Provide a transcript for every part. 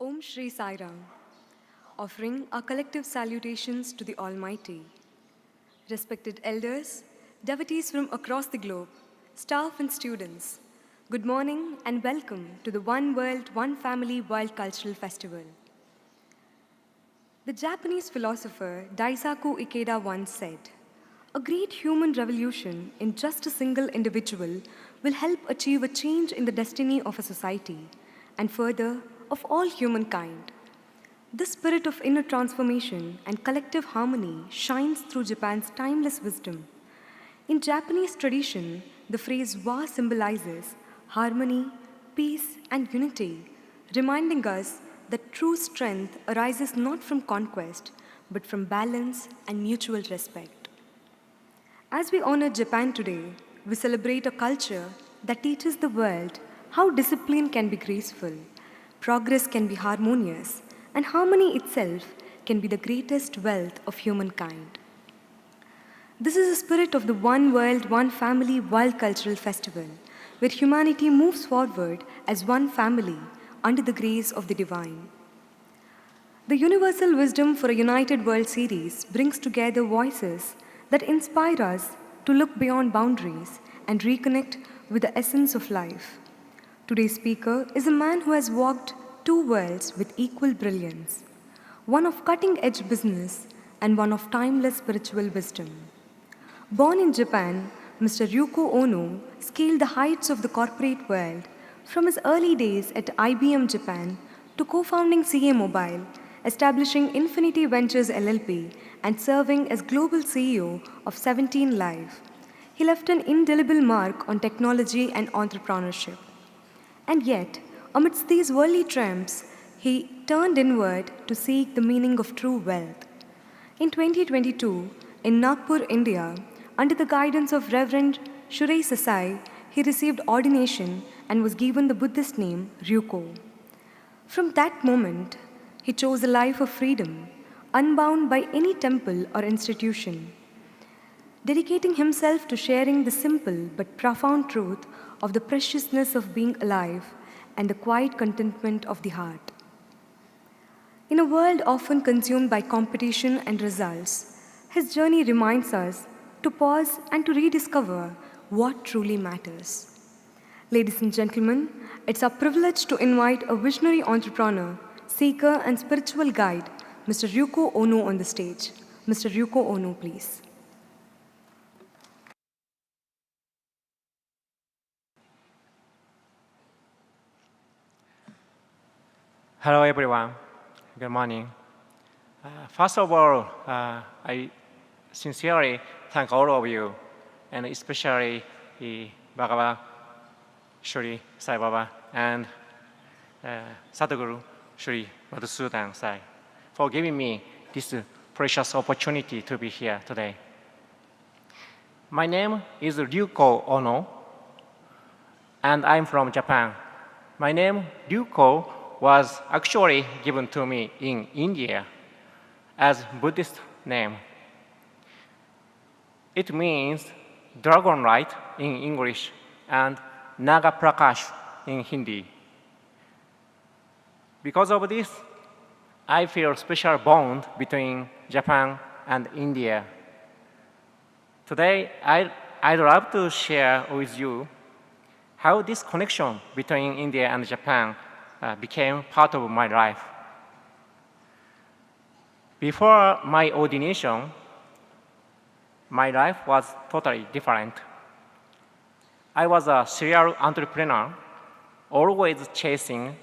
Om Shri Sai Ram, offering our collective salutations to the Almighty. Respected elders, devotees from across the globe, staff and students, good morning and welcome to the One World, One Family World Cultural Festival. The Japanese philosopher Daisaku Ikeda once said, "A great human revolution in just a single individual will help achieve a change in the destiny of a society and further of all humankind." This spirit of inner transformation and collective harmony shines through Japan's timeless wisdom. In Japanese tradition, the phrase "wa" symbolizes harmony, peace, and unity, reminding us that true strength arises not from conquest, but from balance and mutual respect. As we honor Japan today, we celebrate a culture that teaches the world how discipline can be graceful, progress can be harmonious, and harmony itself can be the greatest wealth of humankind. This is the spirit of the One World, One Family World Cultural Festival, where humanity moves forward as one family under the grace of the divine. The Universal Wisdom for a United World series brings together voices that inspire us to look beyond boundaries and reconnect with the essence of life. Today's speaker is a man who has walked two worlds with equal brilliance, one of cutting-edge business and one of timeless spiritual wisdom. Born in Japan, Mr. Yuko Ono scaled the heights of the corporate world from his early days at IBM Japan to co-founding CA Mobile, establishing Infinity Ventures LLP, and serving as global CEO of 17 Live. He left an indelible mark on technology and entrepreneurship. And yet, amidst these worldly triumphs, he turned inward to seek the meaning of true wealth. In 2022, in Nagpur, India, under the guidance of Reverend Sathya Sai, he received ordination and was given the Buddhist name Ryuko. From that moment, he chose a life of freedom, unbound by any temple or institution, dedicating himself to sharing the simple but profound truth of the preciousness of being alive and the quiet contentment of the heart. In a world often consumed by competition and results, his journey reminds us to pause and to rediscover what truly matters. Ladies and gentlemen, it's our privilege to invite a visionary entrepreneur, seeker, and spiritual guide, Mr. Yuko Ono, on the stage. Mr. Yuko Ono, please. Hello, everyone. Good morning. First of all, I sincerely thank all of you, and especially Bhagava Shri Sai Baba and Sadhguru Shri Madhusudan Sai for giving me this precious opportunity to be here today. My name is Yuko Ono, and I'm from Japan. My name, Yuko, was actually given to me in India as Buddhist name. It means dragon light in English and Naga Prakash in Hindi. Because of this, I feel a special bond between Japan and India. Today, I'd love to share with you how this connection between India and Japan became part of my life. Before my ordination, my life was totally different. I was a serial entrepreneur, always chasing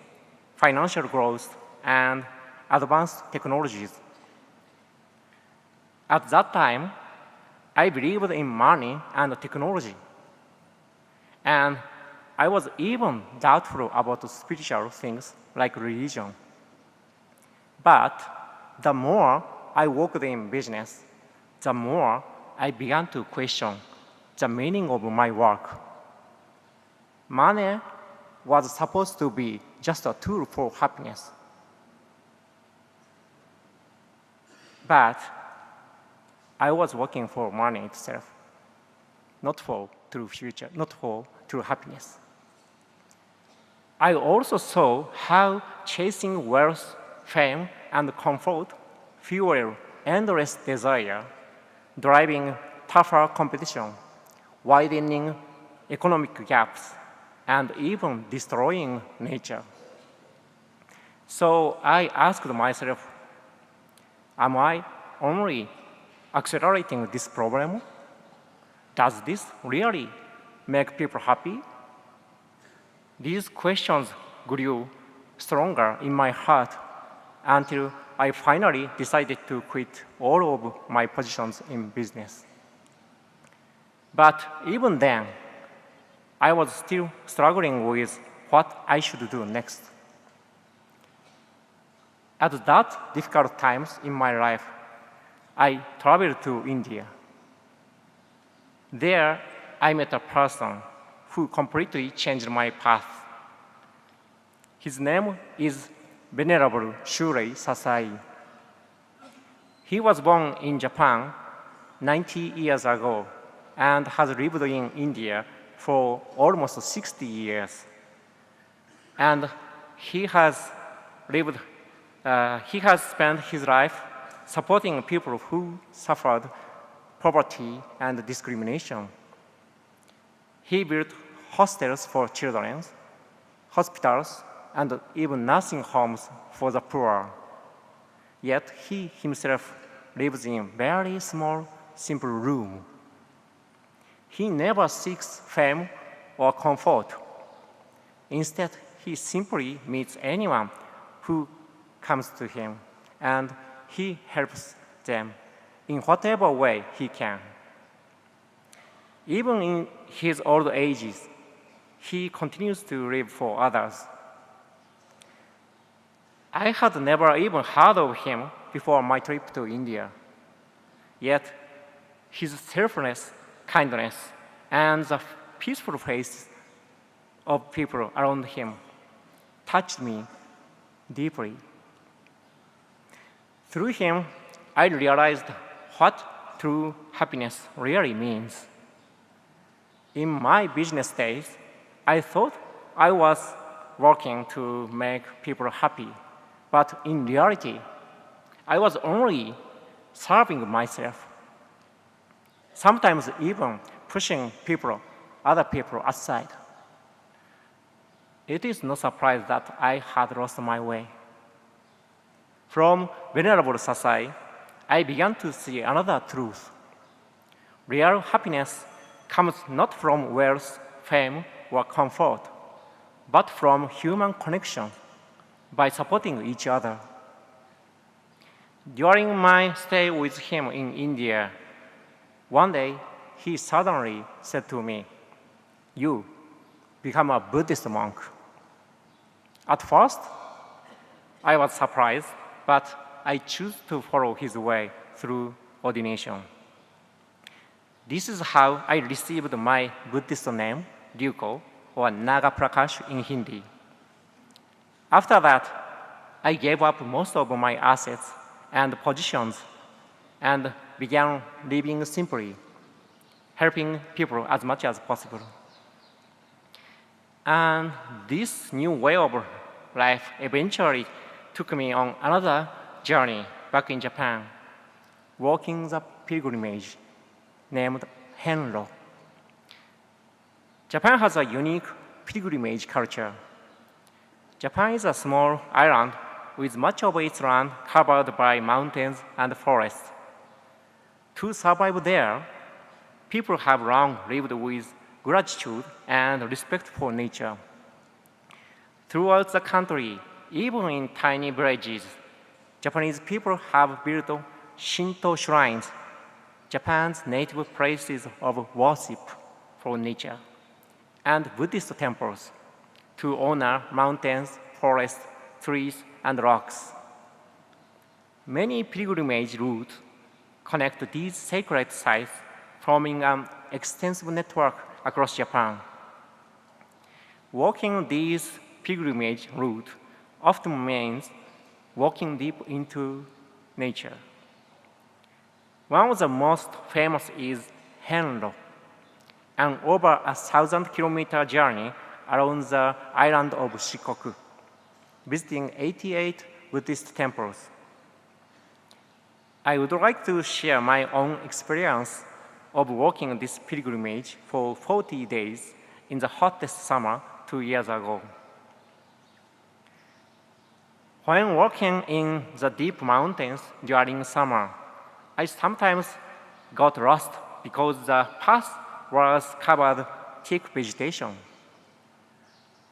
financial growth and advanced technologies. At that time, I believed in money and technology, and I was even doubtful about spiritual things like religion. But the more I worked in business, the more I began to question the meaning of my work. Money was supposed to be just a tool for happiness. But I was working for money itself, not for true future, not for true happiness. I also saw how chasing wealth, fame, and comfort fuel endless desire, driving tougher competition, widening economic gaps, and even destroying nature. So I asked myself, am I only accelerating this problem? Does this really make people happy? These questions grew stronger in my heart until I finally decided to quit all of my positions in business. But even then, I was still struggling with what I should do next. At that difficult times in my life, I traveled to India. There, I met a person who completely changed my path. His name is Venerable Shurei Sasai. He was born in Japan 90 years ago and has lived in India for almost 60 years. And he has spent his life supporting people who suffered poverty and discrimination. He built hostels for children, hospitals, and even nursing homes for the poor. Yet he himself lives in a very small, simple room. He never seeks fame or comfort. Instead, he simply meets anyone who comes to him, and he helps them in whatever way he can. Even in his old ages, he continues to live for others. I had never even heard of him before my trip to India. Yet, his selfless kindness and the peaceful face of people around him touched me deeply. Through him, I realized what true happiness really means. In my business days, I thought I was working to make people happy, but in reality, I was only serving myself, sometimes even pushing other people aside. It is no surprise that I had lost my way. From Venerable Sasai, I began to see another truth. Real happiness comes not from wealth, fame, or comfort, but from human connection by supporting each other. During my stay with him in India, one day he suddenly said to me, "You become a Buddhist monk." At first, I was surprised, but I chose to follow his way through ordination. This is how I received my Buddhist name, Yuko, or Naga Prakash in Hindi. After that, I gave up most of my assets and positions and began living simply, helping people as much as possible. And this new way of life eventually took me on another journey back in Japan, walking the pilgrimage named Henro. Japan has a unique pilgrimage culture. Japan is a small island with much of its land covered by mountains and forests. To survive there, people have long lived with gratitude and respect for nature. Throughout the country, even in tiny villages, Japanese people have built Shinto shrines, Japan's native places of worship for nature, and Buddhist temples to honor mountains, forests, trees, and rocks. Many pilgrimage routes connect these sacred sites, forming an extensive network across Japan. Walking these pilgrimage routes often means walking deep into nature. One of the most famous is Henro, an over 1,000-kilometer journey around the island of Shikoku, visiting 88 Buddhist temples. I would like to share my own experience of walking this pilgrimage for 40 days in the hottest summer 2 years ago. When walking in the deep mountains during summer, I sometimes got lost because the path was covered thick vegetation.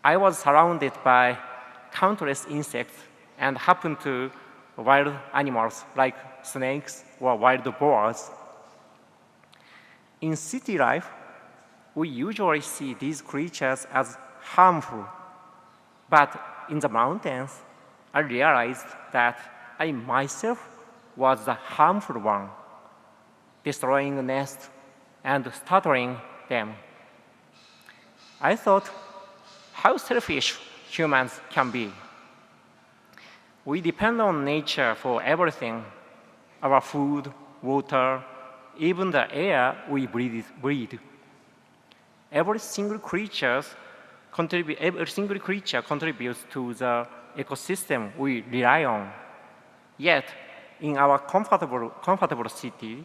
I was surrounded by countless insects and happened to wild animals like snakes or wild boars. In city life, we usually see these creatures as harmful, but in the mountains, I realized that I myself was the harmful one, destroying nests and startling them. I thought how selfish humans can be. We depend on nature for everything, our food, water, even the air we breathe. Every single creature contributes to the ecosystem we rely on. Yet, in our comfortable city,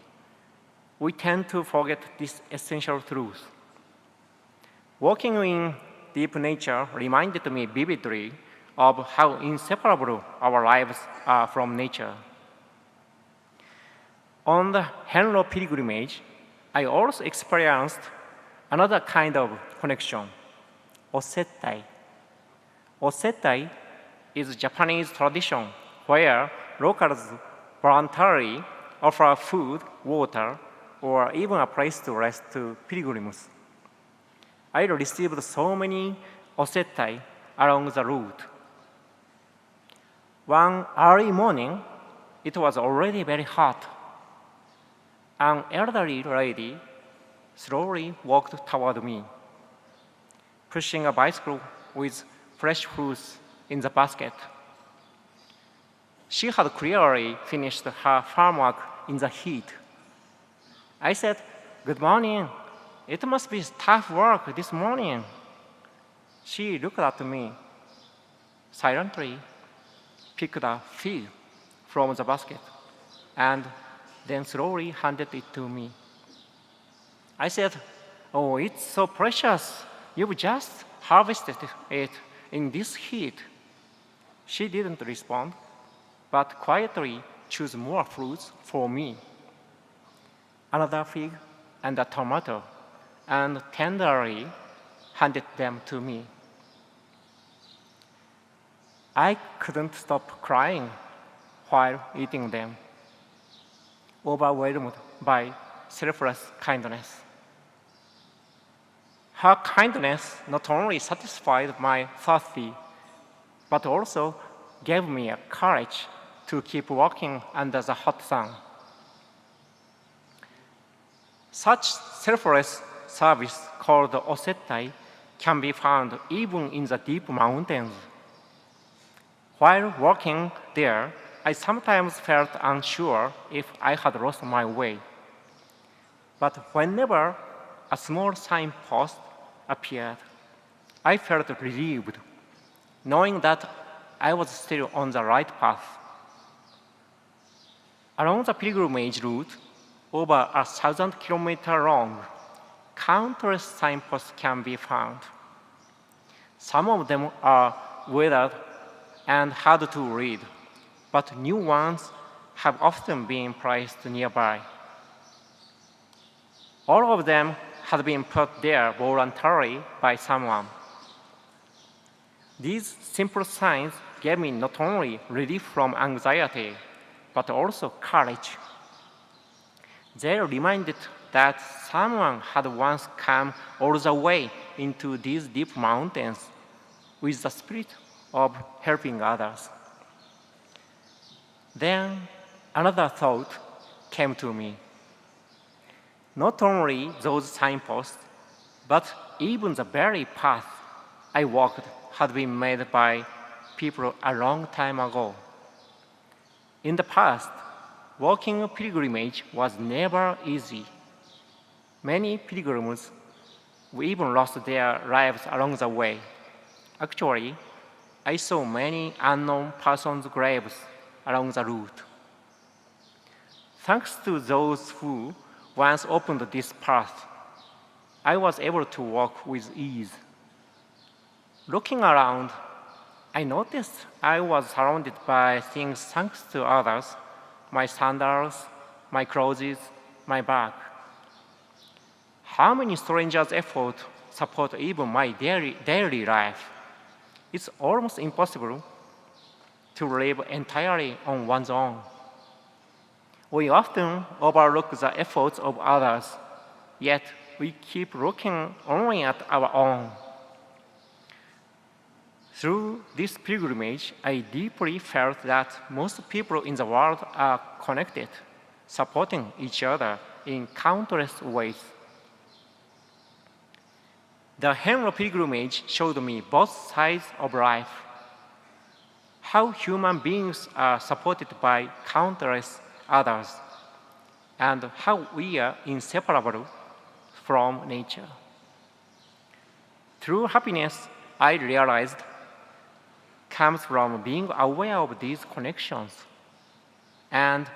we tend to forget this essential truth. Walking in deep nature reminded me vividly of how inseparable our lives are from nature. On the Henro pilgrimage, I also experienced another kind of connection, osettai. Osettai is a Japanese tradition where locals voluntarily offer food, water, or even a place to rest to pilgrims. I received so many osettai along the route. One early morning, it was already very hot. An elderly lady slowly walked toward me, pushing a bicycle with fresh fruits in the basket. She had clearly finished her farm work in the heat. I said, "Good morning. It must be tough work this morning." She looked at me, silently picked a fig from the basket, and then slowly handed it to me. I said, "Oh, it's so precious. You've just harvested it in this heat." She didn't respond, but quietly chose more fruits for me. Another fig and a tomato, and tenderly handed them to me. I couldn't stop crying while eating them, overwhelmed by selfless kindness. Her kindness not only satisfied my thirst, but also gave me a courage to keep walking under the hot sun. Such selfless service called osettai can be found even in the deep mountains. While walking there, I sometimes felt unsure if I had lost my way. But whenever a small signpost appeared, I felt relieved, knowing that I was still on the right path. Along the pilgrimage route, over 1,000 kilometers long, countless signposts can be found. Some of them are weathered and hard to read, but new ones have often been placed nearby. All of them had been put there voluntarily by someone. These simple signs gave me not only relief from anxiety, but also courage. They reminded that someone had once come all the way into these deep mountains with the spirit of helping others. Then another thought came to me. Not only those signposts, but even the very path I walked had been made by people a long time ago. In the past, walking a pilgrimage was never easy. Many pilgrims we even lost their lives along the way. Actually, I saw many unknown persons' graves along the route. Thanks to those who once opened this path, I was able to walk with ease. Looking around, I noticed I was surrounded by things thanks to others: my sandals, my clothes, my bag. How many strangers' effort support even my daily life? It's almost impossible to live entirely on one's own. We often overlook the efforts of others, yet we keep looking only at our own. Through this pilgrimage, I deeply felt that most people in the world are connected, supporting each other in countless ways. The Henro pilgrimage showed me both sides of life: how human beings are supported by countless others, and how we are inseparable from nature. True happiness, I realized, comes from being aware of these connections and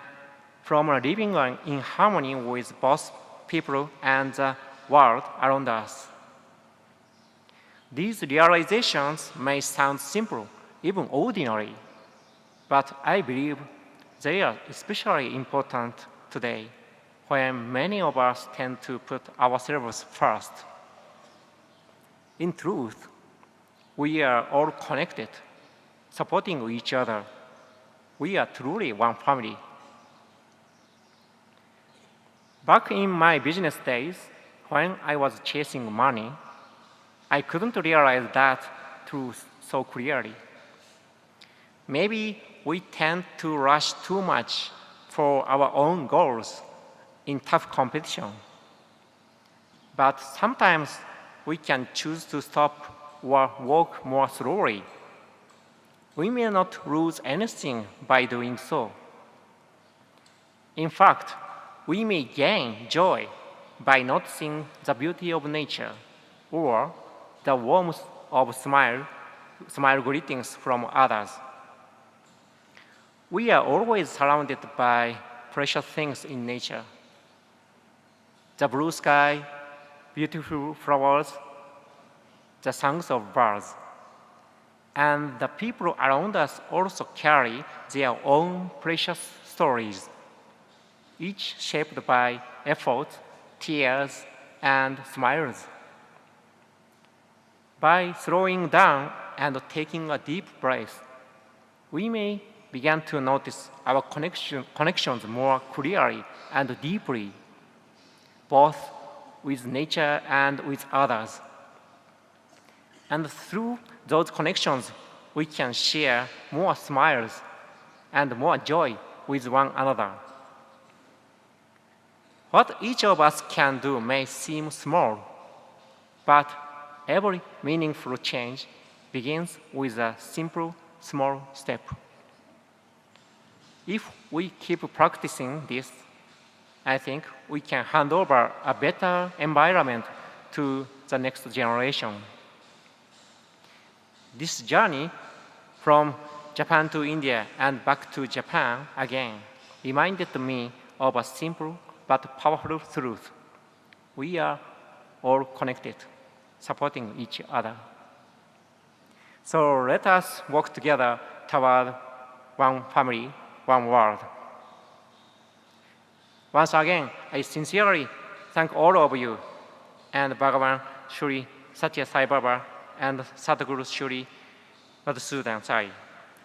from living in harmony with both people and the world around us. These realizations may sound simple, even ordinary, but I believe they are especially important today, when many of us tend to put ourselves first. In truth, we are all connected, supporting each other. We are truly one family. Back in my business days, when I was chasing money, I couldn't realize that truth so clearly. Maybe we tend to rush too much for our own goals in tough competition. But sometimes we can choose to stop or walk more slowly. We may not lose anything by doing so. In fact, we may gain joy by noticing the beauty of nature or the warmth of smile greetings from others. We are always surrounded by precious things in nature: the blue sky, beautiful flowers, the songs of birds. And the people around us also carry their own precious stories, each shaped by effort, tears, and smiles. By slowing down and taking a deep breath, we may begin to notice our connections more clearly and deeply, both with nature and with others. And through those connections, we can share more smiles and more joy with one another. What each of us can do may seem small, but every meaningful change begins with a simple, small step. If we keep practicing this, I think we can hand over a better environment to the next generation. This journey from Japan to India and back to Japan again reminded me of a simple but powerful truth: we are all connected, supporting each other. So let us work together toward one family, one world. Once again, I sincerely thank all of you and Bhagavan Shri Sathya Sai Baba and Sadhguru Shri Madhusudan Sai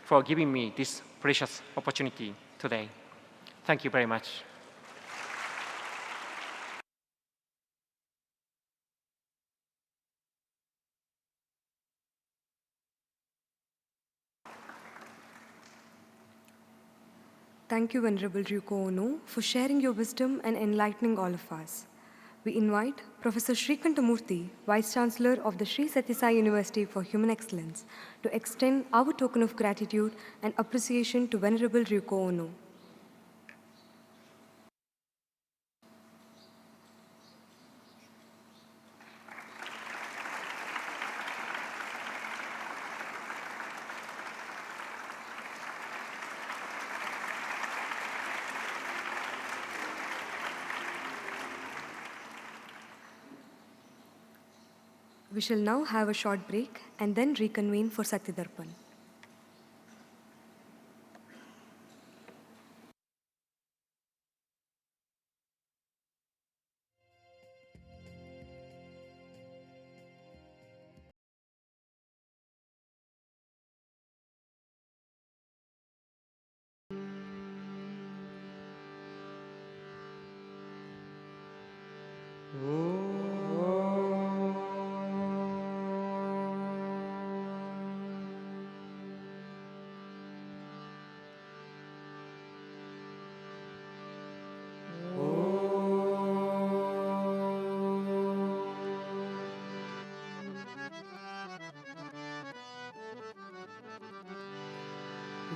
for giving me this precious opportunity today. Thank you very much. Thank you, Venerable Yuko Ono, for sharing your wisdom and enlightening all of us. We invite Professor Srikantamurthy, Vice Chancellor of the Sri Sathya Sai University for Human Excellence, to extend our token of gratitude and appreciation to Venerable Yuko Ono. We shall now have a short break and then reconvene for Satya Dharpan.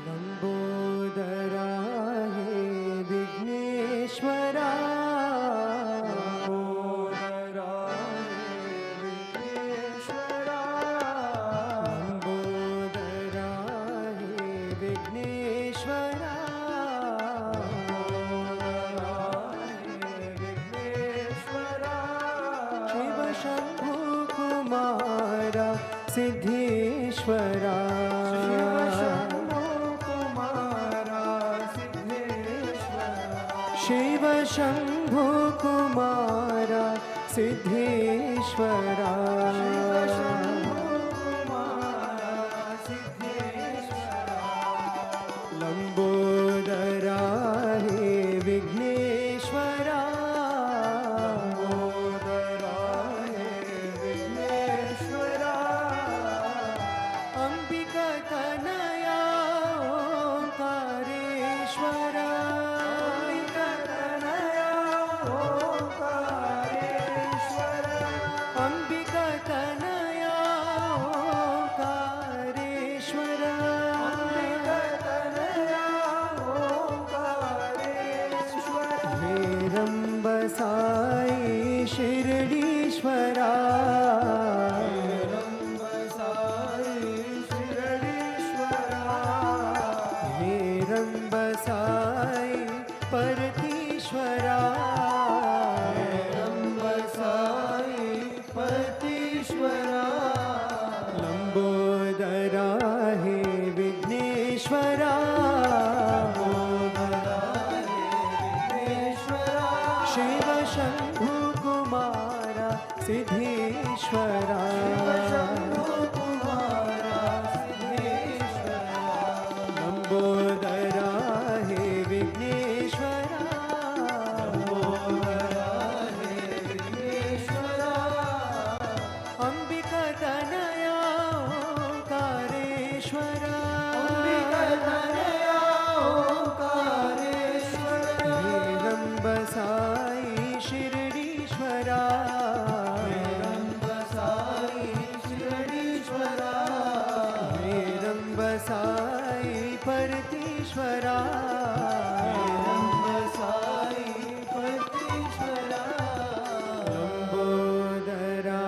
Lambodara हे विघ्नेश्वरा लंबोदरा हे विघ्नेश्वरा लंबोदरा हे विघ्नेश्वरा शिव शंभु कुमारा सिद्धेश्वरा शिव शंभु कुमारा सिद्धेश्वरा लंबोदरा हे विघ्नेश्वरा लंबोदरा हे विघ्नेश्वरा अंबिका तनया ओंकारेश्वरा साई शिरडीश्वरा हेरंब साई परतीश्वरा हेरंब साई परतीश्वरा लंबोदरा हे विघ्नेश्वरा शिव शंभु कुमारा सिद्धेश्वरा लंबोदरा हे विघ्नेश्वरा अंबिका तनया ओंकारेश्वरा हेरंब साई शिरडीश्वरा हेरंब साई परतीश्वरा लंबोदरा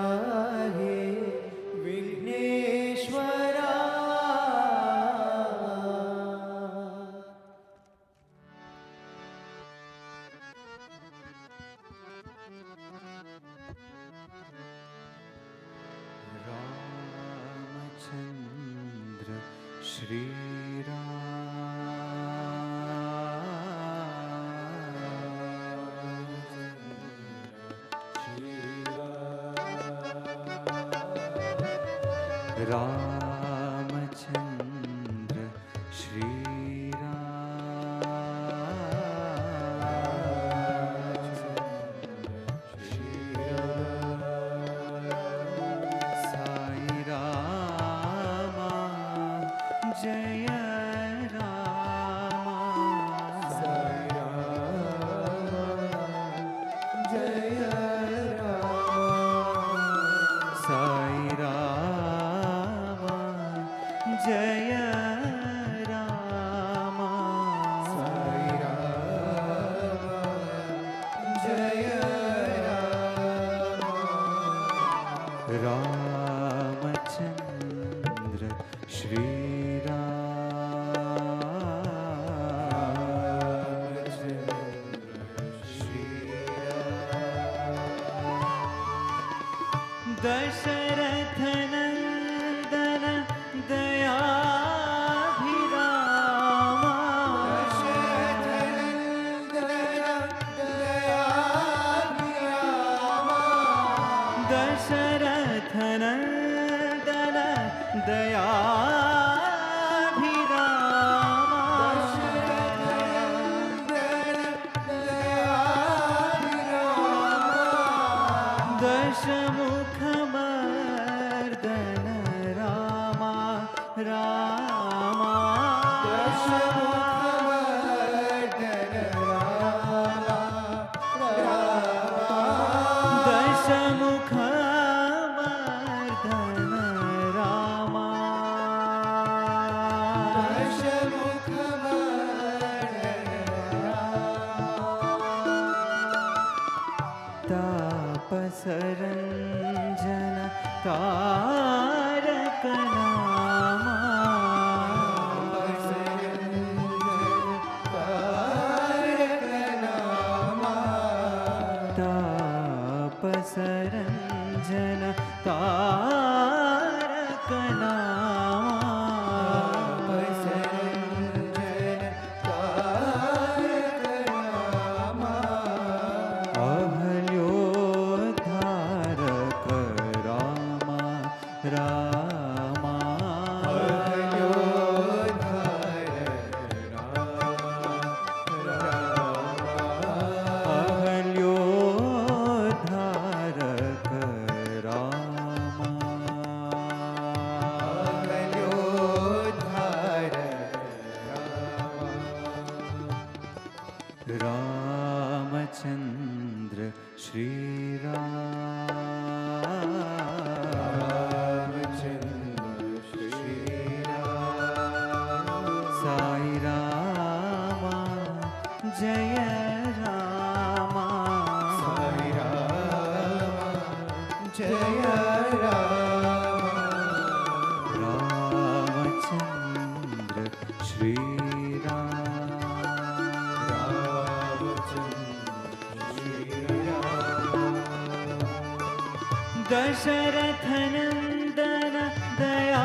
हे विघ्नेश्वरा रामचंद्र श्री रामचंद्र श्री साई रामा जय रामा साई रामा जय रामा साई रामा जय रामा साई रामा जय रामा रामचंद्र श्री दशरथ दशमुखमर्दन रामा रामा दशमुखमर्दन रामा तापसरञ्जन तारक नामा तापसरञ्जन तारक नामा अहल्योद्धारक रामा रामा अहल्योद्धारक रामा रामचंद्र श्री साई रामा जय रामा रामचंद्र श्री दशरथ नंदन दयाभिरामा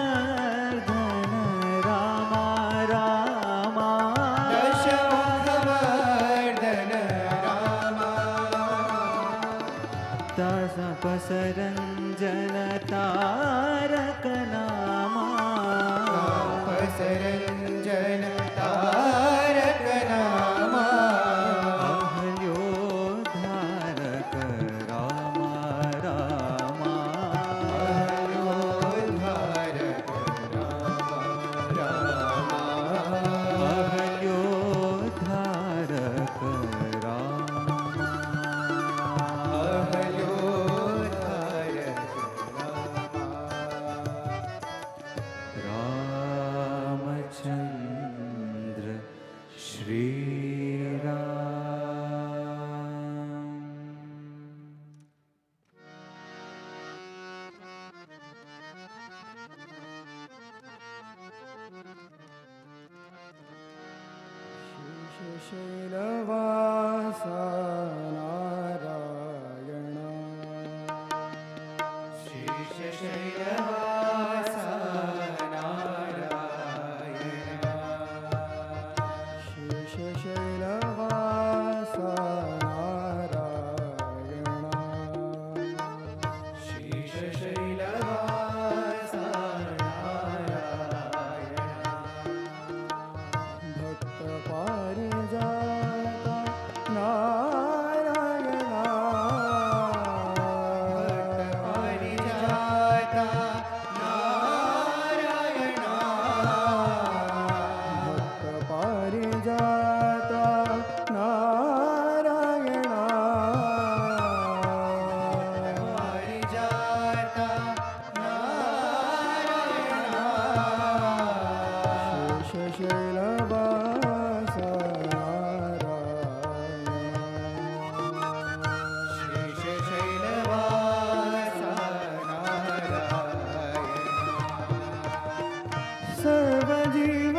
दशमुखमर्दन रामा रामा तापसरञ्जन तारक नामा अहल्योद्धारक रामा रामा अहल्योद्धारक रामचंद्र श्री शैलवासा नारायण शेषशैलवासा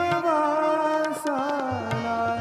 सर्वजीववासा नारायण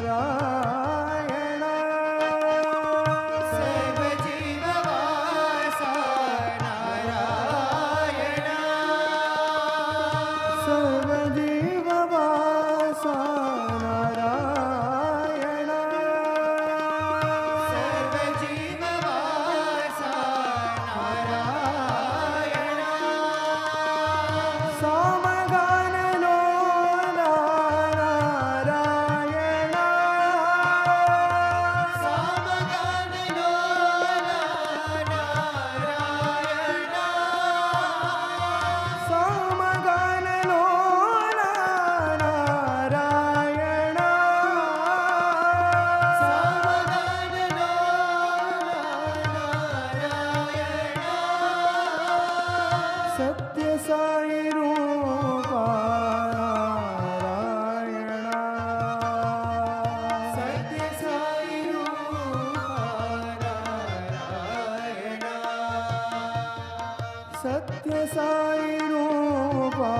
साई रूपा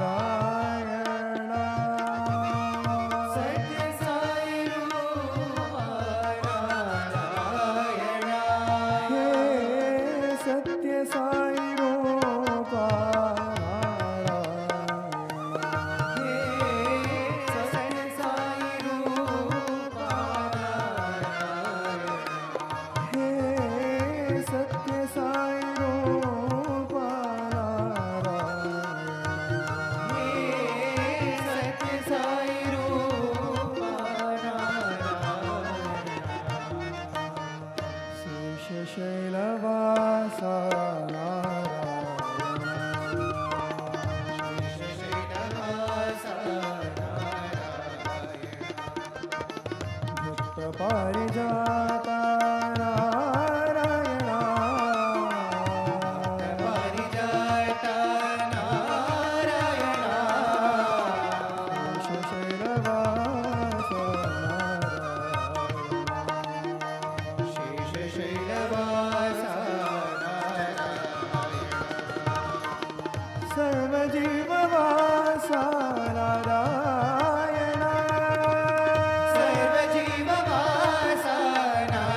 नारायण सत्य साई रूपा नारायण हे सत्य साई रूपा नारायण हे सत्य साई रूपा नारायण हे सत्य साई रूपा नारायण हे सत्य साई रूपा नारायण शेष शैलवासा नारायण शेष शैलवासा नारायण भक्त पारिजाता नारायण पारिजाता नारायण शेष शैलवासा नारायण शेष शैलवासा नारायण सर्वजीववासा नारायण सर्वजीववासा नारायण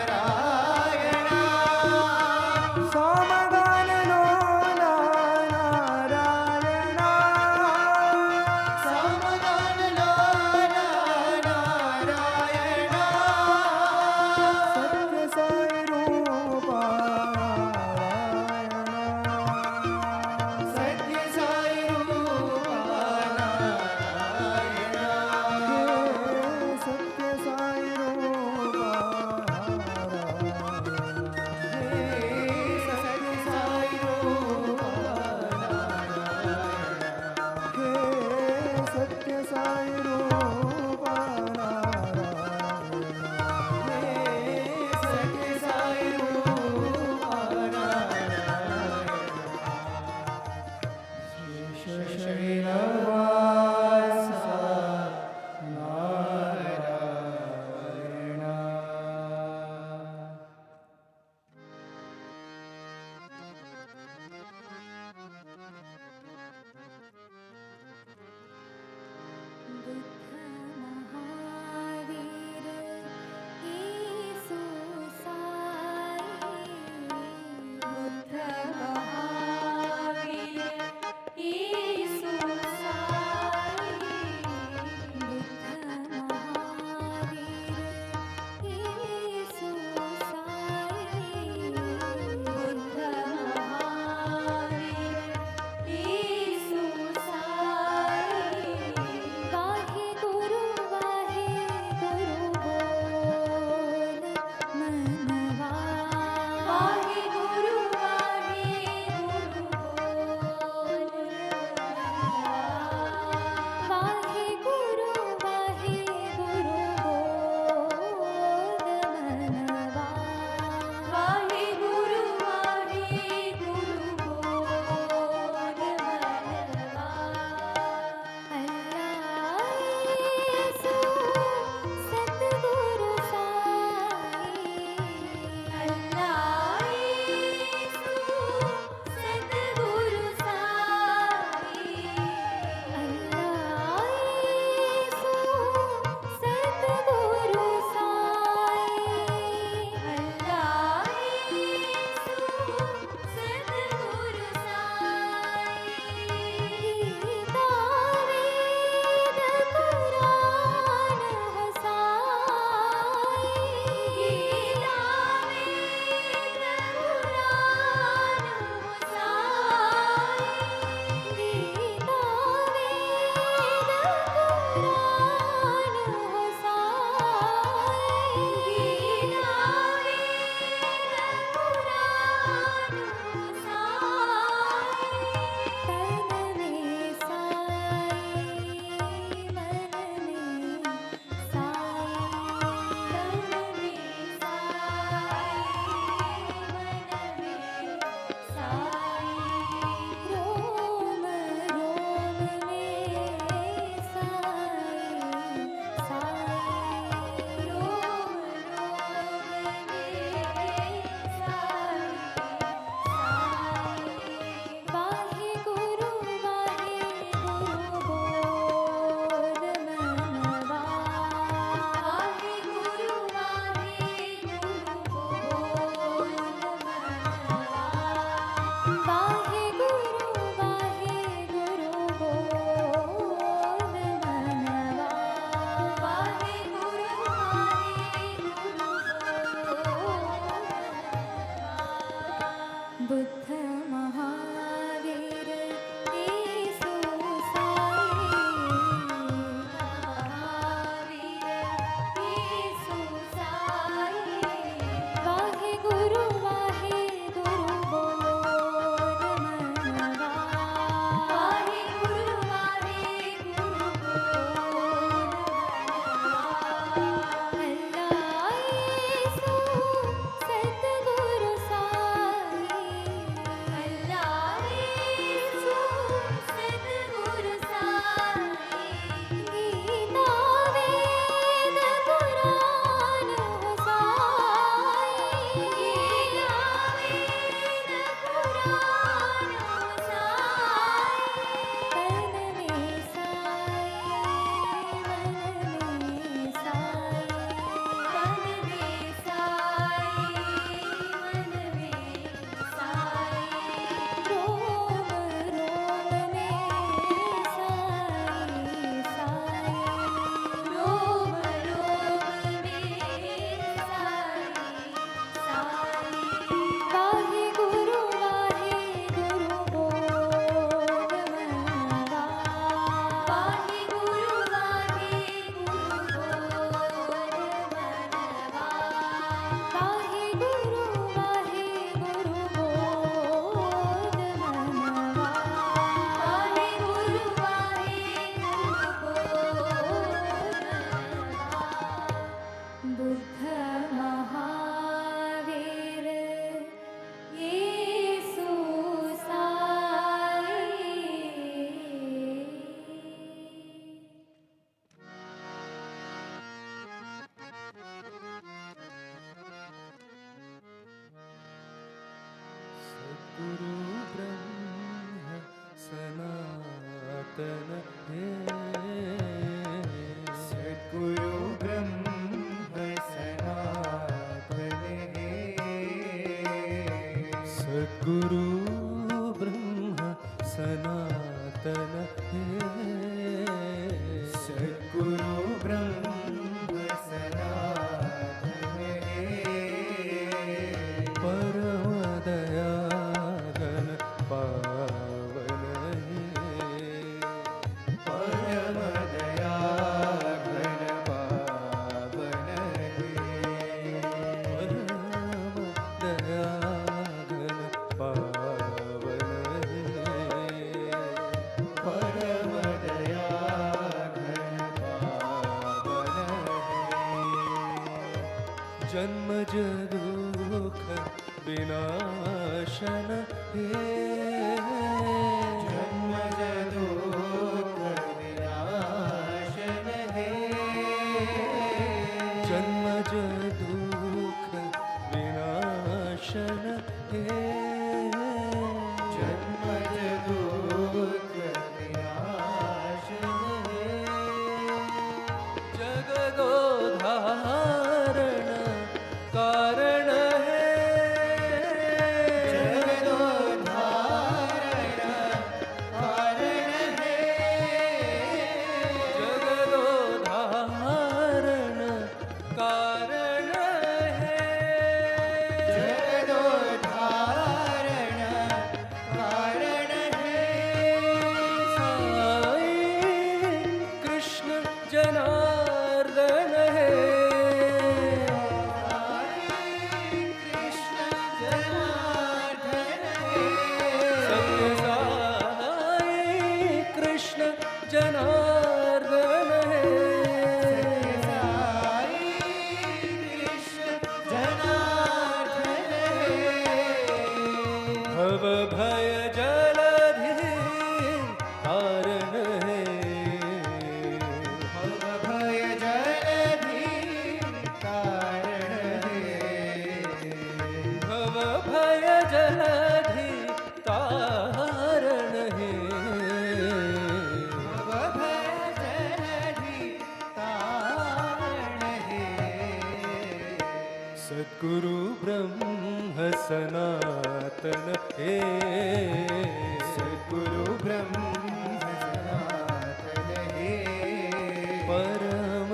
परम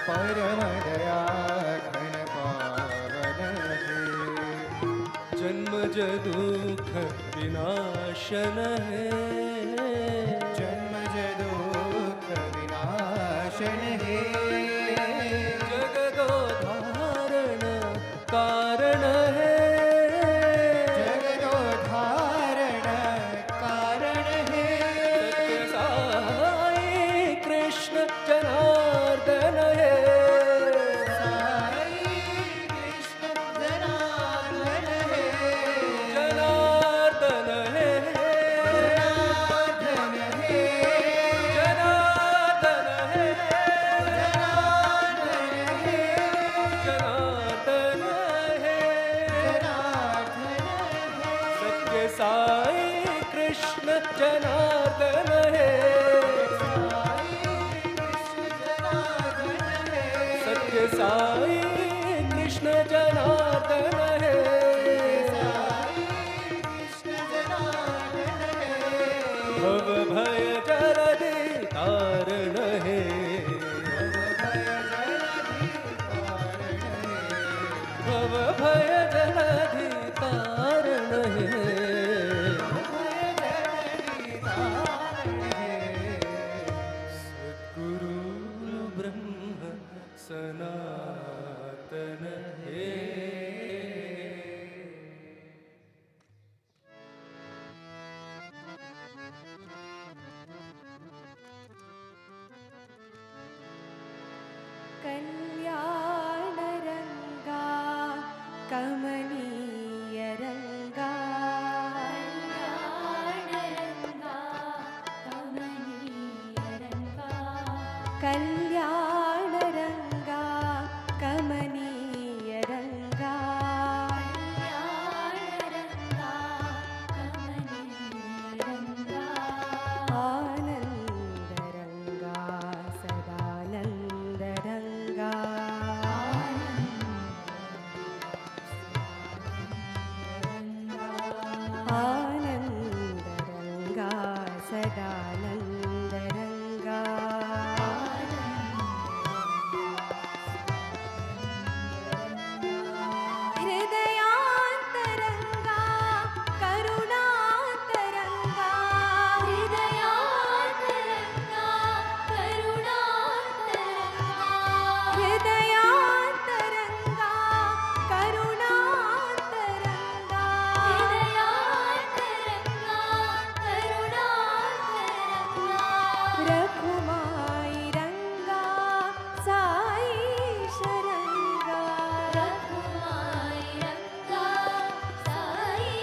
परम दया घन पावन है। जन्म ज दुख विनाशन है, जन्म ज दुख विनाशन है। जगदोद्धारण कारण है, जगदोद्धारण कारण है। सत्य साई कृष्ण जनार्दन है, साई कृष्ण जनार्दन है। जनार्दन है, जनार्दन है। जनार्दन है, जनार्दन है। जनार्दन है। जनार्दन है। सत्य साई कृष्ण जनार्दन है, साई कृष्ण जनार्दन है। सत्य साई कृष्ण जनार्दन है, साई कृष्ण जनार्दन है। भव भय जलधि तारण है, भव भय जलधि तारण है, सद्गुरु ब्रह्म सनातन है। कल्याणरङ्गा कमनीयरङ्गा कल्याणरङ्गा कमनीयरङ्गा आनन्दरङ्गा सदानन्दरङ्गा आनन्दरङ्गा सदानन्दरङ्गा हृदयान्तरङ्गा करुणान्तरङ्गा हृदयान्तरङ्गा करुणान्तरङ्गा रघुमाई रङ्गा साई शरङ्गा रघुमाई रङ्गा साई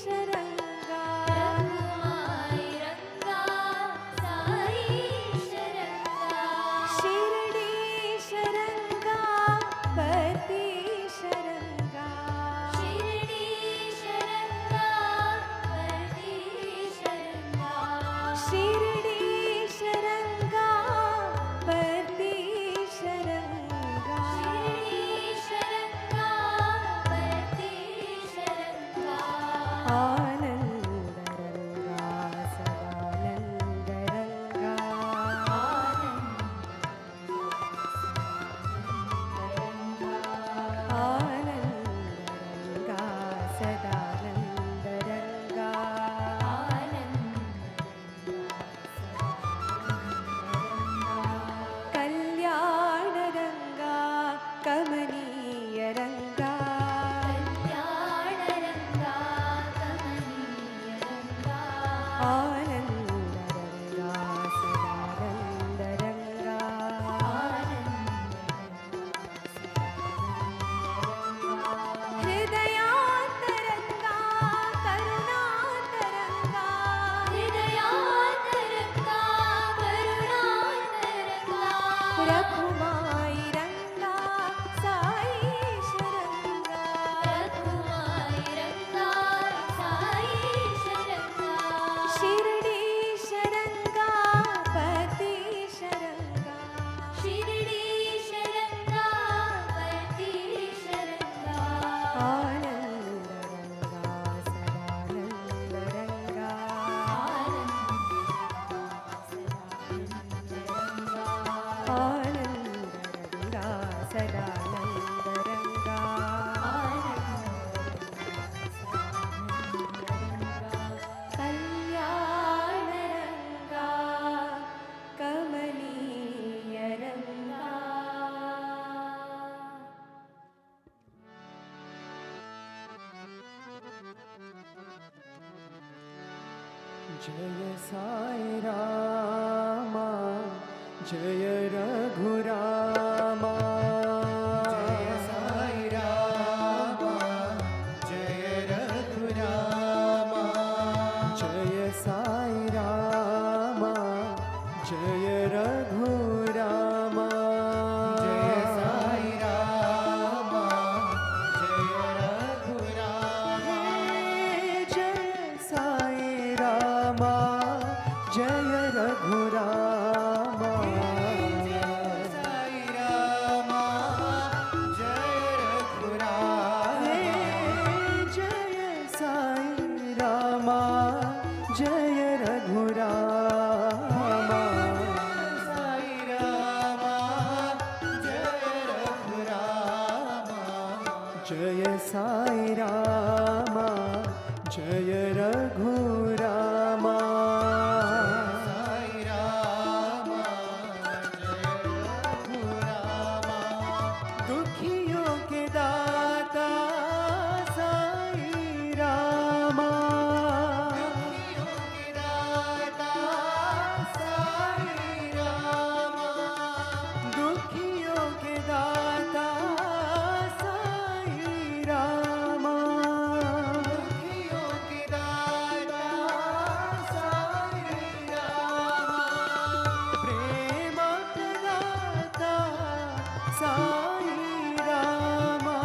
शरङ्गा शिरडी शरङ्गा पति शरङ्गा शिरडी शरङ्गा पति शरङ्गा आनन्दरङ्गा सदानन्दरङ्गा आनन्दरङ्गा सदानन्दरङ्गा कल्याणरङ्गा कमनीयरङ्गा आनन्दरङ्गा सदानन्दरङ्गा हृदयान्तरङ्गा आनन्दरङ्गा सदानन्दरङ्गा कल्याणरङ्गा कमनीयरङ्गा जय साई रामा जय रघुरामा जय साई रामा जय रघुरामा जय साई रामा जय रघुरामा जय साई रामा जय रघुरामा जय साई रामा जय रघुरामा साई रामा जय रघुरामा जय साई रामा जय रघुरामा साई रामा जय रघुरामा जय साई रामा जय रघुरामा साई रामा जय रघुरामा दुखियों के दाता साई रामा दुखियों के दाता साई रामा दुखियों के दाता साई रामा दुखियों के दाता साई रामा प्रेम प्रदाता साई रामा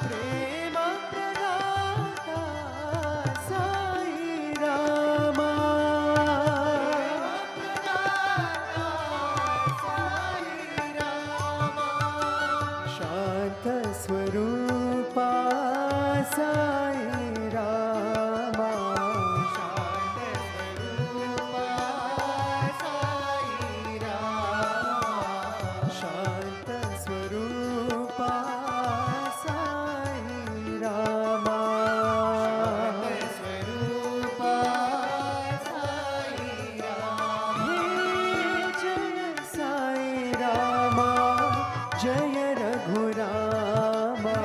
प्रेम प्रदाता साई रामा शांत स्वरूपा साई रामा शांत स्वरूपा साई रामा हे जय साई रामा जय रघुरामा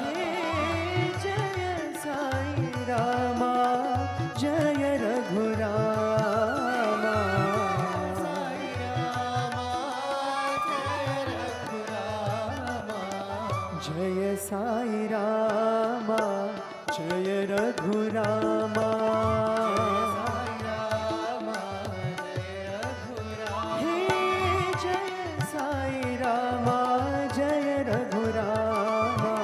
हे जय साई रामा जय रघुरामा जय साई रामा जय रघुरामा हे जय साई रामा जय रघुरामा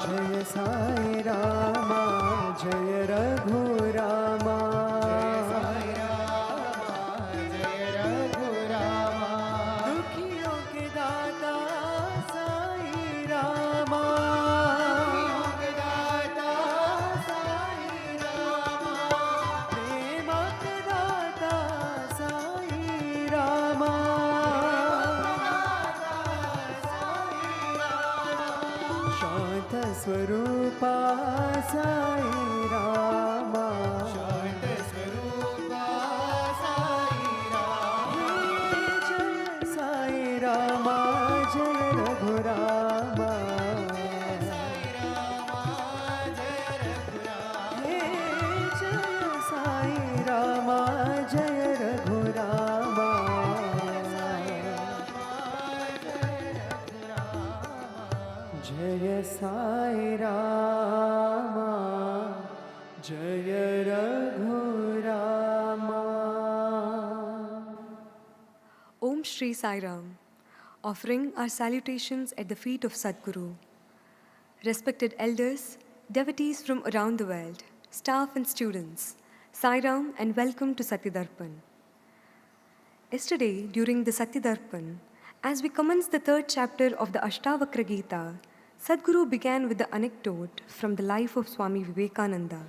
जय साई रामा जय रघुरामा दुखियों के दाता साई रामा प्रेम प्रदाता साई रामा शांत स्वरूपा साई रामा हे जय साई रामा जय रघुरामा हे जय साई रामा जय रघुरामा जय साई रामा जय Raghurama Om Shri Sai Ram, offering our salutations at the feet of Sadguru. Respected elders, devotees from around the world, staff and students, Sai Ram and welcome to Satya Dharpan. Yesterday, during the Sathya Dharpan, as we commenced the third chapter of the Ashtavakra Gita, Sadhguru began with the anecdote from the life of Swami Vivekananda,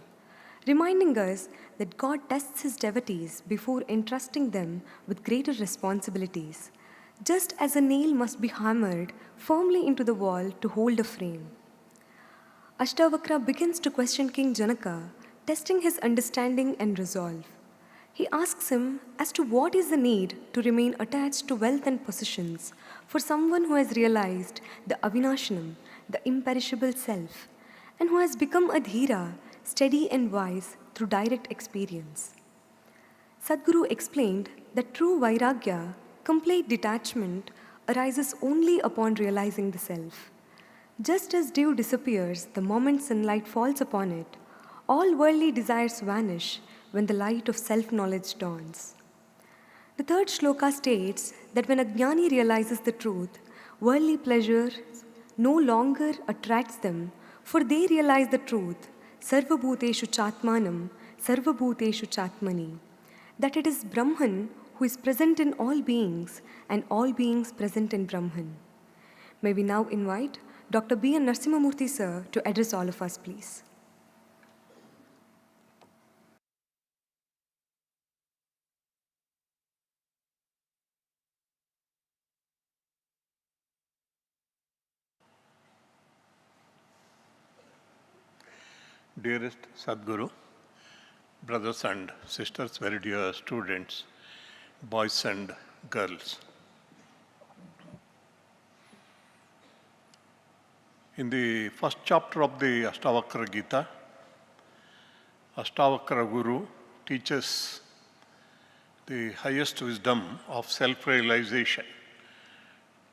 reminding us that God tests his devotees before entrusting them with greater responsibilities, just as a nail must be hammered firmly into the wall to hold a frame. Ashtavakra begins to question King Janaka, testing his understanding and resolve. He asks him as to what is the need to remain attached to wealth and possessions for someone who has realized the Avinashanam, the imperishable self, and who has become a dhira, steady and wise through direct experience. Sadhguru explained that true vairagya, complete detachment, arises only upon realizing the self. Just as dew disappears the moment sunlight falls upon it, all worldly desires vanish when the light of self-knowledge dawns. The third shloka states that when a jnani realizes the truth, worldly pleasure no longer attracts them, for they realize the truth, sarvabhuteshu chatmanam, sarvabhuteshu chatmani, that it is Brahman who is present in all beings and all beings present in Brahman. May we now invite Dr. B. N. Narasimhamurthy sir to address all of us, please. Dearest Sadhguru, brothers and sisters, very dear students, boys and girls. In the first chapter of the Ashtavakra Gita, Ashtavakra Guru teaches the highest wisdom of self-realization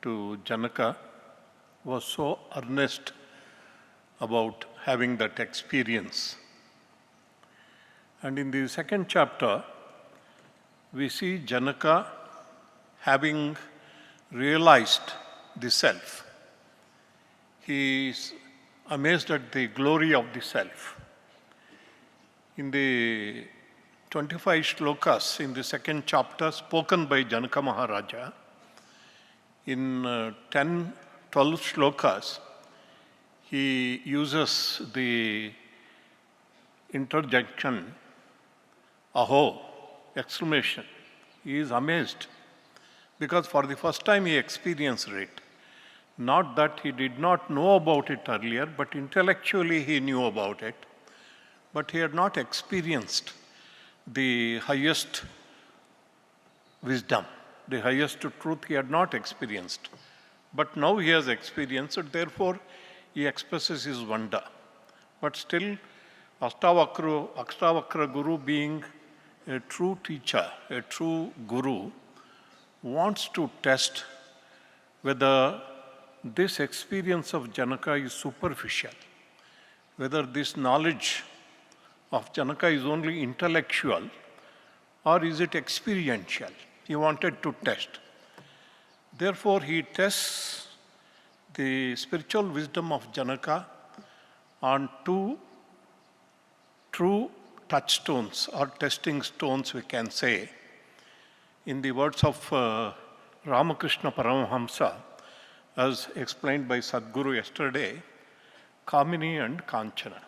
to Janaka, who was so earnest about having that experience. And in the second chapter, we see Janaka having realized the self. He is amazed at the glory of the self. In the 25 shlokas in the second chapter spoken by Janaka Maharaja, in 10-12 shlokas, he uses the interjection, aho, exclamation. He is amazed because for the first time he experienced it. Not that he did not know about it earlier, but intellectually he knew about it. But he had not experienced the highest wisdom, the highest truth he had not experienced. But now he has experienced it, therefore he expresses his wonder. But still, Ashtavakra Guru, being a true teacher, a true Guru, wants to test whether this experience of Janaka is superficial, whether this knowledge of Janaka is only intellectual or is it experiential. He wanted to test. Therefore, he tests the spiritual wisdom of Janaka on two true touchstones or testing stones, we can say. In the words of Ramakrishna Paramahamsa, as explained by Sadhguru yesterday, Kamini and Kanchana.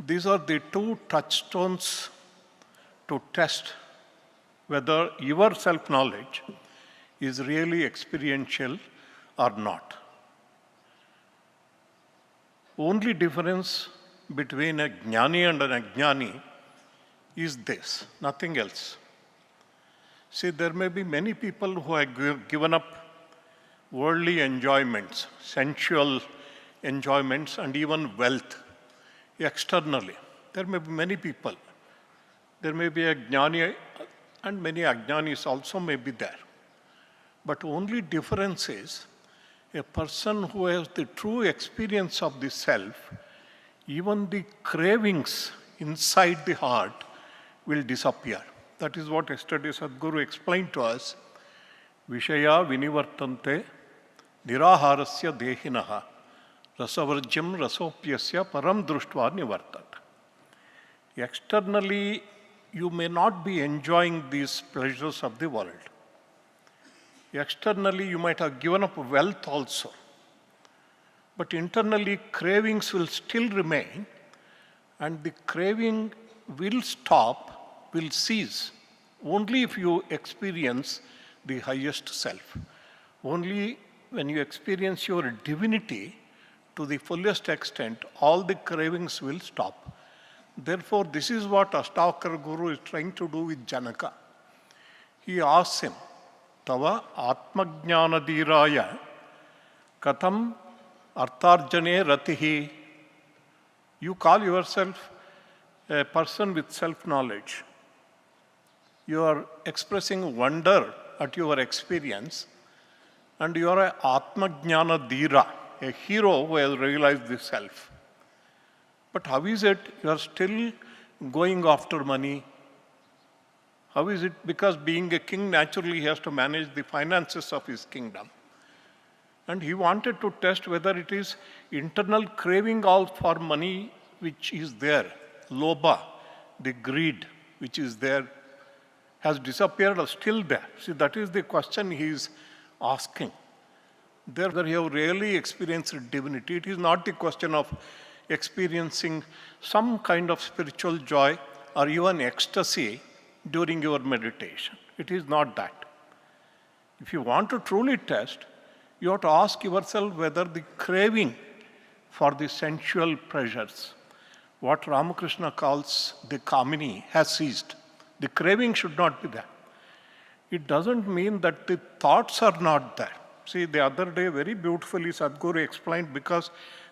These are the two touchstones to test whether your self-knowledge is really experiential or not. Only difference between a jnani and an ajnani is this, nothing else. See, there may be many people who have given up worldly enjoyments, sensual enjoyments, and even wealth externally. There may be many people. There may be a jnani, and many ajnanis also may be there. But only difference is a person who has the true experience of the self, even the cravings inside the heart will disappear. That is what yesterday Sadhguru explained to us. Vishaya vinivartante niraharasya dehinaha rasavarjam rasopyasya param društva nivartat. Externally, you may not be enjoying these pleasures of the world. Externally, you might have given up wealth also. But internally, cravings will still remain, and the craving will stop, will cease, only if you experience the highest self. Only when you experience your divinity to the fullest extent, all the cravings will stop. Therefore, this is what Ashtavakra Guru is trying to do with Janaka. He asks him, Tava Atmajnanadiraya Katham Artharjane Ratihi. You call yourself a person with self-knowledge. You are expressing wonder at your experience, and you are a Atmajnana a hero who has realized the self. But how is it you are still going after money? How is it? Because being a king, naturally he has to manage the finances of his kingdom. And he wanted to test whether it is internal craving all for money which is there, lobha, the greed which is there, has disappeared or still there. See, that is the question he is asking. Therefore, you have really experienced divinity. It is not the question of experiencing some kind of spiritual joy or even ecstasy during your meditation. It is not that. If you want to truly test, you have to ask yourself whether the craving for the sensual pleasures, what Ramakrishna calls the kamini, has ceased. The craving should not be there. It doesn't mean that the thoughts are not there. See, the other day, very beautifully, Sadhguru explained, because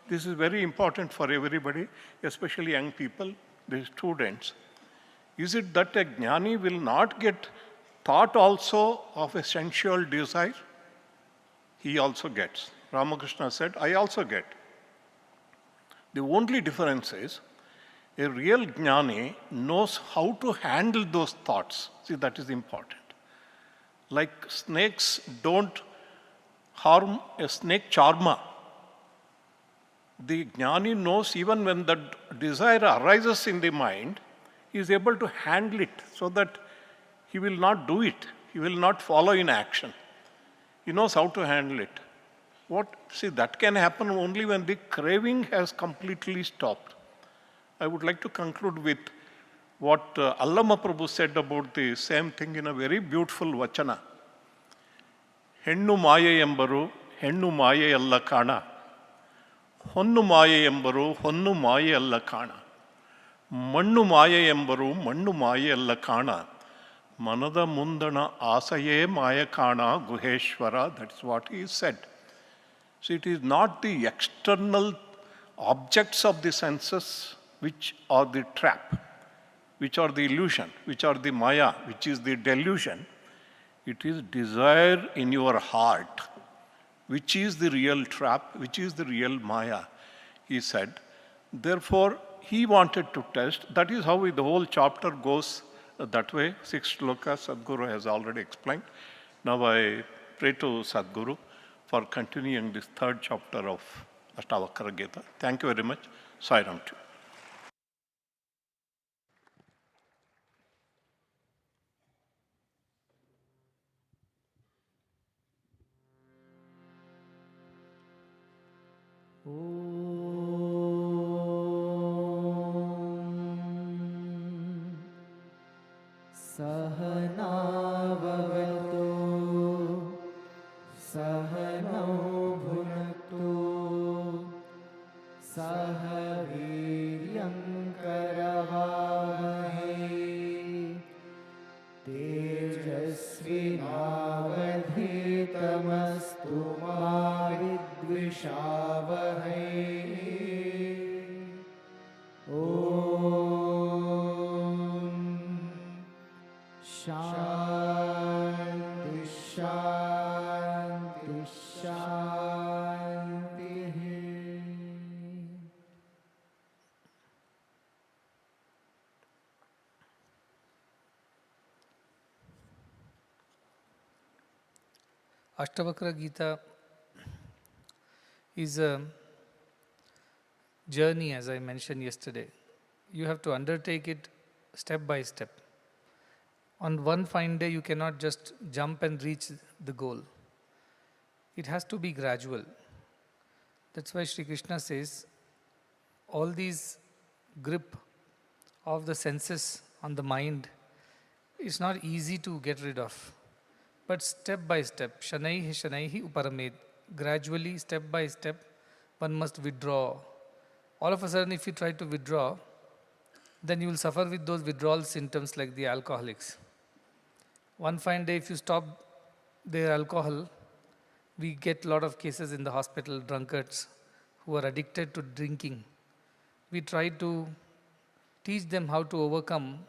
this is very important for everybody, especially young people, the students. Is it that a jnani will not get thought also of a sensual desire? He also gets. Ramakrishna said, I also get. The only difference is, a real jnani knows how to handle those thoughts. See, that is important. Like snakes don't harm a snake charmer. The jnani knows even when the desire arises in the mind, he is able to handle it so that he will not do it. He will not follow in action. He knows how to handle it. See, that can happen only when the craving has completely stopped. I would like to conclude with what Allama Prabhu said about the same thing in a very beautiful vachana. Hennu maye embaru, hennu maye alla kana. Honnu maye embaru, honnu maye alla kana. Mannu maye embaru, mannu maye alla kana. Manada mundana asaye maya kana guheshwara. That's what he said. So it is not the external objects of the senses which are the trap, which are the illusion, which are the maya, which is the delusion. It is desire in your heart, which is the real trap, which is the real maya, he said. Therefore, he wanted to test. That is how the whole chapter goes that way. 6 shlokas Sadhguru has already explained. Now I pray to Sadhguru for continuing this 3rd chapter of Ashtavakra Gita. Thank you very much. Sai Ram to you. सहनाववतु सहनौ भुनक्तु सह वीर्यङ्करवावहै तेजस्विनावधीतमस्तु मा विद्विषावहै शान्ति शान्ति शान्तिः. Ashtavakra Gita is a journey, as I mentioned yesterday. You have to undertake it step by step. On one fine day, you cannot just jump and reach the goal. It has to be gradual. That's why Sri Krishna says, all these grip of the senses on the mind is not easy to get rid of. But step by step, shanaihi uparamed, gradually, step by step, one must withdraw. All of a sudden, if you try to withdraw, then you will suffer with those withdrawal symptoms like the alcoholics. One fine day, if you stop their alcohol, we get a lot of cases in the hospital, drunkards who are addicted to drinking. We try to teach them how to overcome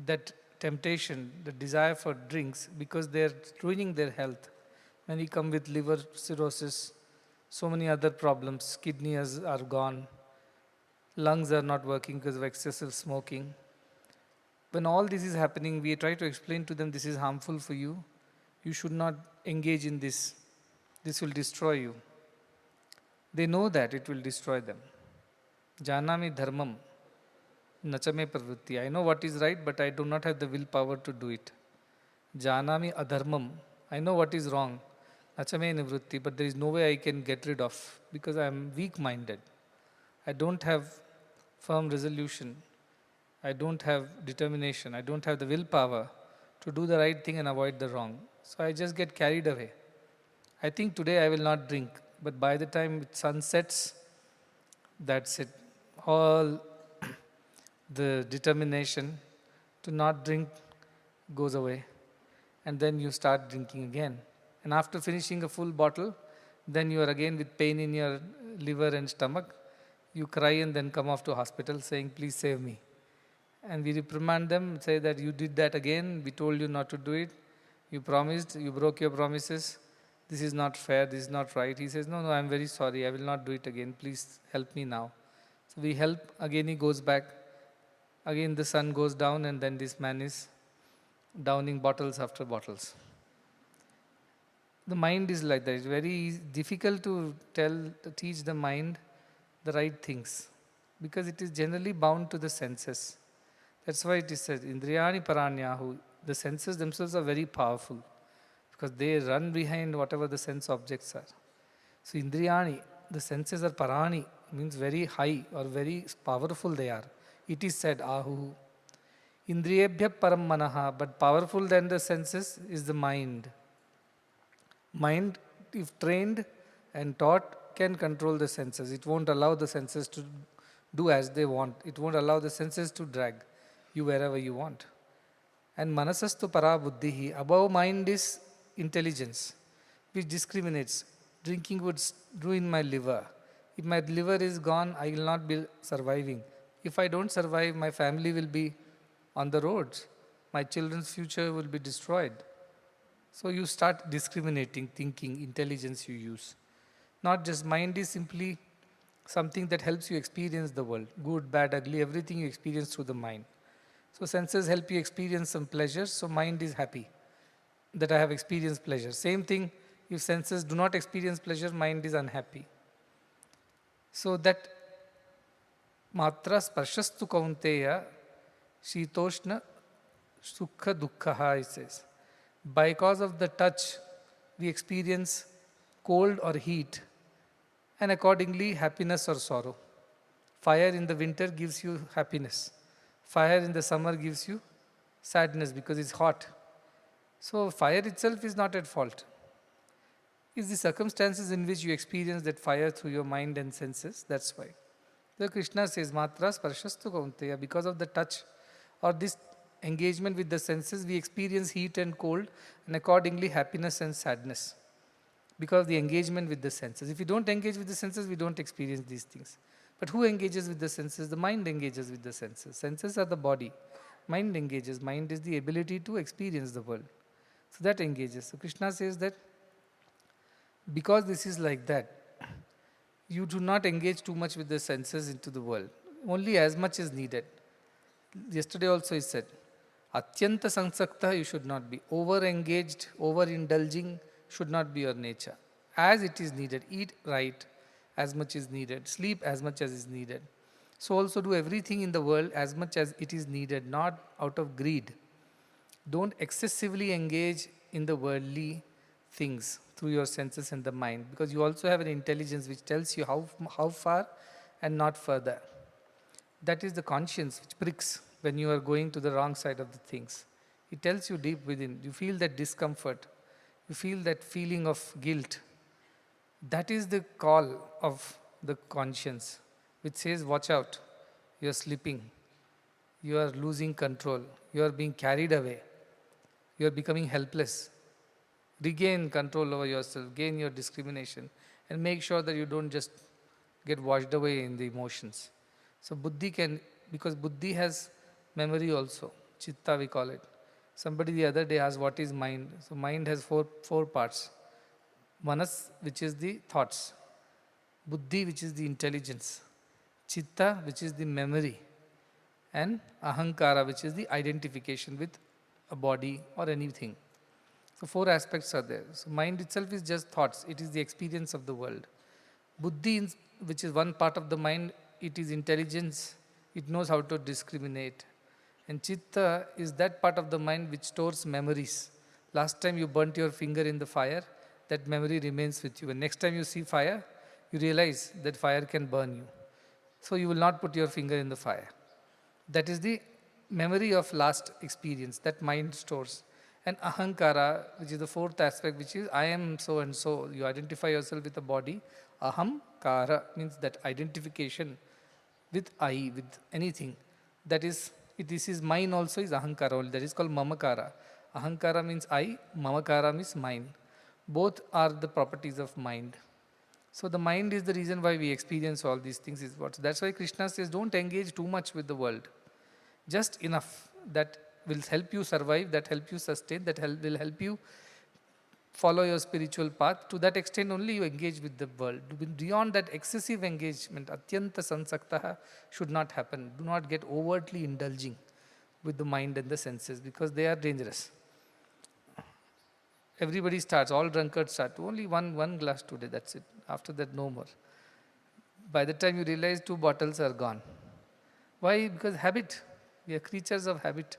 that temptation, the desire for drinks, because they're ruining their health. Many come with liver cirrhosis, so many other problems, kidneys are gone, lungs are not working because of excessive smoking. When all this is happening, we try to explain to them, this is harmful for you. You should not engage in this. This will destroy you. They know that it will destroy them. Janami dharmam, nachame pravritti. I know what is right, but I do not have the willpower to do it. Janami adharmam. I know what is wrong. Nachame nivritti, but there is no way I can get rid of because I am weak-minded. I don't have firm resolution. I don't have determination. I don't have the willpower to do the right thing and avoid the wrong. So I just get carried away. I think today I will not drink, but by the time sun sets, that's it. All the determination to not drink goes away. And then you start drinking again. And after finishing a full bottle, then you are again with pain in your liver and stomach. You cry and then come off to hospital saying, please save me. And we reprimand them, say that you did that again, we told you not to do it. You promised, you broke your promises. This is not fair, this is not right. He says, no, I'm very sorry, I will not do it again. Please help me now. So we help, again he goes back. Again the sun goes down and then this man is downing bottles after bottles. The mind is like that. It's very difficult to teach the mind the right things because it is generally bound to the senses. That's why it is said, Indriyani Paranyahu, the senses themselves are very powerful because they run behind whatever the sense objects are. So Indriyani, the senses are Parani, means very high or very powerful they are. It is said, Ahu. Indriyebhya param manaha, but powerful than the senses is the mind. Mind, if trained and taught, can control the senses. It won't allow the senses to do as they want. It won't allow the senses to drag you wherever you want. And manasastu para buddhihi, above mind is intelligence, which discriminates. Drinking would ruin my liver. If my liver is gone, I will not be surviving. If I don't survive, my family will be on the roads. My children's future will be destroyed. So you start discriminating, thinking, intelligence you use. Not just mind is simply something that helps you experience the world. Good, bad, ugly, everything you experience through the mind. So senses help you experience some pleasure, so mind is happy that I have experienced pleasure. Same thing, if senses do not experience pleasure, mind is unhappy. So that matra sparshastu kaunteya shitoshna sukha dukkha, it says. Because of the touch, we experience cold or heat, and accordingly happiness or sorrow. Fire in the winter gives you happiness. Fire in the summer gives you sadness because it's hot. So fire itself is not at fault. It's the circumstances in which you experience that fire through your mind and senses, that's why. The Krishna says, Matra sparshastu kaunteya, because of the touch or this engagement with the senses, we experience heat and cold, and accordingly happiness and sadness. Because of the engagement with the senses. If we don't engage with the senses, we don't experience these things. But who engages with the senses? The mind engages with the senses. Senses are the body. Mind engages. Mind is the ability to experience the world. So that engages. So Krishna says that because this is like that, you do not engage too much with the senses into the world. Only as much is needed. Yesterday also he said, Atyanta sansakta you should not be. Over-engaged, over-indulging should not be your nature. As it is needed, eat right as much is needed, sleep as much as is needed. So also do everything in the world as much as it is needed, not out of greed. Don't excessively engage in the worldly things through your senses and the mind, because you also have an intelligence which tells you how far and not further. That is the conscience which pricks when you are going to the wrong side of the things. It tells you deep within. You feel that discomfort. You feel that feeling of guilt. That is the call of the conscience, which says, watch out, you are slipping, you are losing control, you are being carried away, you are becoming helpless. Regain control over yourself, gain your discrimination, and make sure that you don't just get washed away in the emotions. So buddhi can, because buddhi has memory also, chitta we call it. Somebody the other day asked, what is mind? So mind has four parts. Manas, which is the thoughts. Buddhi, which is the intelligence. Chitta, which is the memory. And ahankara, which is the identification with a body or anything. So 4 aspects are there. So mind itself is just thoughts. It is the experience of the world. Buddhi, which is one part of the mind, it is intelligence. It knows how to discriminate. And chitta is that part of the mind which stores memories. Last time you burnt your finger in the fire, that memory remains with you. And next time you see fire, you realize that fire can burn you. So you will not put your finger in the fire. That is the memory of last experience that mind stores. And ahankara, which is the 4th aspect, which is I am so and so. You identify yourself with a body. Ahamkara means that identification with I, with anything. That is, this is mine also is ahankara only. That is called mamakara. Ahankara means I, mamakara means mine. Both are the properties of mind. So the mind is the reason why we experience all these things. That's why Krishna says, don't engage too much with the world. Just enough that will help you survive, that help you sustain, that will help you follow your spiritual path. To that extent only you engage with the world. Beyond that, excessive engagement, atyanta sansaktaha, should not happen. Do not get overtly indulging with the mind and the senses, because they are dangerous. Everybody starts, all drunkards start. Only one glass today, that's it. After that, no more. By the time you realize 2 bottles are gone. Why? Because habit. We are creatures of habit.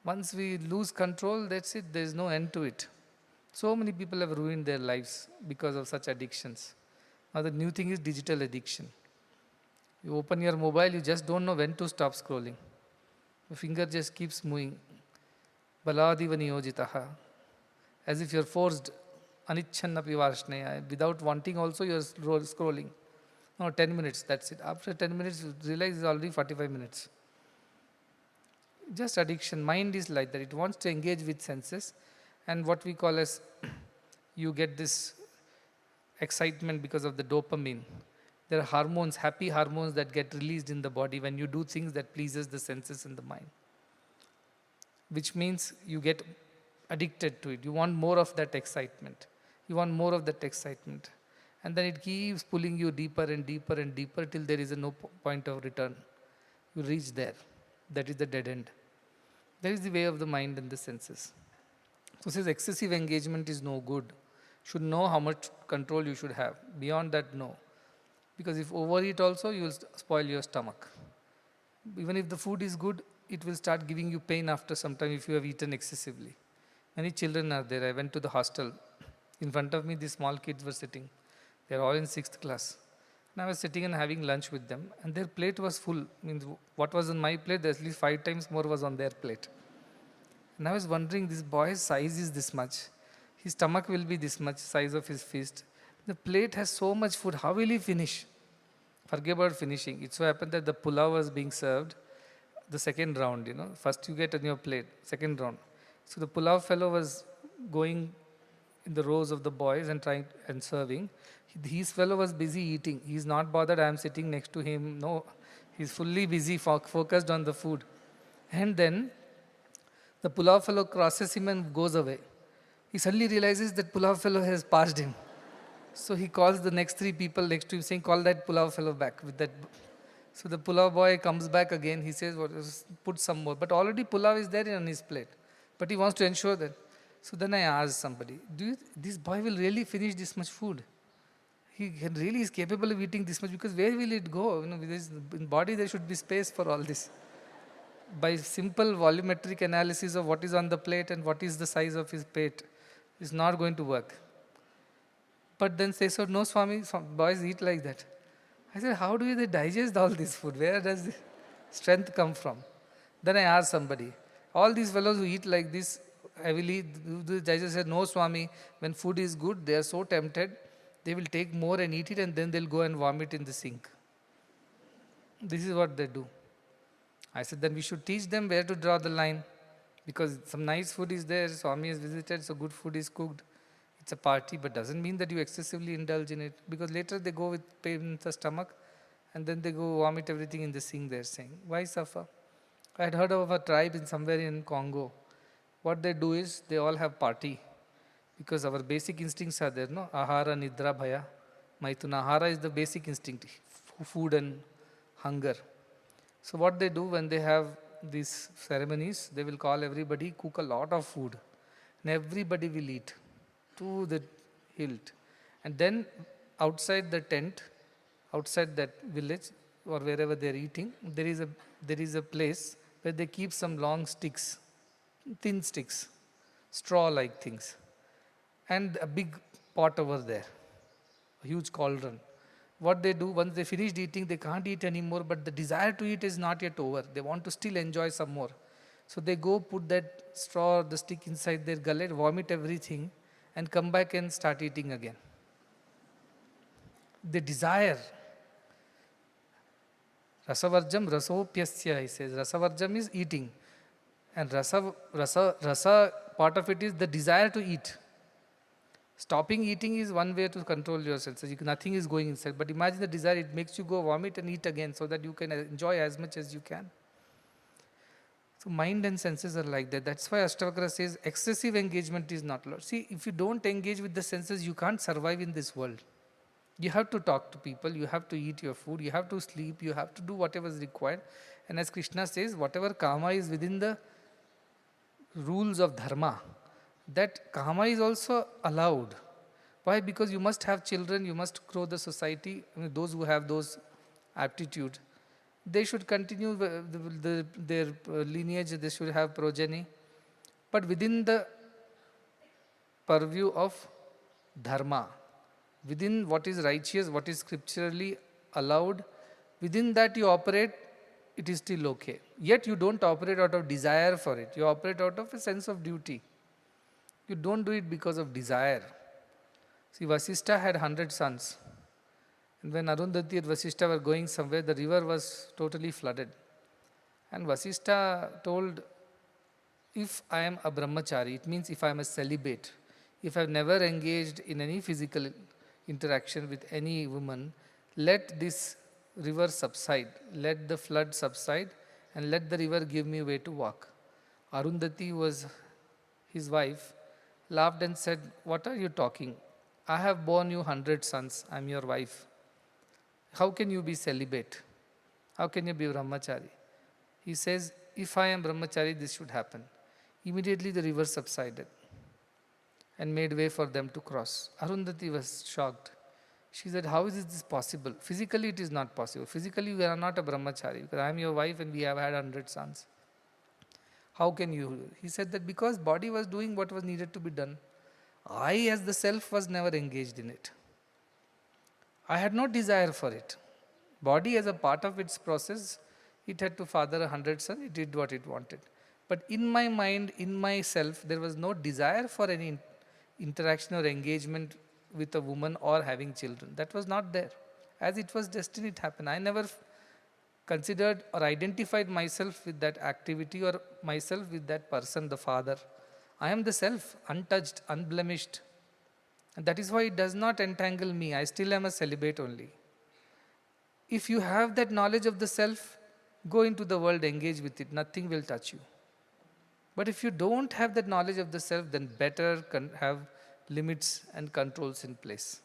Once we lose control, that's it. There is no end to it. So many people have ruined their lives because of such addictions. Now the new thing is digital addiction. You open your mobile, you just don't know when to stop scrolling. The finger just keeps moving. Baladiva niyojitaha. As if you're forced, anichannapi varshneya. Without wanting also, you're scrolling. No, 10 minutes, that's it. After 10 minutes, you realize it's already 45 minutes. Just addiction. Mind is like that. It wants to engage with senses. And what we call as, you get this excitement because of the dopamine. There are hormones, happy hormones that get released in the body when you do things that pleases the senses and the mind. Which means you get addicted to it. You want more of that excitement. You want more of that excitement. And then it keeps pulling you deeper and deeper and deeper till there is no point of return. You reach there. That is the dead end. That is the way of the mind and the senses. So says excessive engagement is no good. Should know how much control you should have. Beyond that, no. Because if overeat also, you will spoil your stomach. Even if the food is good, it will start giving you pain after some time if you have eaten excessively. Many children are there. I went to the hostel. In front of me, these small kids were sitting. They are all in 6th class. And I was sitting and having lunch with them. And their plate was full. Means what was on my plate, at least 5 times more was on their plate. And I was wondering, this boy's size is this much. His stomach will be this much, size of his fist. The plate has so much food. How will he finish? Forget about finishing. It so happened that the pulao was being served the second round, First you get on your plate, second round. So the pulao fellow was going in the rows of the boys and trying and serving. His fellow was busy eating. He's not bothered, I am sitting next to him. No, he's fully busy, focused on the food. And then the pulao fellow crosses him and goes away. He suddenly realizes that pulao fellow has passed him. So he calls the next 3 people next to him saying, call that pulao fellow back with that. So the pulao boy comes back again. He says, put some more. But already pulao is there on his plate. But he wants to ensure that. So then I asked somebody, this boy will really finish this much food? He really is capable of eating this much, because where will it go? In body there should be space for all this. by simple volumetric analysis of what is on the plate and what is the size of his plate is not going to work. But then they said, no, Swami, some boys eat like that. I said, how do they digest all this food? Where does the strength come from? Then I asked somebody, all these fellows who eat like this heavily, the digest said, no, Swami, when food is good, they are so tempted, they will take more and eat it and then they'll go and vomit in the sink. This is what they do. I said, then we should teach them where to draw the line, because some nice food is there, Swami has visited, so good food is cooked. It's a party, but doesn't mean that you excessively indulge in it, because later they go with pain in the stomach and then they go vomit everything in the sink, they're saying. Why suffer? I had heard of a tribe in somewhere in Congo. What they do is they all have party, because our basic instincts are there, no? Ahara, Nidra, Bhaya, Maituna. Ahara is the basic instinct, food and hunger. So what they do when they have these ceremonies, they will call everybody, cook a lot of food, and everybody will eat to the hilt. And then outside the tent, outside that village or wherever they are eating, there is a place where they keep some long sticks, thin sticks, straw-like things, and a big pot over there, a huge cauldron. What they do, once they finished eating, they can't eat anymore, but the desire to eat is not yet over. They want to still enjoy some more. So they go put that straw or the stick inside their gullet, vomit everything, and come back and start eating again. The desire. Rasavarjam rasopyasya, he says. Rasavarjam is eating. And rasa part of it is the desire to eat. Stopping eating is one way to control yourself. So nothing is going inside. But imagine the desire, it makes you go vomit and eat again so that you can enjoy as much as you can. So mind and senses are like that. That's why Ashtavakra says excessive engagement is not allowed. See, if you don't engage with the senses, you can't survive in this world. You have to talk to people, you have to eat your food, you have to sleep, you have to do whatever is required. And as Krishna says, whatever kama is within the rules of dharma, that kama is also allowed. Why? Because you must have children, you must grow the society. I mean, those who have those aptitude, they should continue their lineage, they should have progeny. But within the purview of dharma, within what is righteous, what is scripturally allowed, within that you operate, it is still okay. Yet you don't operate out of desire for it. You operate out of a sense of duty. You don't do it because of desire. See, Vasishtha had 100 sons. And when Arundhati and Vasishtha were going somewhere, the river was totally flooded. And Vasishtha told, if I am a brahmachari, it means if I am a celibate, if I have never engaged in any physical interaction with any woman, let this river subside, let the flood subside, and let the river give me way to walk. Arundhati was his wife, laughed and said, what are you talking? I have borne you 100 sons, I am your wife. How can you be celibate? How can you be brahmachari? He says, if I am brahmachari, this should happen. Immediately the river subsided and made way for them to cross. Arundhati was shocked. She said, how is this possible? Physically it is not possible. Physically you are not a brahmachari, because I am your wife and we have had 100 sons. How can you? He said that because body was doing what was needed to be done. I as the self was never engaged in it. I had no desire for it. Body as a part of its process, it had to father 100 sons, it did what it wanted. But in my mind, in myself, there was no desire for any interaction or engagement with a woman or having children. That was not there. As it was destined, it happened. I never considered or identified myself with that activity or myself with that person, the father. I am the self, untouched, unblemished. And that is why it does not entangle me. I still am a celibate only. If you have that knowledge of the self, go into the world, engage with it. Nothing will touch you. But if you don't have that knowledge of the self, then better have limits and controls in place.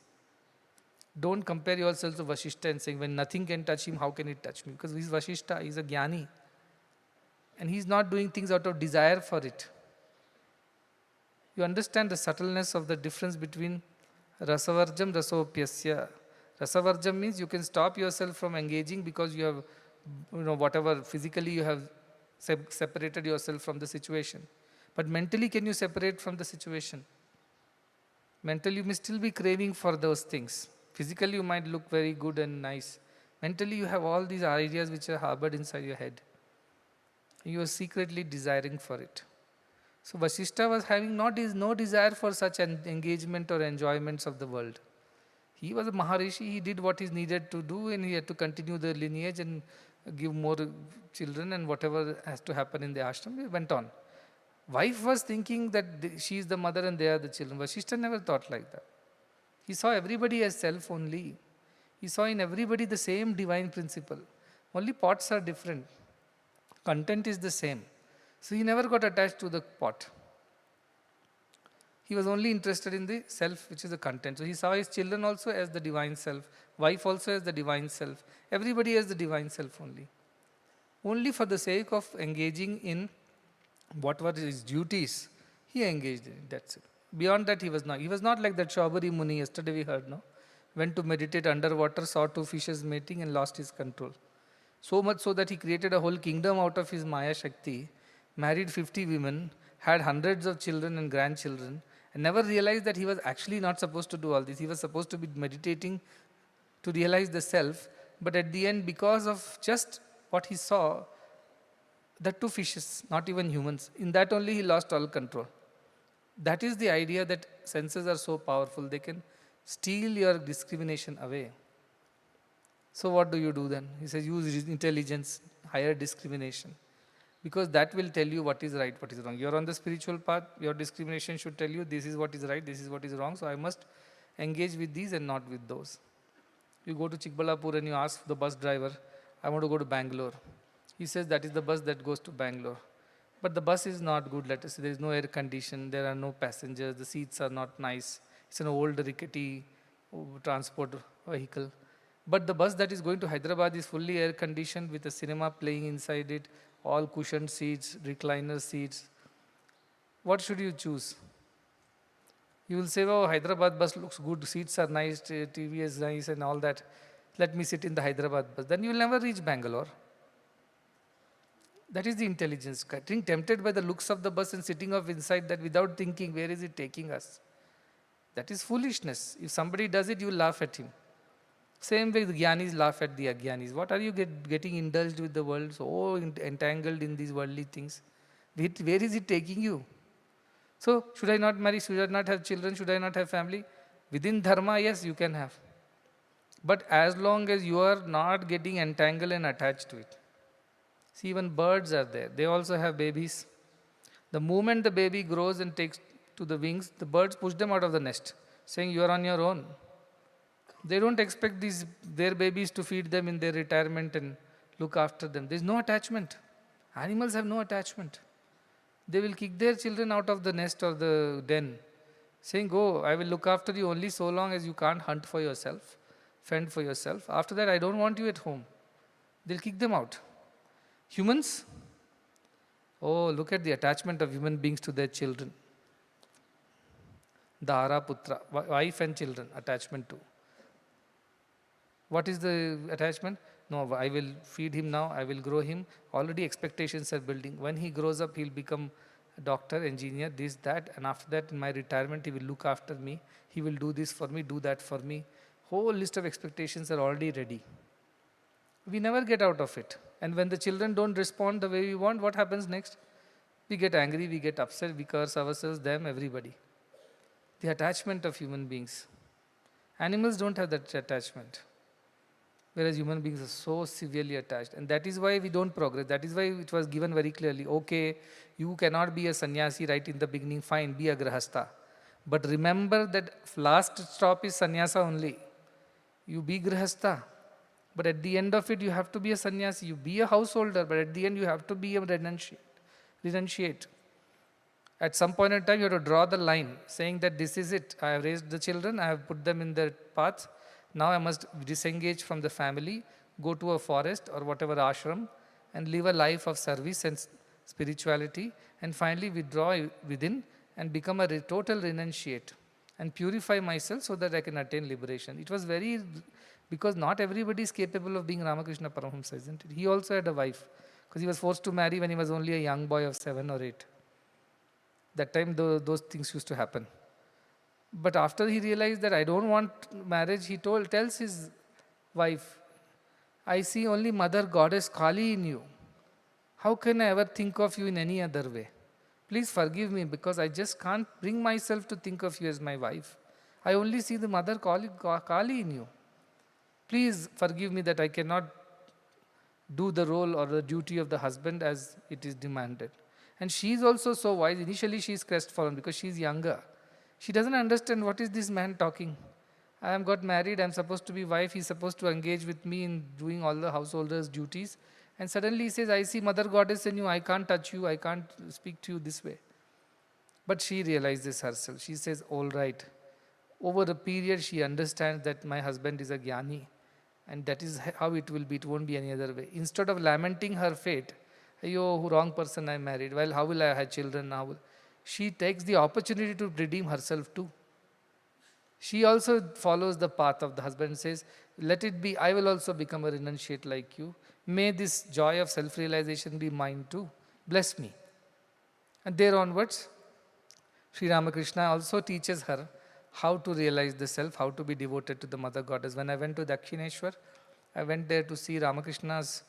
Don't compare yourself to Vasishtha and saying, when nothing can touch him, how can it touch me? Because he's Vasishtha, he's a jnani. And he's not doing things out of desire for it. You understand the subtleness of the difference between rasavarjam, rasopyasya. Rasavarjam means you can stop yourself from engaging because you have, whatever physically you have separated yourself from the situation. But mentally, can you separate from the situation? Mentally, you may still be craving for those things. Physically, you might look very good and nice. Mentally, you have all these ideas which are harbored inside your head. You are secretly desiring for it. So Vasishtha was having no desire for such an engagement or enjoyments of the world. He was a Maharishi, he did what is needed to do, and he had to continue the lineage and give more children, and whatever has to happen in the ashram, he went on. Wife was thinking that she is the mother and they are the children. Vasishtha never thought like that. He saw everybody as self only. He saw in everybody the same divine principle. Only pots are different. Content is the same. So he never got attached to the pot. He was only interested in the self, which is the content. So he saw his children also as the divine self, wife also as the divine self, everybody as the divine self only. Only for the sake of engaging in what were his duties, he engaged in it, that's it. Beyond that, he was not like that Shaubari Muni, yesterday we heard, no? Went to meditate underwater, saw two fishes mating and lost his control. So much so that he created a whole kingdom out of his Maya Shakti, married 50 women, had hundreds of children and grandchildren, and never realized that he was actually not supposed to do all this. He was supposed to be meditating to realize the self, but at the end, because of just what he saw, the two fishes, not even humans, in that only he lost all control. That is the idea that senses are so powerful, they can steal your discrimination away. So what do you do then? He says, use intelligence, higher discrimination. Because that will tell you what is right, what is wrong. You are on the spiritual path, your discrimination should tell you this is what is right, this is what is wrong, so I must engage with these and not with those. You go to Chikbalapur and you ask the bus driver, I want to go to Bangalore. He says that is the bus that goes to Bangalore. But the bus is not good, let us say. There is no air condition, there are no passengers, the seats are not nice. It's an old rickety transport vehicle. But the bus that is going to Hyderabad is fully air conditioned with a cinema playing inside it, all cushioned seats, recliner seats. What should you choose? You will say, oh, Hyderabad bus looks good, seats are nice, TV is nice and all that. Let me sit in the Hyderabad bus. Then you will never reach Bangalore. That is the intelligence. Getting tempted by the looks of the bus and sitting off inside that without thinking, where is it taking us? That is foolishness. If somebody does it, you laugh at him. Same way the Gyanis laugh at the Agyanis. What are you getting indulged with the world, so entangled in these worldly things? Where is it taking you? So, should I not marry? Should I not have children? Should I not have family? Within dharma, yes, you can have. But as long as you are not getting entangled and attached to it. See, even birds are there. They also have babies. The moment the baby grows and takes to the wings, the birds push them out of the nest, saying, you are on your own. They don't expect their babies to feed them in their retirement and look after them. There is no attachment. Animals have no attachment. They will kick their children out of the nest or the den, saying, go, I will look after you only so long as you can't hunt for yourself, fend for yourself. After that, I don't want you at home. They'll kick them out. Humans, oh, look at the attachment of human beings to their children. Dara Putra, wife and children, attachment to. What is the attachment? No, I will feed him now, I will grow him. Already expectations are building. When he grows up, he'll become a doctor, engineer, this, that, and after that, in my retirement, he will look after me. He will do this for me, do that for me. Whole list of expectations are already ready. We never get out of it. And when the children don't respond the way we want, what happens next? We get angry, we get upset, we curse ourselves, them, everybody. The attachment of human beings. Animals don't have that attachment. Whereas human beings are so severely attached. And that is why we don't progress. That is why it was given very clearly, okay, you cannot be a sannyasi right in the beginning, fine, be a grahastha. But remember that last stop is sannyasa only. You be grahastha. But at the end of it, you have to be a sannyasi. You be a householder, but at the end, you have to be a renunciate. At some point in time, you have to draw the line, saying that this is it. I have raised the children, I have put them in their path. Now I must disengage from the family, go to a forest or whatever ashram, and live a life of service and spirituality, and finally withdraw within and become a total renunciate and purify myself so that I can attain liberation. It was very, because not everybody is capable of being Ramakrishna Paramahamsa, isn't it? He also had a wife Because he was forced to marry when he was only a young boy of 7 or 8. That time those things used to happen. But after he realized that I don't want marriage, he tells his wife, I see only Mother Goddess Kali in you. How can I ever think of you in any other way? Please forgive me because I just can't bring myself to think of you as my wife. I only see the Mother Kali in you. Please forgive me that I cannot do the role or the duty of the husband as it is demanded. And she is also so wise. Initially she is crestfallen because she is younger. She doesn't understand what is this man talking. I am got married, I am supposed to be wife, he is supposed to engage with me in doing all the householder's duties. And suddenly he says, I see Mother Goddess in you, I can't touch you, I can't speak to you this way. But she realizes herself. She says, all right. Over a period, she understands that my husband is a jnani. And that is how it will be. It won't be any other way. Instead of lamenting her fate, Ayo, wrong person I married. Well, how will I have children now? She takes the opportunity to redeem herself too. She also follows the path of the husband and says, let it be, I will also become a renunciate like you. May this joy of self-realization be mine too. Bless me. And there onwards, Sri Ramakrishna also teaches her how to realize the self, how to be devoted to the Mother Goddess. When I went to Dakshineshwar, I went there to see Ramakrishna's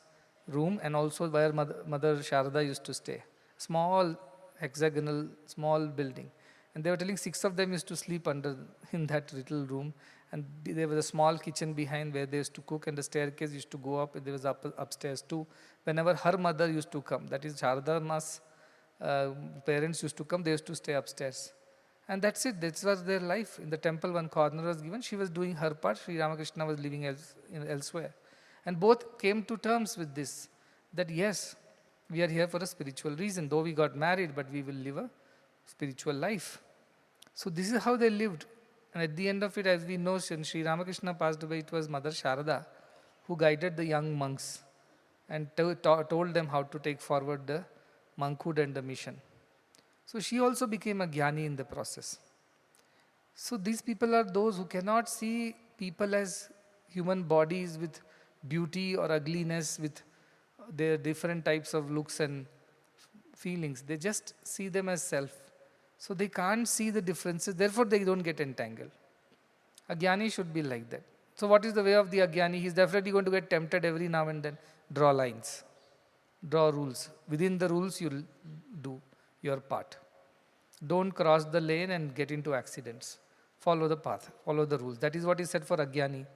room and also where Mother Sharada used to stay. Small, hexagonal, small building. And they were telling 6 of them used to sleep in that little room. And there was a small kitchen behind where they used to cook and the staircase used to go up. There was upstairs too. Whenever her mother used to come, that is Sharada Ma's parents used to come, they used to stay upstairs. And that's it. That was their life. In the temple, one corner was given. She was doing her part. Sri Ramakrishna was living elsewhere. And both came to terms with this, that yes, we are here for a spiritual reason. Though we got married, but we will live a spiritual life. So this is how they lived. And at the end of it, as we know, when Sri Ramakrishna passed away, it was Mother Sharada who guided the young monks and told them how to take forward the monkhood and the mission. So she also became a jnani in the process. So these people are those who cannot see people as human bodies with beauty or ugliness, with their different types of looks and feelings. They just see them as self. So they can't see the differences, therefore they don't get entangled. A jnani should be like that. So what is the way of the ajnani? He is definitely going to get tempted every now and then. Draw lines. Draw rules. Within the rules you will do your part. Don't cross the lane and get into accidents. Follow the path. Follow the rules. That is what is said for ajnani.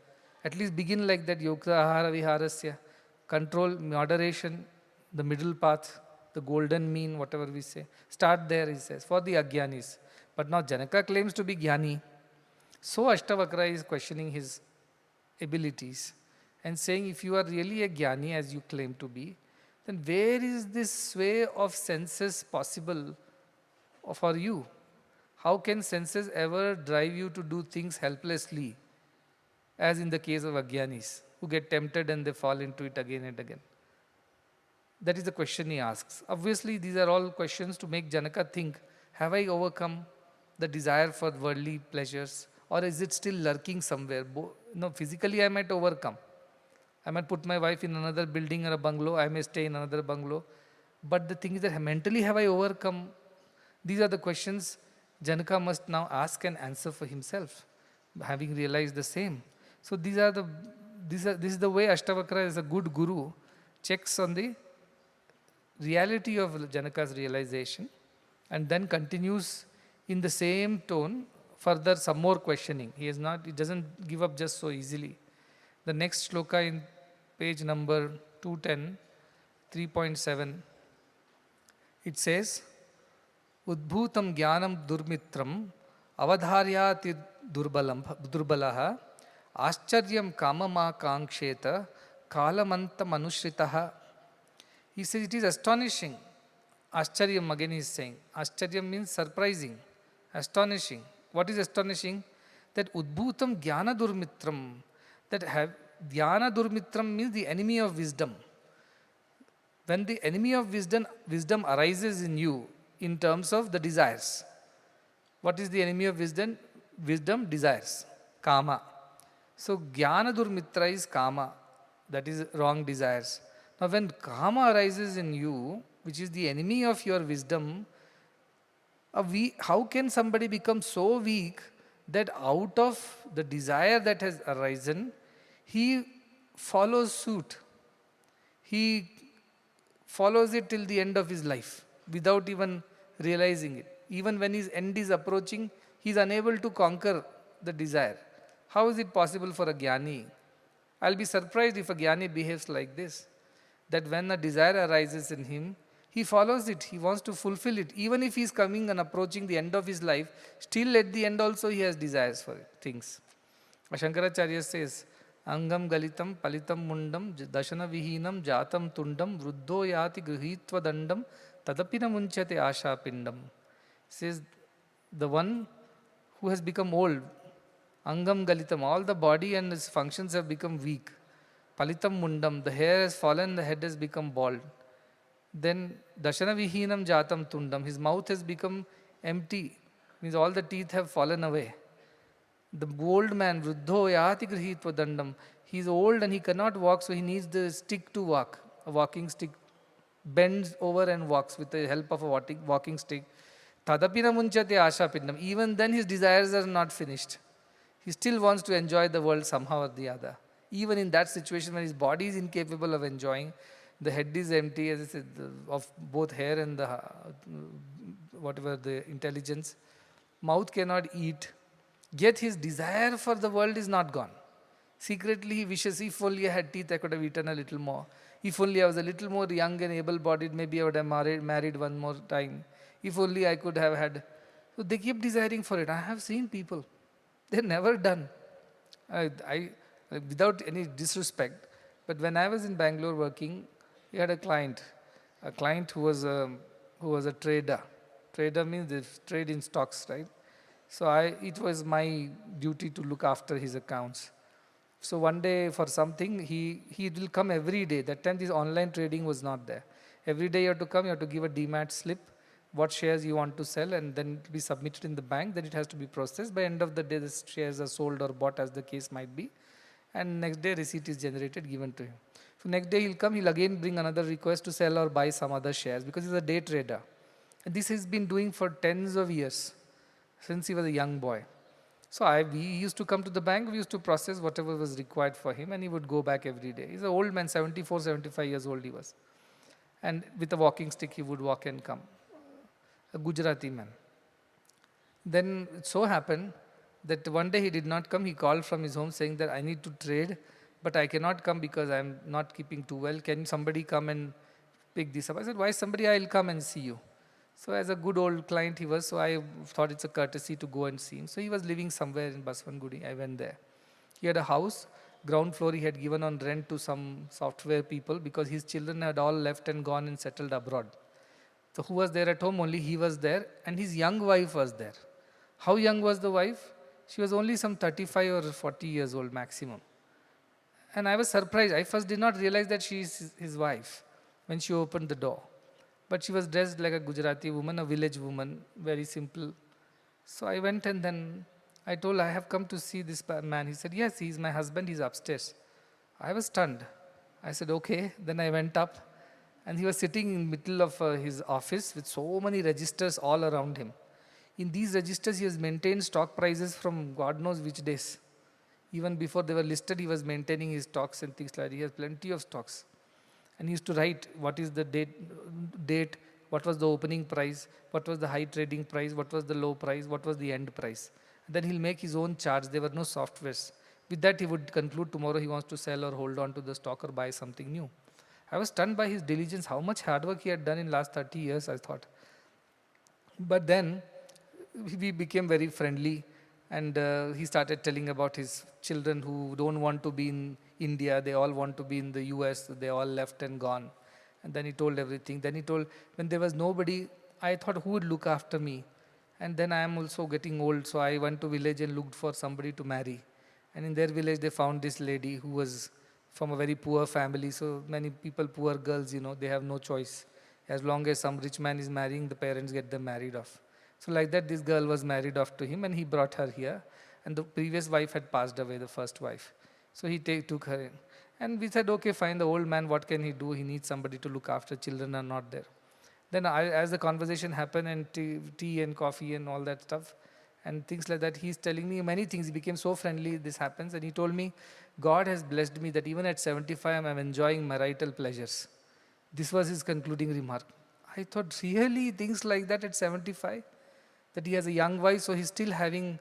At least begin like that. Yukta ahara viharasya. Control, moderation, the middle path, the golden mean, whatever we say. Start there, he says, for the ajnanis. But now Janaka claims to be jnani. So Ashtavakra is questioning his abilities and saying, if you are really a jnani as you claim to be, then where is this sway of senses possible for you? How can senses ever drive you to do things helplessly, as in the case of ajnanis, who get tempted and they fall into it again and again? That is the question he asks. Obviously, these are all questions to make Janaka think, have I overcome the desire for worldly pleasures, or is it still lurking somewhere? No, physically I might overcome. I might put my wife in another building or a bungalow, I may stay in another bungalow. But the thing is that mentally have I overcome? These are the questions Janaka must now ask and answer for himself, having realized the same. So this is the way Ashtavakra, as a good guru, checks on the reality of Janaka's realization and then continues in the same tone further some more questioning. He doesn't give up just so easily. The next shloka in page number 210, 3.7, it says, Udbhutam jnanam durmitram avadharyati durbalaha ascharyam kamama kanksheta kalamanta manushritaha. He says it is astonishing. Ashcharyam again he is saying. Ashcharyam means surprising, astonishing. What is astonishing? That udbhutam jnana durmitram. Jnana durmitram means the enemy of wisdom. When the enemy of wisdom arises in you in terms of the desires. What is the enemy of wisdom? Wisdom, desires, kama. So jnana durmitra is kama, that is wrong desires. Now when kama arises in you, which is the enemy of your wisdom, how can somebody become so weak that out of the desire that has arisen, he follows suit? He follows it till the end of his life without even realizing it. Even when his end is approaching, he is unable to conquer the desire. How is it possible for a jnani? I'll be surprised if a jnani behaves like this, that when a desire arises in him, he follows it, he wants to fulfill it. Even if he is coming and approaching the end of his life, still at the end also he has desires for it, things. Shankaracharya says, Angam galitam palitam mundam dashana vihinam jatam tundam vruddho yati grihitva dandam tadapina munchate asha pindam. Says, the one who has become old, Angam galitam, all the body and its functions have become weak. Palitam mundam, the hair has fallen, the head has become bald. Then dashana vihinam jatam tundam, his mouth has become empty, means all the teeth have fallen away. The old man, vruddho yati grihitva dandam, he is old and he cannot walk, so he needs the stick to walk, a walking stick. Bends over and walks with the help of a walking stick. Tadapina munchate asha pindam, even then his desires are not finished. He still wants to enjoy the world somehow or the other. Even in that situation when his body is incapable of enjoying, the head is empty, as I said, of both hair and the whatever the intelligence. Mouth cannot eat. Yet his desire for the world is not gone. Secretly he wishes, if only I had teeth, I could have eaten a little more. If only I was a little more young and able-bodied, maybe I would have married one more time. If only I could have had. So they keep desiring for it. I have seen people. They're never done. I without any disrespect, but when I was in Bangalore working, we had a client who was a trader. Trader means they trade in stocks, right? So it was my duty to look after his accounts. So one day for something, he will come every day. That time this online trading was not there. Every day you have to come, you have to give a demat slip, what shares you want to sell, and then it will be submitted in the bank, then it has to be processed. By end of the day, the shares are sold or bought as the case might be. And next day receipt is generated, given to him. So next day he'll come, he'll again bring another request to sell or buy some other shares because he's a day trader. And this he's been doing for tens of years, since he was a young boy. So we used to come to the bank, we used to process whatever was required for him, and he would go back every day. He's an old man, 74, 75 years old he was. And with a walking stick he would walk and come. A Gujarati man. Then it so happened that one day he did not come. He called from his home saying that I need to trade, but I cannot come because I am not keeping too well. Can somebody come and pick this up? I said, why somebody? I will come and see you. So as a good old client he was, so I thought it's a courtesy to go and see him. So he was living somewhere in Baswangudi. I went there. He had a house, ground floor he had given on rent to some software people because his children had all left and gone and settled abroad. So who was there at home? Only he was there, and his young wife was there. How young was the wife? She was only some 35 or 40 years old maximum. And I was surprised. I first did not realize that she is his wife when she opened the door. But she was dressed like a Gujarati woman, a village woman, very simple. So I went and then I told her, I have come to see this man. He said, yes, he's my husband, he's upstairs. I was stunned. I said, okay. Then I went up and he was sitting in the middle of his office with so many registers all around him. In these registers, he has maintained stock prices from God knows which days. Even before they were listed, he was maintaining his stocks and things like that. He has plenty of stocks. And he used to write what is the date, what was the opening price, what was the high trading price, what was the low price, what was the end price. And then he'll make his own charts. There were no softwares. With that, he would conclude tomorrow he wants to sell or hold on to the stock or buy something new. I was stunned by his diligence, how much hard work he had done in last 30 years, I thought. But then we became very friendly, and he started telling about his children who don't want to be in India, they all want to be in the US, they all left and gone. And then he told everything. Then he told, when there was nobody, I thought who would look after me? And then I am also getting old, so I went to village and looked for somebody to marry. And in their village they found this lady who was from a very poor family. So many people, poor girls, they have no choice. As long as some rich man is marrying, the parents get them married off. So like that, this girl was married off to him and he brought her here. And the previous wife had passed away, the first wife. So he took her in. And we said, okay, fine, the old man, what can he do? He needs somebody to look after, children are not there. Then as the conversation happened and tea and coffee and all that stuff and things like that, he's telling me many things. He became so friendly, this happens. And he told me, God has blessed me that even at 75, I'm enjoying marital pleasures. This was his concluding remark. I thought, really, things like that at 75? That he has a young wife, so he's still having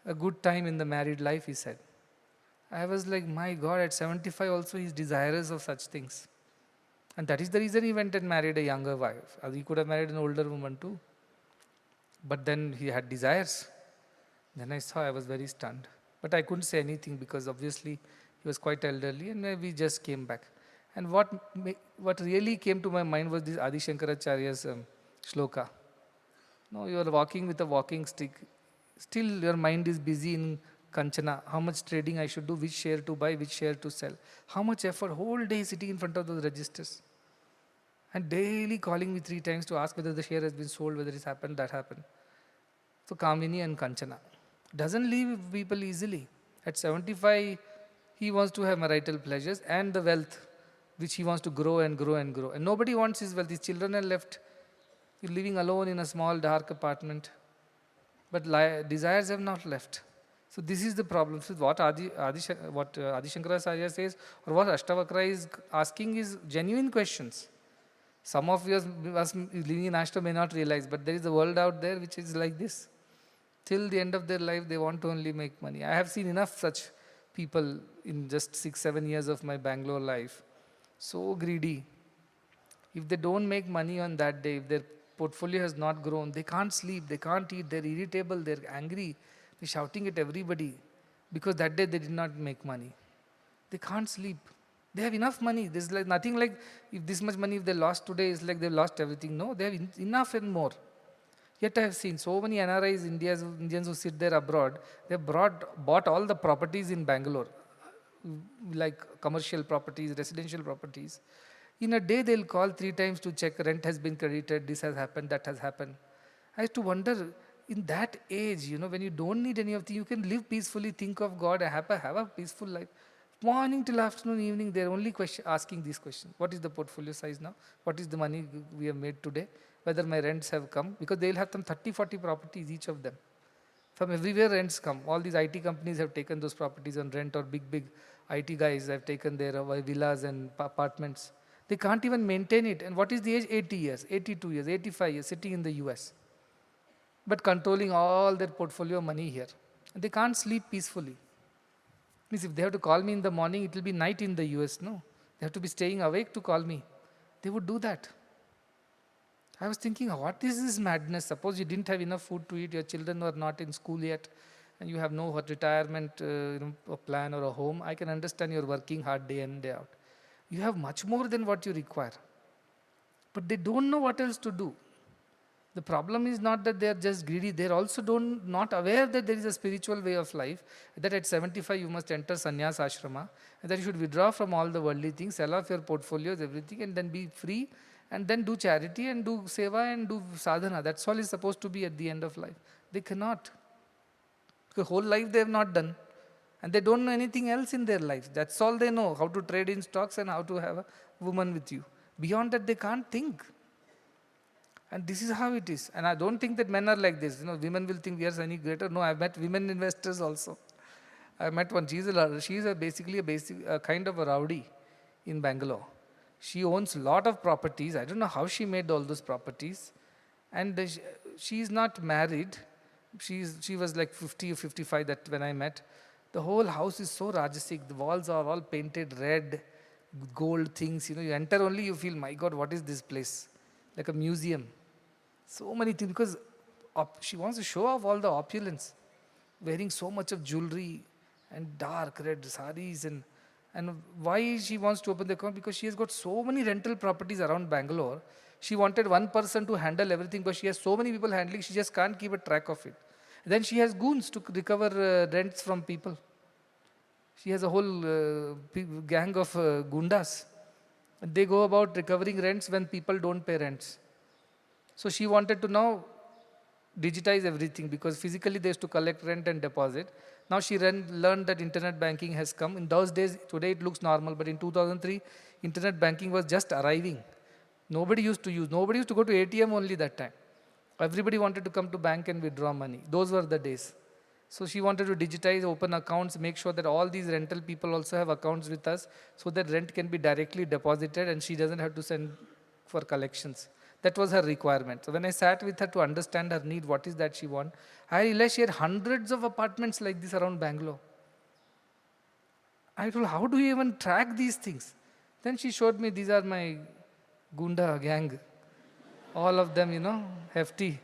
a good time in the married life, he said. I was like, my God, at 75 also he's desirous of such things. And that is the reason he went and married a younger wife. He could have married an older woman too. But then he had desires. Then I saw, I was very stunned. But I couldn't say anything because obviously he was quite elderly and we just came back. And what really came to my mind was this Adi Shankaracharya's shloka. No, you are walking with a walking stick. Still your mind is busy in Kanchana, how much trading I should do, which share to buy, which share to sell. How much effort, whole day sitting in front of those registers. And daily calling me 3 times to ask whether the share has been sold, whether it's happened, that happened. So Kamini and Kanchana. Doesn't leave people easily. At 75, he wants to have marital pleasures and the wealth, which he wants to grow and grow and grow. And nobody wants his wealth. His children are left living alone in a small dark apartment. But desires have not left. So this is the problem. So what Adi Shankaracharya says, or what Ashtavakra is asking is genuine questions. Some of us living in ashram may not realize, but there is a world out there which is like this. Till the end of their life, they want to only make money. I have seen enough such people in just 6-7 years of my Bangalore life. So greedy. If they don't make money on that day, if their portfolio has not grown, they can't sleep, they can't eat, they're irritable, they're angry. They're shouting at everybody because that day they did not make money. They can't sleep. They have enough money. There's like nothing like if this much money if they lost today, it's like they've lost everything. No, they have enough and more. Yet I have seen so many NRIs, Indians who sit there abroad, they've bought all the properties in Bangalore, like commercial properties, residential properties. In a day they'll call 3 times to check rent has been credited, this has happened, that has happened. I used to wonder, in that age, when you don't need any of the, you can live peacefully, think of God, have a peaceful life. Morning till afternoon, evening, they're only asking these questions. What is the portfolio size now? What is the money we have made today? Whether my rents have come? Because they'll have some 30-40 properties, each of them. From everywhere rents come. All these IT companies have taken those properties on rent, or big IT guys have taken their villas and apartments. They can't even maintain it. And what is the age? 80 years, 82 years, 85 years, sitting in the US. But controlling all their portfolio money here. And they can't sleep peacefully. Means if they have to call me in the morning, it will be night in the US, no? They have to be staying awake to call me. They would do that. I was thinking, what is this madness? Suppose you didn't have enough food to eat, your children were not in school yet, and you have no retirement a plan or a home. I can understand you're working hard day in, day out. You have much more than what you require. But they don't know what else to do. The problem is not that they are just greedy, they are also not aware that there is a spiritual way of life, that at 75 you must enter sannyas ashrama, and that you should withdraw from all the worldly things, sell off your portfolios, everything, and then be free, and then do charity and do seva and do sadhana. That's all is supposed to be at the end of life. They cannot. The whole life they have not done. And they don't know anything else in their life. That's all they know, how to trade in stocks and how to have a woman with you. Beyond that, they can't think. And this is how it is. And I don't think that men are like this. Women will think we are any greater. No, I've met women investors also. I met one. She's basically a kind of a rowdy in Bangalore. She owns a lot of properties. I don't know how she made all those properties. And she's not married. She was like 50 or 55 that when I met. The whole house is so rajasic. The walls are all painted red, gold things. You enter only, you feel, my God, what is this place? Like a museum. So many things, because she wants to show off all the opulence. Wearing so much of jewelry and dark red saris. And why she wants to open the account? Because she has got so many rental properties around Bangalore. She wanted one person to handle everything, but she has so many people handling, she just can't keep a track of it. Then she has goons to recover rents from people. She has a whole gang of gundas. They go about recovering rents when people don't pay rents. So she wanted to know digitize everything, because physically they used to collect rent and deposit. Now she learned that internet banking has come. In those days, today it looks normal, but in 2003, internet banking was just arriving. Nobody used to go to ATM only that time. Everybody wanted to come to bank and withdraw money. Those were the days. So she wanted to digitize, open accounts, make sure that all these rental people also have accounts with us, so that rent can be directly deposited and she doesn't have to send for collections. That was her requirement. So when I sat with her to understand her need, what is that she want, I realized she had hundreds of apartments like this around Bangalore. I told her, how do you even track these things? Then she showed me, these are my Gunda gang. All of them, hefty.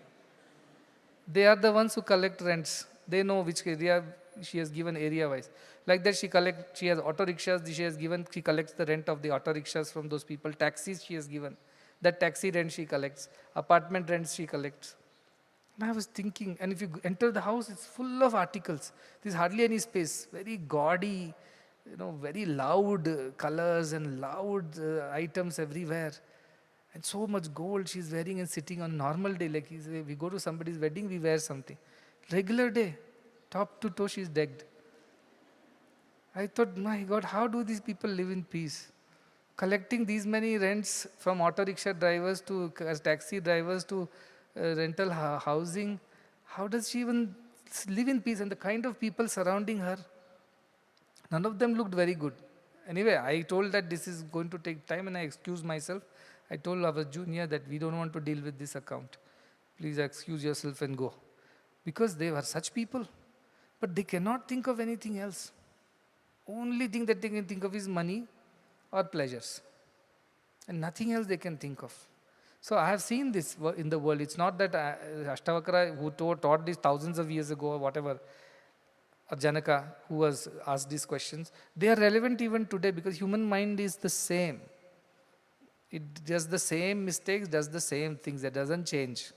They are the ones who collect rents. They know which area she has given area-wise. Like that she has auto rickshaws, she collects the rent of the auto rickshaws from those people. Taxis she has given. That taxi rent she collects. Apartment rents she collects. And I was thinking, and if you enter the house, it's full of articles. There's hardly any space. Very gaudy, very loud colors and loud items everywhere. And so much gold she's wearing and sitting on normal day. Like we go to somebody's wedding, we wear something. Regular day, top to toe she's decked. I thought, my God, how do these people live in peace? Collecting these many rents from auto rickshaw drivers to taxi drivers to rental housing. How does she even live in peace? And the kind of people surrounding her, none of them looked very good. Anyway, I told that this is going to take time and I excused myself. I told our junior that we don't want to deal with this account. Please excuse yourself and go. Because they were such people. But they cannot think of anything else. Only thing that they can think of is money or pleasures. And nothing else they can think of. So I have seen this in the world. It's not that Ashtavakra, who taught this thousands of years ago or whatever, or Janaka, who was asked these questions, they are relevant even today because human mind is the same. It does the same mistakes, does the same things, that doesn't change.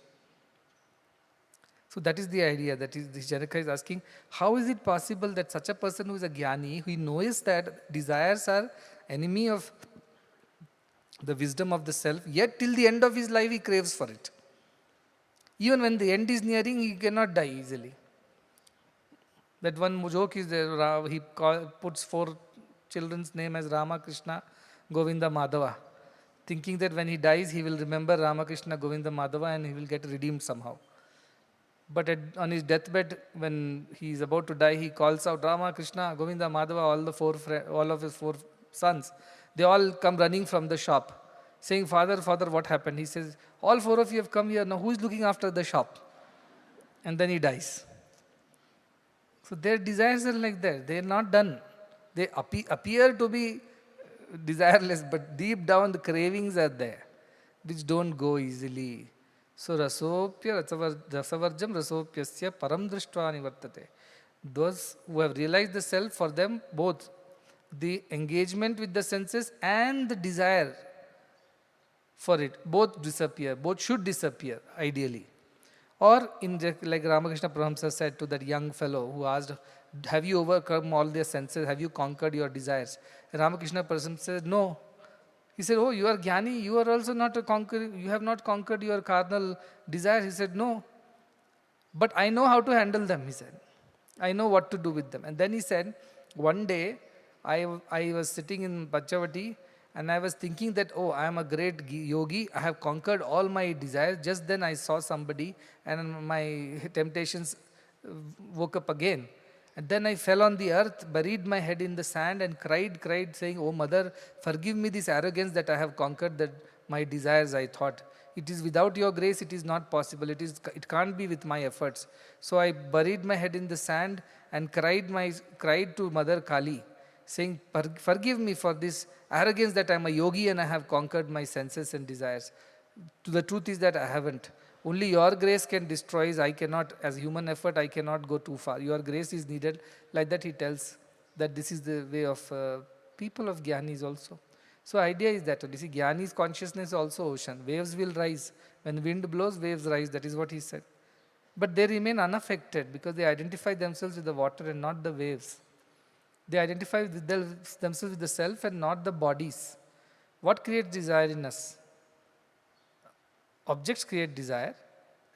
So that is the idea, that is, this Janaka is asking, how is it possible that such a person who is a jnani, who knows that desires are enemy of the wisdom of the self, yet till the end of his life he craves for it. Even when the end is nearing, he cannot die easily. That one joke is there, he puts 4 children's name as Rama, Krishna, Govinda, Madhava, thinking that when he dies, he will remember Rama, Krishna, Govinda, Madhava and he will get redeemed somehow. But on his deathbed, when he is about to die, he calls out Rama, Krishna, Govinda, Madhava, all of his 4 sons. They all come running from the shop, saying, Father, what happened? He says, all 4 of you have come here, now who is looking after the shop? And then he dies. So their desires are like that. They are not done. They appear to be desireless, but deep down the cravings are there, which don't go easily. So rasopya rasavarjam rasopyasya param drishtva nivartate. Those who have realized the self, for them both the engagement with the senses and the desire for it, both disappear, both should disappear ideally. Or like Ramakrishna Paramahamsa said to that young fellow who asked, have you overcome all their senses? Have you conquered your desires? And Ramakrishna Paramahamsa said, no. He said, oh, you are jnani, you are also not you have not conquered your carnal desires. He said, no. But I know how to handle them, he said. I know what to do with them. And then he said, one day, I was sitting in Panchavati and I was thinking that, oh, I am a great yogi. I have conquered all my desires. Just then I saw somebody and my temptations woke up again. And then I fell on the earth, buried my head in the sand and cried, saying, oh mother, forgive me this arrogance that I have conquered my desires, I thought. It is without your grace, it is not possible. It can't be with my efforts. So I buried my head in the sand and cried to Mother Kali, saying, forgive me for this arrogance that I am a yogi and I have conquered my senses and desires. The truth is that I haven't. Only your grace can destroy. I cannot, as human effort, I cannot go too far. Your grace is needed. Like that he tells that this is the way of people of jnanis also. So idea is that, you see, jnani's consciousness is also ocean. Waves will rise. When wind blows, waves rise. That is what he said. But they remain unaffected because they identify themselves with the water and not the waves. They identify with themselves with the self and not the bodies. What creates desire in us? Objects create desire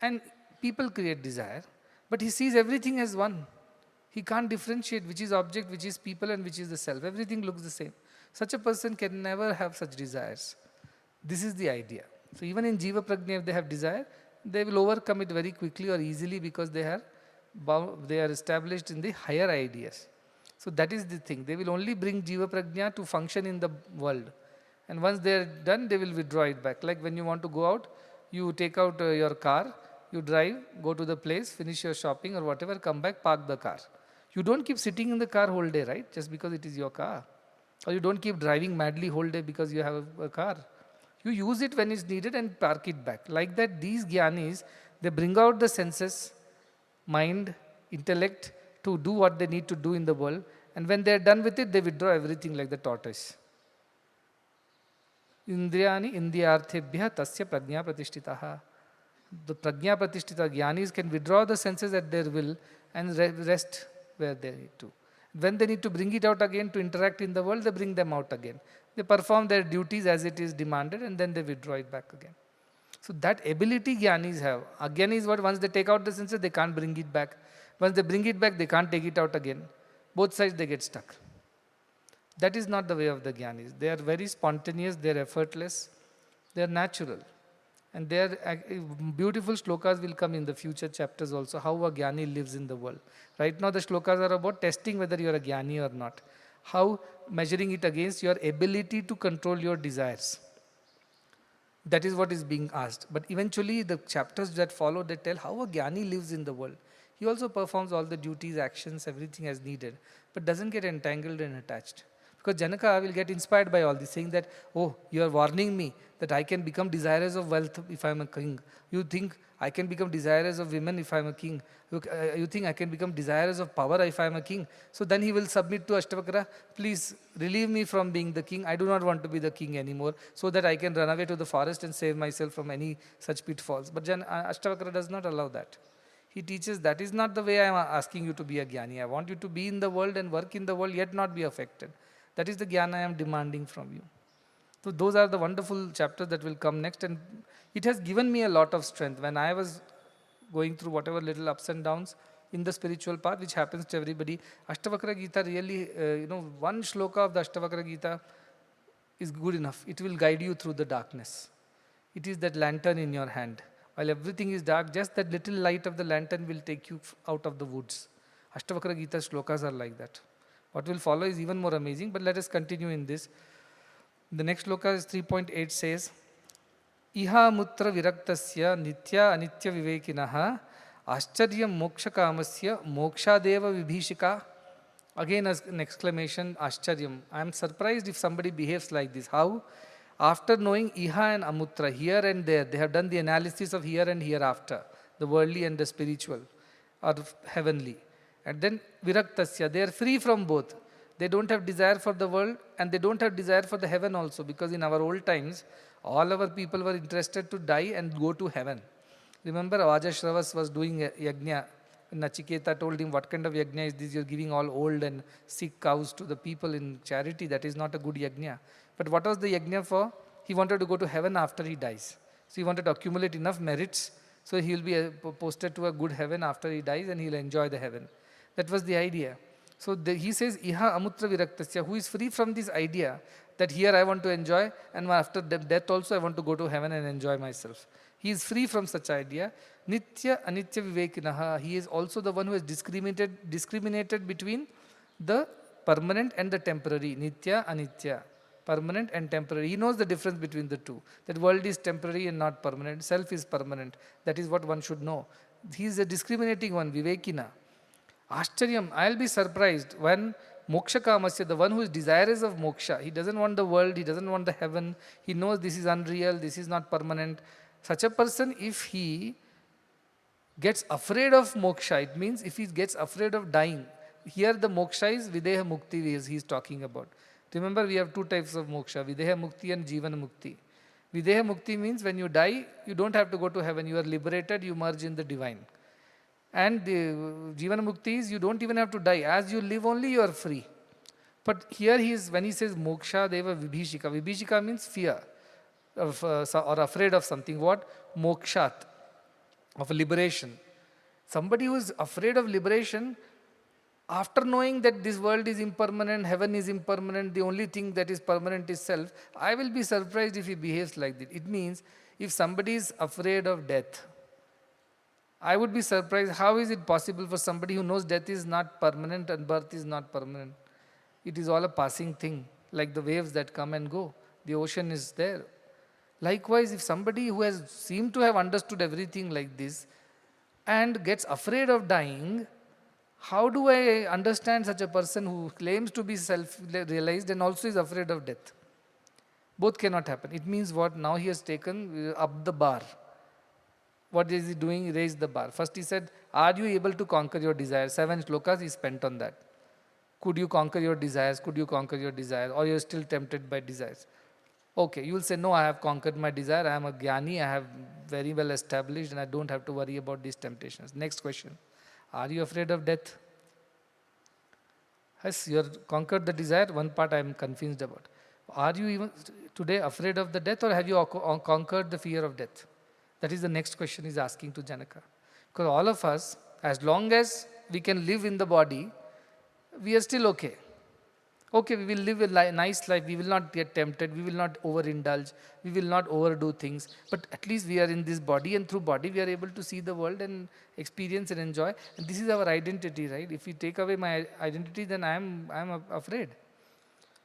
and people create desire, but he sees everything as one. He can't differentiate which is object, which is people, and which is the self. Everything looks the same. Such a person can never have such desires. This is the idea. So even in Jiva Prajna, if they have desire, they will overcome it very quickly or easily because they are established in the higher ideas. So that is the thing. They will only bring Jiva Prajna to function in the world. And once they are done, they will withdraw it back. Like when you want to go out, you take out your car, you drive, go to the place, finish your shopping or whatever, come back, park the car. You don't keep sitting in the car whole day, right? Just because it is your car. Or you don't keep driving madly whole day because you have a car. You use it when it's needed and park it back. Like that, these jnanis, they bring out the senses, mind, intellect to do what they need to do in the world. And when they are done with it, they withdraw everything like the tortoise. Indriyani indriyarthebhya tasya prajna pratishtitaha. The prajna pratishtita jnanis can withdraw the senses at their will and rest where they need to. When they need to bring it out again to interact in the world, they bring them out again. They perform their duties as it is demanded and then they withdraw it back again. So that ability jnanis have. Again is what once they take out the senses, they can't bring it back. Once they bring it back, they can't take it out again. Both sides they get stuck. That is not the way of the jnanis. They are very spontaneous, they are effortless, they are natural. And their beautiful shlokas will come in the future chapters also, how a jnani lives in the world. Right now the shlokas are about testing whether you are a jnani or not. How measuring it against your ability to control your desires. That is what is being asked. But eventually the chapters that follow, they tell how a jnani lives in the world. He also performs all the duties, actions, everything as needed, but doesn't get entangled and attached. Because Janaka will get inspired by all this, saying that, oh, you are warning me that I can become desirous of wealth if I am a king. You think I can become desirous of women if I am a king. You think I can become desirous of power if I am a king. So then he will submit to Ashtavakra, please relieve me from being the king. I do not want to be the king anymore, so that I can run away to the forest and save myself from any such pitfalls. But Ashtavakra does not allow that. He teaches that is not the way I am asking you to be a jnani. I want you to be in the world and work in the world yet not be affected. That is the jnana I am demanding from you. So those are the wonderful chapters that will come next, and it has given me a lot of strength. When I was going through whatever little ups and downs in the spiritual path, which happens to everybody, Ashtavakra Gita really, one shloka of the Ashtavakra Gita is good enough. It will guide you through the darkness. It is that lantern in your hand. While everything is dark, just that little light of the lantern will take you out of the woods. Ashtavakra Gita shlokas are like that. What will follow is even more amazing, but let us continue in this. The next shloka is 3.8 says, Iha mutra viraktasya nitya anitya vivekinaha ascharya moksha kamasya mokshadeva vibhishika. Again an exclamation, Ashcharyam. I am surprised if somebody behaves like this. How? After knowing Iha and Amutra, here and there, they have done the analysis of here and hereafter, the worldly and the spiritual, or heavenly. And then Viraktasya, they are free from both. They don't have desire for the world and they don't have desire for the heaven also, because in our old times, all our people were interested to die and go to heaven. Remember, Vajashravas was doing a yajna. Nachiketa told him, what kind of yajna is this? You're giving all old and sick cows to the people in charity. That is not a good yajna. But what was the yajna for? He wanted to go to heaven after he dies. So he wanted to accumulate enough merits so he will be posted to a good heaven after he dies and he will enjoy the heaven. That was the idea. So he says, Iha amutra viraktasya, who is free from this idea that here I want to enjoy and after death also I want to go to heaven and enjoy myself. He is free from such idea. Nitya anitya vivekinaha, he is also the one who has discriminated between the permanent and the temporary. Nitya anitya, permanent and temporary. He knows the difference between the two. That world is temporary and not permanent. Self is permanent. That is what one should know. He is a discriminating one, vivekina. Ashcharyam, I'll be surprised when moksha kamasya, the one who is desirous of moksha, he doesn't want the world, he doesn't want the heaven, he knows this is unreal, this is not permanent. Such a person, if he gets afraid of moksha, it means if he gets afraid of dying, here the moksha is Videha Mukti he is talking about. Remember, we have two types of moksha, Videha Mukti and Jivana Mukti. Videha Mukti means when you die, you don't have to go to heaven, you are liberated, you merge in the divine. And the Jivana Mukti is you don't even have to die. As you live only, you are free. But here when he says moksha deva vibhishika. Vibhishika means fear of, or afraid of something. What? Mokshat. of liberation. Somebody who is afraid of liberation, after knowing that this world is impermanent, heaven is impermanent, the only thing that is permanent is self, I will be surprised if he behaves like that. It means if somebody is afraid of death, I would be surprised how is it possible for somebody who knows death is not permanent and birth is not permanent. It is all a passing thing, like the waves that come and go. The ocean is there. Likewise, if somebody who has seemed to have understood everything like this and gets afraid of dying, how do I understand such a person who claims to be self-realized and also is afraid of death? Both cannot happen. It means what? Now he has taken up the bar. What is he doing? He raised the bar. First he said, are you able to conquer your desires? 7 shlokas he spent on that. Could you conquer your desires? Could you conquer your desires? Or you're still tempted by desires? Okay, you will say, no, I have conquered my desire. I am a jnani. I have very well established and I don't have to worry about these temptations. Next question. Are you afraid of death? Yes, you have conquered the desire. One part I am convinced about. Are you even today afraid of the death, or have you conquered the fear of death? That is the next question he's asking to Janaka. Because all of us, as long as we can live in the body, we are still okay. Okay, we will live a nice life, we will not get tempted, we will not overindulge, we will not overdo things, but at least we are in this body, and through body we are able to see the world and experience and enjoy. And this is our identity, right? If we take away my identity, then I am afraid.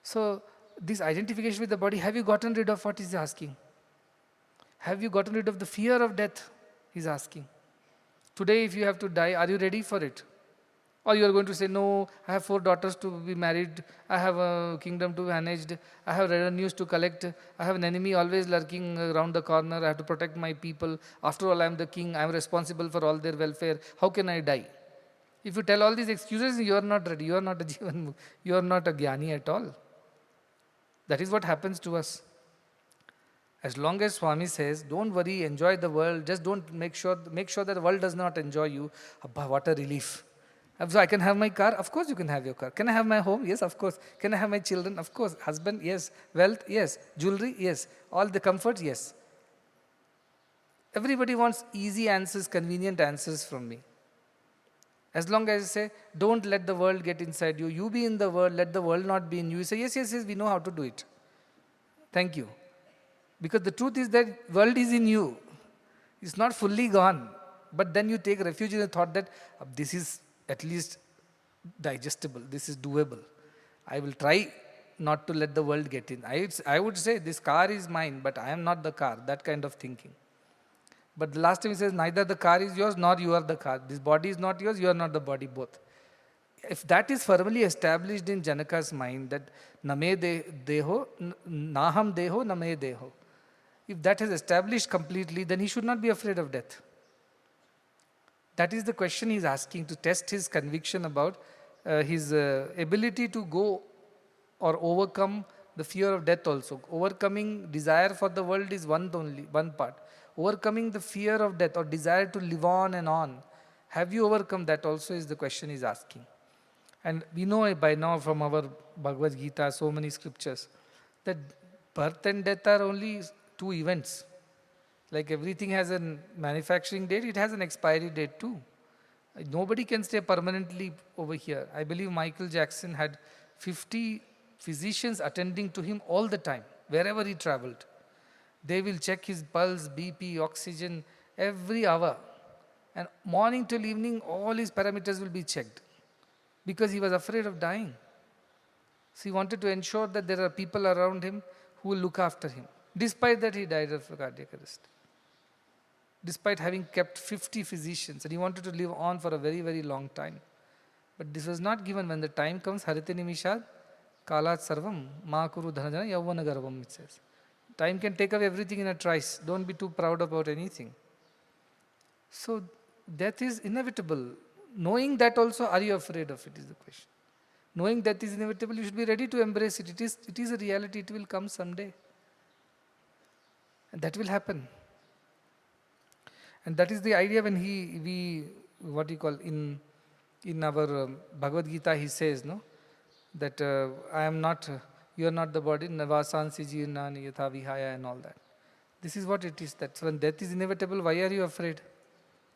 So this identification with the body, have you gotten rid of what he's asking? Have you gotten rid of the fear of death? He's asking. Today, if you have to die, are you ready for it? Or you are going to say, no, I have 4 daughters to be married, I have a kingdom to be managed, I have revenues to collect, I have an enemy always lurking around the corner, I have to protect my people. After all, I am the king, I am responsible for all their welfare. How can I die? If you tell all these excuses, you are not ready, you are not a jivan, you are not a jnani at all. That is what happens to us. As long as Swami says, don't worry, enjoy the world, just don't make sure that the world does not enjoy you. Abba, what a relief. So I can have my car? Of course you can have your car. Can I have my home? Yes, of course. Can I have my children? Of course. Husband? Yes. Wealth? Yes. Jewelry? Yes. All the comforts? Yes. Everybody wants easy answers, convenient answers from me. As long as I say, don't let the world get inside you. You be in the world, let the world not be in you. You say, yes, yes, yes, we know how to do it. Thank you. Because the truth is that world is in you. It's not fully gone. But then you take refuge in the thought that this is at least digestible, this is doable. I will try not to let the world get in. I would say this car is mine, but I am not the car, that kind of thinking. But the last time he says, neither the car is yours, nor you are the car. This body is not yours, you are not the body, both. If that is firmly established in Janaka's mind, that name deho, naham deho, name deho. If that is established completely, then he should not be afraid of death. That is the question he is asking, to test his conviction about his ability to go or overcome the fear of death also. Overcoming desire for the world is one part. Overcoming the fear of death or desire to live on and on. Have you overcome that also is the question he is asking. And we know by now from our Bhagavad Gita, so many scriptures, that birth and death are only 2 events. Like everything has a manufacturing date, it has an expiry date too. Nobody can stay permanently over here. I believe Michael Jackson had 50 physicians attending to him all the time, wherever he traveled. They will check his pulse, BP, oxygen, every hour. And morning till evening, all his parameters will be checked. Because he was afraid of dying. So he wanted to ensure that there are people around him who will look after him. Despite that, he died of cardiac arrest. Despite having kept 50 physicians, and he wanted to live on for a very, very long time. But this was not given. When the time comes, harite nimishad, kalat sarvam, ma kuru dhanajana yavvana garvam, it says. Time can take away everything in a trice. Don't be too proud about anything. So, death is inevitable. Knowing that also, are you afraid of it is the question. Knowing that is inevitable, you should be ready to embrace it. It is a reality, it will come someday. And that will happen. And that is the idea when in our Bhagavad Gita, he says, no, that I am not, you are not the body, navasansi jirnani yatha vihaya and all that. This is what it is, that when death is inevitable, why are you afraid?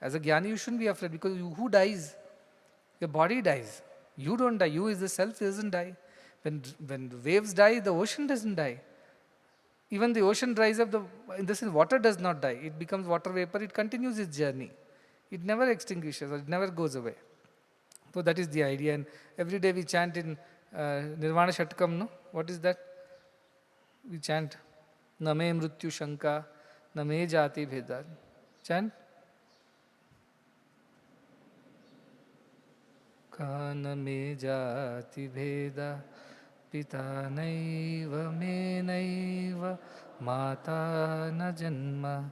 As a jnani, you shouldn't be afraid because who dies? Your body dies. You don't die. You is the self doesn't die. When the waves die, the ocean doesn't die. Even the ocean dries up, in the sense water does not die. It becomes water vapor. It continues its journey. It never extinguishes or it never goes away. So that is the idea. And every day we chant in Nirvana Shatkam, no? What is that? We chant. Name mrityu shanka, name jati bheda. Chant. Ka name jati bheda, pita naiva me naiva, mata na janma,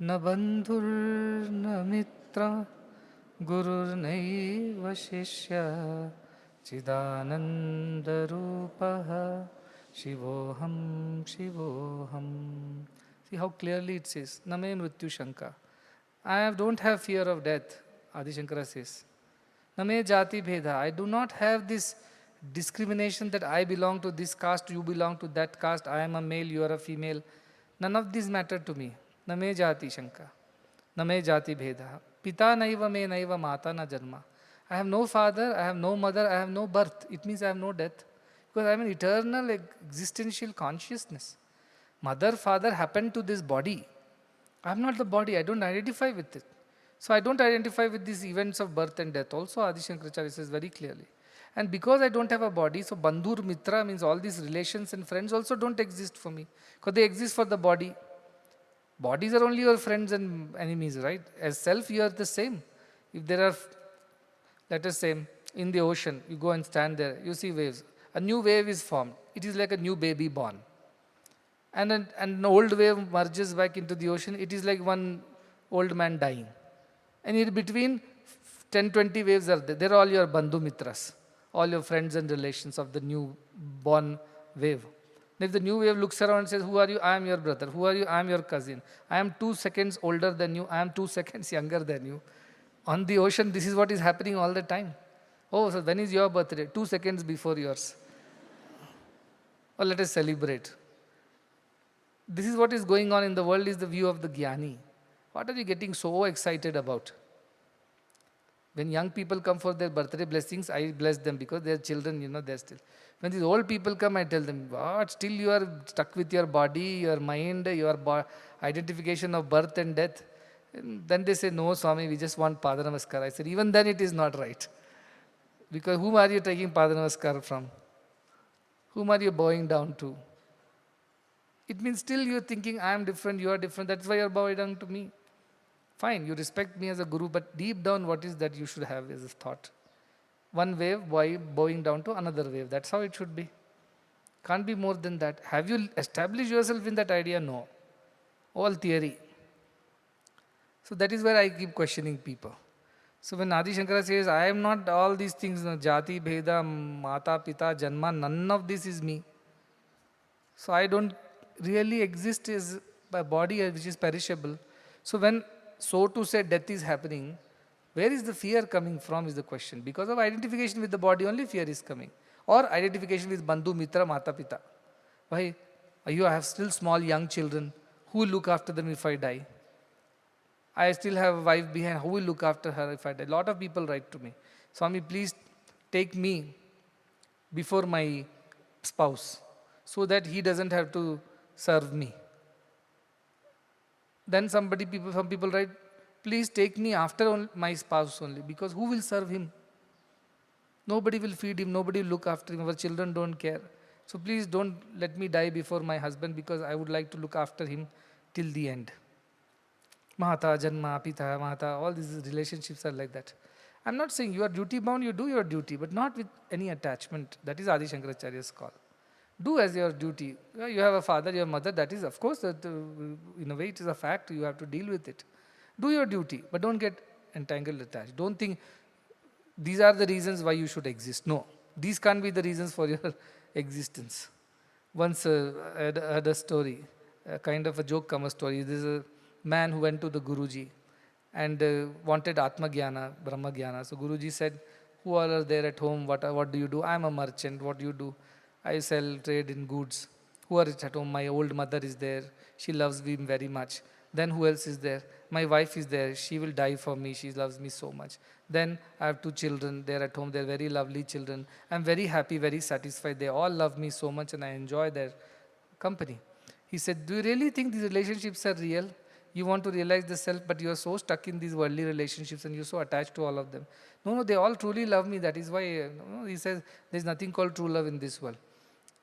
na bandhur na mitra, gurur naiva shishya, chidananda rupaha, shivoham shivoham. See how clearly it says, Name mrityu shanka. I don't have fear of death, Adi Shankara says. Name jati bheda. I do not have this discrimination that I belong to this caste, you belong to that caste, I am a male, you are a female. None of these matter to me. Name jati shanka. Name jati bheda. Pita naiva me naiva mata na janma. I have no father, I have no mother, I have no birth. It means I have no death. Because I am an eternal existential consciousness. Mother, father happened to this body. I am not the body, I don't identify with it. So I don't identify with these events of birth and death. Also Adi Shankaracharya says very clearly. And because I don't have a body, so bandhur, mitra means all these relations and friends also don't exist for me. Because they exist for the body. Bodies are only your friends and enemies, right? As self, you are the same. If there are, let us say, in the ocean, you go and stand there, you see waves. A new wave is formed. It is like a new baby born. And an old wave merges back into the ocean. It is like one old man dying. And in between, 10, 20 waves are there. They are all your bandhu mitras, all your friends and relations of the new born wave. And if the new wave looks around and says, who are you? I am your brother. Who are you? I am your cousin. I am 2 seconds older than you. I am 2 seconds younger than you. On the ocean, this is what is happening all the time. Oh, so when is your birthday? 2 seconds before yours. Or let us celebrate. This is what is going on in the world is the view of the jnani. What are you getting so excited about? When young people come for their birthday blessings, I bless them because they are children, they're still. When these old people come, I tell them, what? Still you are stuck with your body, your mind, your identification of birth and death. And then they say, no, Swami, we just want Pada Namaskar. I said, even then it is not right. Because whom are you taking Pada Namaskar from? Whom are you bowing down to? It means still you're thinking, I am different, you are different, that's why you're bowing down to me. Fine, you respect me as a guru, but deep down what is that you should have as a thought? One wave bowing down to another wave, that's how it should be. Can't be more than that. Have you established yourself in that idea? No. All theory. So that is where I keep questioning people. So when Adi Shankara says, I am not all these things, jati, bheda, mata, pita, janma, none of this is me. So I don't really exist as a body which is perishable. So when, so to say, death is happening, where is the fear coming from is the question. Because of identification with the body only fear is coming. Or identification with bandhu, mitra, mata, pita. Why? I have still small young children. Who will look after them if I die? I still have a wife behind. Who will look after her if I die? A lot of people write to me, Swami, please take me before my spouse so that he doesn't have to serve me. Then some people write, please take me after my spouse only, because who will serve him? Nobody will feed him, nobody will look after him, our children don't care. So please don't let me die before my husband, because I would like to look after him till the end. Mahata, Janma, Pita, Mahata, all these relationships are like that. I'm not saying you are duty bound, you do your duty, but not with any attachment. That is Adi Shankaracharya's call. Do as your duty. You have a father, you have a mother, that is, of course, in a way it is a fact, you have to deal with it. Do your duty, but don't get entangled, attached. Don't think these are the reasons why you should exist. No, these can't be the reasons for your existence. Once I had a story, a kind of a joke-comer story. There's a man who went to the Guruji and wanted Atma Jnana, Brahma Jnana. So Guruji said, who all are there at home? What do you do? I am a merchant. What do you do? I sell, trade in goods. Who are at home? My old mother is there. She loves me very much. Then who else is there? My wife is there. She will die for me. She loves me so much. Then I have 2 children. They're at home. They're very lovely children. I'm very happy, very satisfied. They all love me so much and I enjoy their company. He said, do you really think these relationships are real? You want to realize the self, but you are so stuck in these worldly relationships and you're so attached to all of them. No, they all truly love me. That is why he says there's nothing called true love in this world.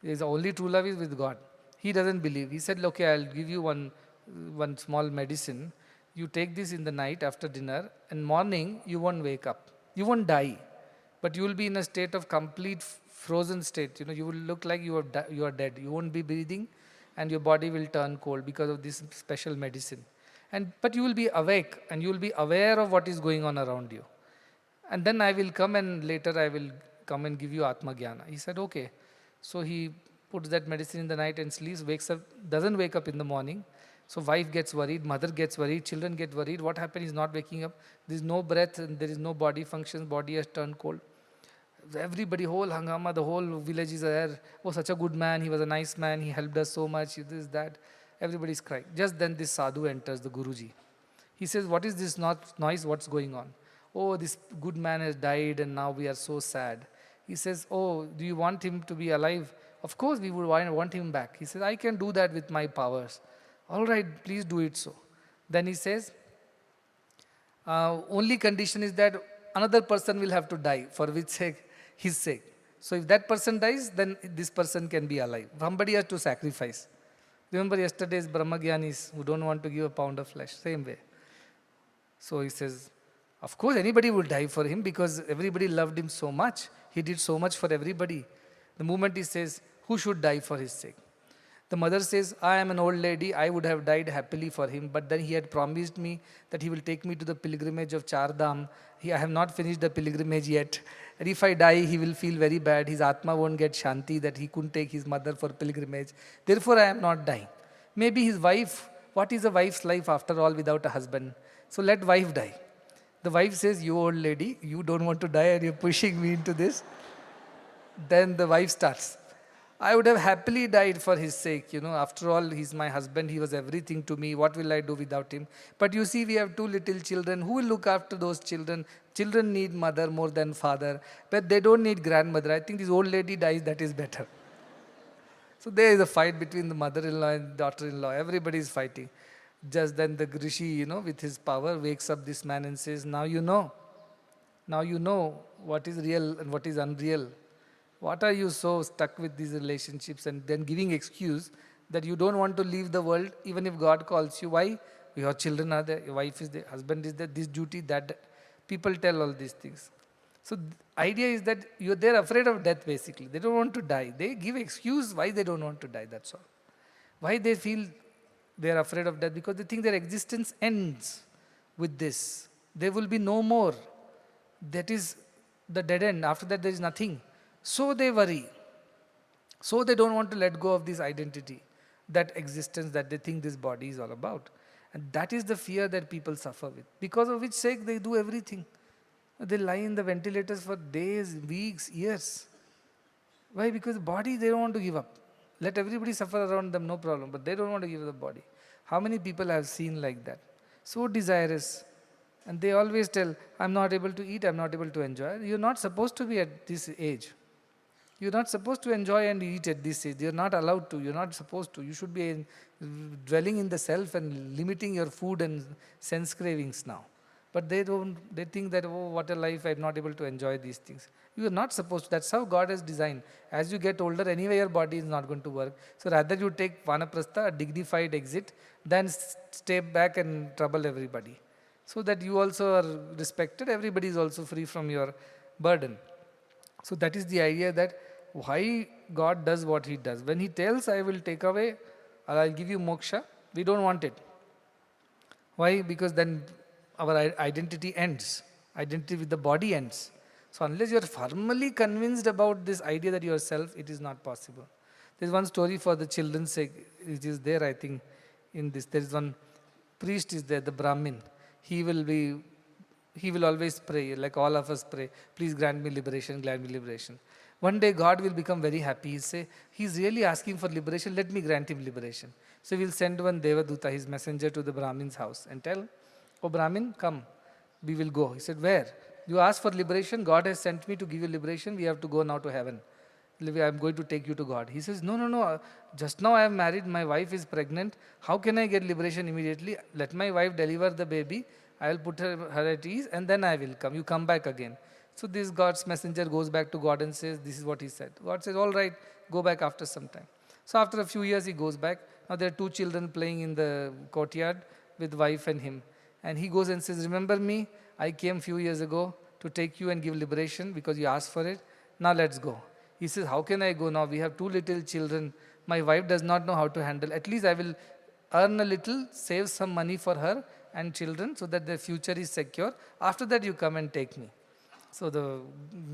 There's only true love is with God. He doesn't believe. He said, okay, I'll give you one small medicine. You take this in the night after dinner, and morning you won't wake up. You won't die, but you will be in a state of complete frozen state. You will look like you are dead. You won't be breathing, and your body will turn cold because of this special medicine. But you will be awake, and you will be aware of what is going on around you. And then I will come, and later I will come and give you Atma Jnana. He said, okay. So he puts that medicine in the night and sleeps, wakes up, doesn't wake up in the morning. So wife gets worried, mother gets worried, children get worried. What happened? He's not waking up. There is no breath and there is no body functions. Body has turned cold. Everybody, whole hangama, the whole village is there. Oh, such a good man. He was a nice man. He helped us so much. This, that. Everybody is crying. Just then this sadhu enters, the Guruji. He says, what is this noise? What's going on? Oh, this good man has died and now we are so sad. He says, oh, do you want him to be alive? Of course we would want him back. He says, I can do that with my powers. All right, please do it so. Then he says, only condition is that another person will have to die, for which sake? His sake. So if that person dies, then this person can be alive. Somebody has to sacrifice. Remember yesterday's Brahmagyanis who don't want to give a pound of flesh, same way. So he says, of course anybody will die for him because everybody loved him so much. He did so much for everybody. The moment he says, who should die for his sake? The mother says, I am an old lady, I would have died happily for him, but then he had promised me that he will take me to the pilgrimage of Char Dham. I have not finished the pilgrimage yet. And if I die, he will feel very bad. His Atma won't get Shanti that he couldn't take his mother for pilgrimage. Therefore, I am not dying. Maybe his wife, what is a wife's life after all without a husband? So let wife die. The wife says, you old lady, you don't want to die and you're pushing me into this. Then the wife starts. I would have happily died for his sake. After all, he's my husband. He was everything to me. What will I do without him? But you see, we have 2 little children. Who will look after those children? Children need mother more than father. But they don't need grandmother. I think this old lady dies, that is better. So there is a fight between the mother-in-law and daughter-in-law. Everybody is fighting. Just then the Rishi, with his power, wakes up this man and says, now you know. Now you know what is real and what is unreal. What are you so stuck with these relationships and then giving excuse that you don't want to leave the world even if God calls you? Why? Your children are there, your wife is there, husband is there, this duty, that. People tell all these things. So the idea is that they're afraid of death basically. They don't want to die. They give excuse why they don't want to die, that's all. Why they feel they're afraid of death? Because they think their existence ends with this. There will be no more. That is the dead end. After that there is nothing. So they worry. So they don't want to let go of this identity, that existence that they think this body is all about. And that is the fear that people suffer with. Because of which sake they do everything. They lie in the ventilators for days, weeks, years. Why? Because the body they don't want to give up. Let everybody suffer around them, no problem. But they don't want to give the body. How many people I have seen like that? So desirous. And they always tell, I'm not able to eat, I'm not able to enjoy. You're not supposed to be at this age. You're not supposed to enjoy and eat at this age. You're not allowed to. You're not supposed to. You should be dwelling in the self and limiting your food and sense cravings now. But they don't. They think that, oh, what a life, I'm not able to enjoy these things. You are not supposed to. That's how God has designed. As you get older, anyway your body is not going to work. So rather you take vanaprastha, a dignified exit, than step back and trouble everybody. So that you also are respected, everybody is also free from your burden. So that is the idea that why God does what He does. When He tells, I will take away, or I'll give you moksha, we don't want it. Why? Because then our identity ends. Identity with the body ends. So unless you are firmly convinced about this idea that you are self, it is not possible. There is one story for the children's sake. It is there, I think, in this. There is one priest is there, the Brahmin. He will always pray, like all of us pray, please grant me liberation, grant me liberation. One day God will become very happy. He'll say, he's really asking for liberation, let me grant him liberation. So we'll send one Devaduta, his messenger, to the Brahmin's house and tell, oh Brahmin, come, we will go. He said, where? You asked for liberation, God has sent me to give you liberation, we have to go now to heaven. I'm going to take you to God. He says, no, no, no, just now I am married, my wife is pregnant, how can I get liberation immediately? Let my wife deliver the baby, I will put her at ease and then I will come, you come back again. So this God's messenger goes back to God and says, this is what he said. God says, all right, go back after some time. So after a few years he goes back. Now there are 2 children playing in the courtyard with wife and him. And he goes and says, remember me, I came few years ago to take you and give liberation because you asked for it. Now let's go. He says, how can I go now? We have 2 little children. My wife does not know how to handle. At least I will earn a little, save some money for her and children so that their future is secure. After that you come and take me. So the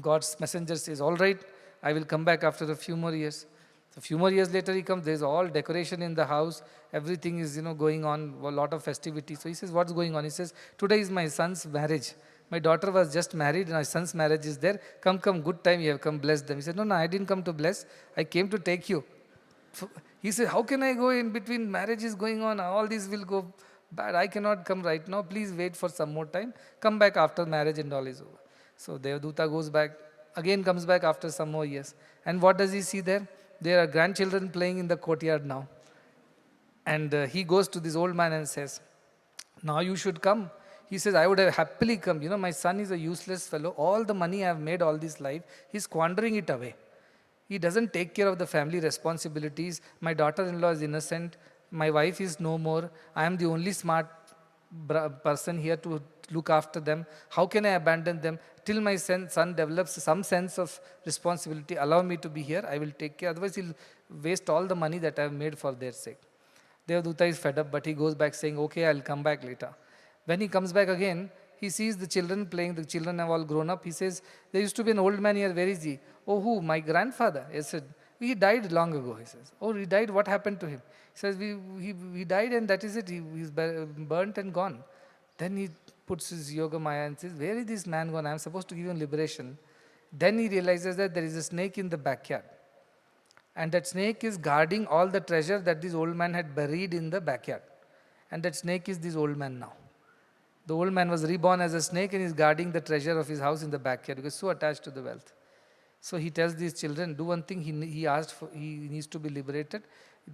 God's messenger says, all right, I will come back after a few more years. So a few more years later he comes, there's all decoration in the house, everything is going on, a lot of festivity. So he says, what's going on? He says, today is my son's marriage. My daughter was just married and my son's marriage is there. Come, good time, you have come, bless them. He said, no, I didn't come to bless, I came to take you. So he said, how can I go in between, marriage is going on, all these will go bad, I cannot come right now, please wait for some more time, come back after marriage and all is over. So Devaduta goes back, again comes back after some more years. And what does he see there? There are grandchildren playing in the courtyard now. And he goes to this old man and says, now you should come. He says, I would have happily come. My son is a useless fellow. All the money I have made all this life, he's squandering it away. He doesn't take care of the family responsibilities. My daughter-in-law is innocent. My wife is no more. I am the only smart person here to look after them. How can I abandon them? Till my son develops some sense of responsibility, allow me to be here, I will take care. Otherwise, he'll waste all the money that I have made for their sake. Devaduta is fed up, but he goes back saying, okay, I'll come back later. When he comes back again, he sees the children playing. The children have all grown up. He says, there used to be an old man here. Where is he? Oh, who? My grandfather. He said, he died long ago. He says, oh, he died. What happened to him? He says, he died and that is it. He's burnt and gone. Then he puts his yoga maya and says, where is this man gone? I am supposed to give him liberation. Then he realizes that there is a snake in the backyard. And that snake is guarding all the treasure that this old man had buried in the backyard. And that snake is this old man now. The old man was reborn as a snake and is guarding the treasure of his house in the backyard because so attached to the wealth. So he tells these children, do one thing, he asked for, he needs to be liberated.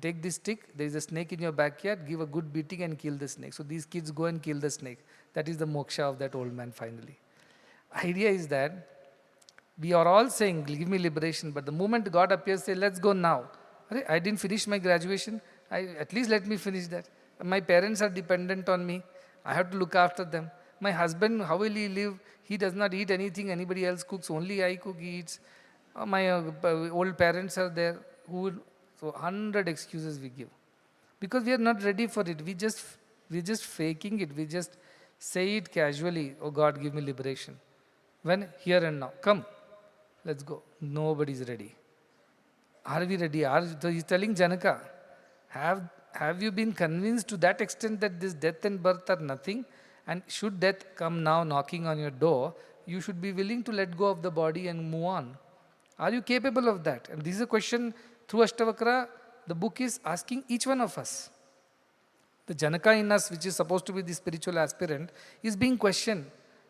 Take this stick, there is a snake in your backyard, give a good beating and kill the snake. So these kids go and kill the snake. That is the moksha of that old man finally. Idea is that we are all saying, give me liberation, but the moment God appears, say, let's go now. I didn't finish my graduation, at least let me finish that. My parents are dependent on me, I have to look after them. My husband, how will he live? He does not eat anything anybody else cooks, only I cook, he eats. My old parents are there. So 100 excuses we give. Because we are not ready for it. We're just faking it. We just say it casually, oh God, give me liberation. When? Here and now. Come, let's go. Nobody is ready. Are we ready? So he's telling Janaka, have you been convinced to that extent that this death and birth are nothing? And should death come now knocking on your door, you should be willing to let go of the body and move on. Are you capable of that? And this is a question through Ashtavakra, the book is asking each one of us. The Janaka in us, which is supposed to be the spiritual aspirant, is being questioned.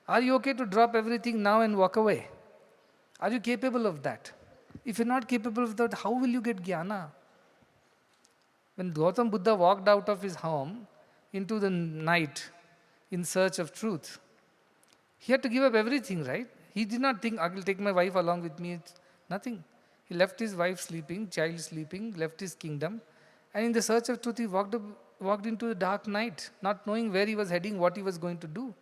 Are you okay to drop everything now and walk away? Are you capable of that? If you're not capable of that, how will you get jnana? When Gautam Buddha walked out of his home into the night in search of truth, he had to give up everything, right? He did not think, I will take my wife along with me. It's nothing. He left his wife sleeping, child sleeping, left his kingdom, and in the search of truth, he walked into the dark night, not knowing where he was heading, what he was going to do.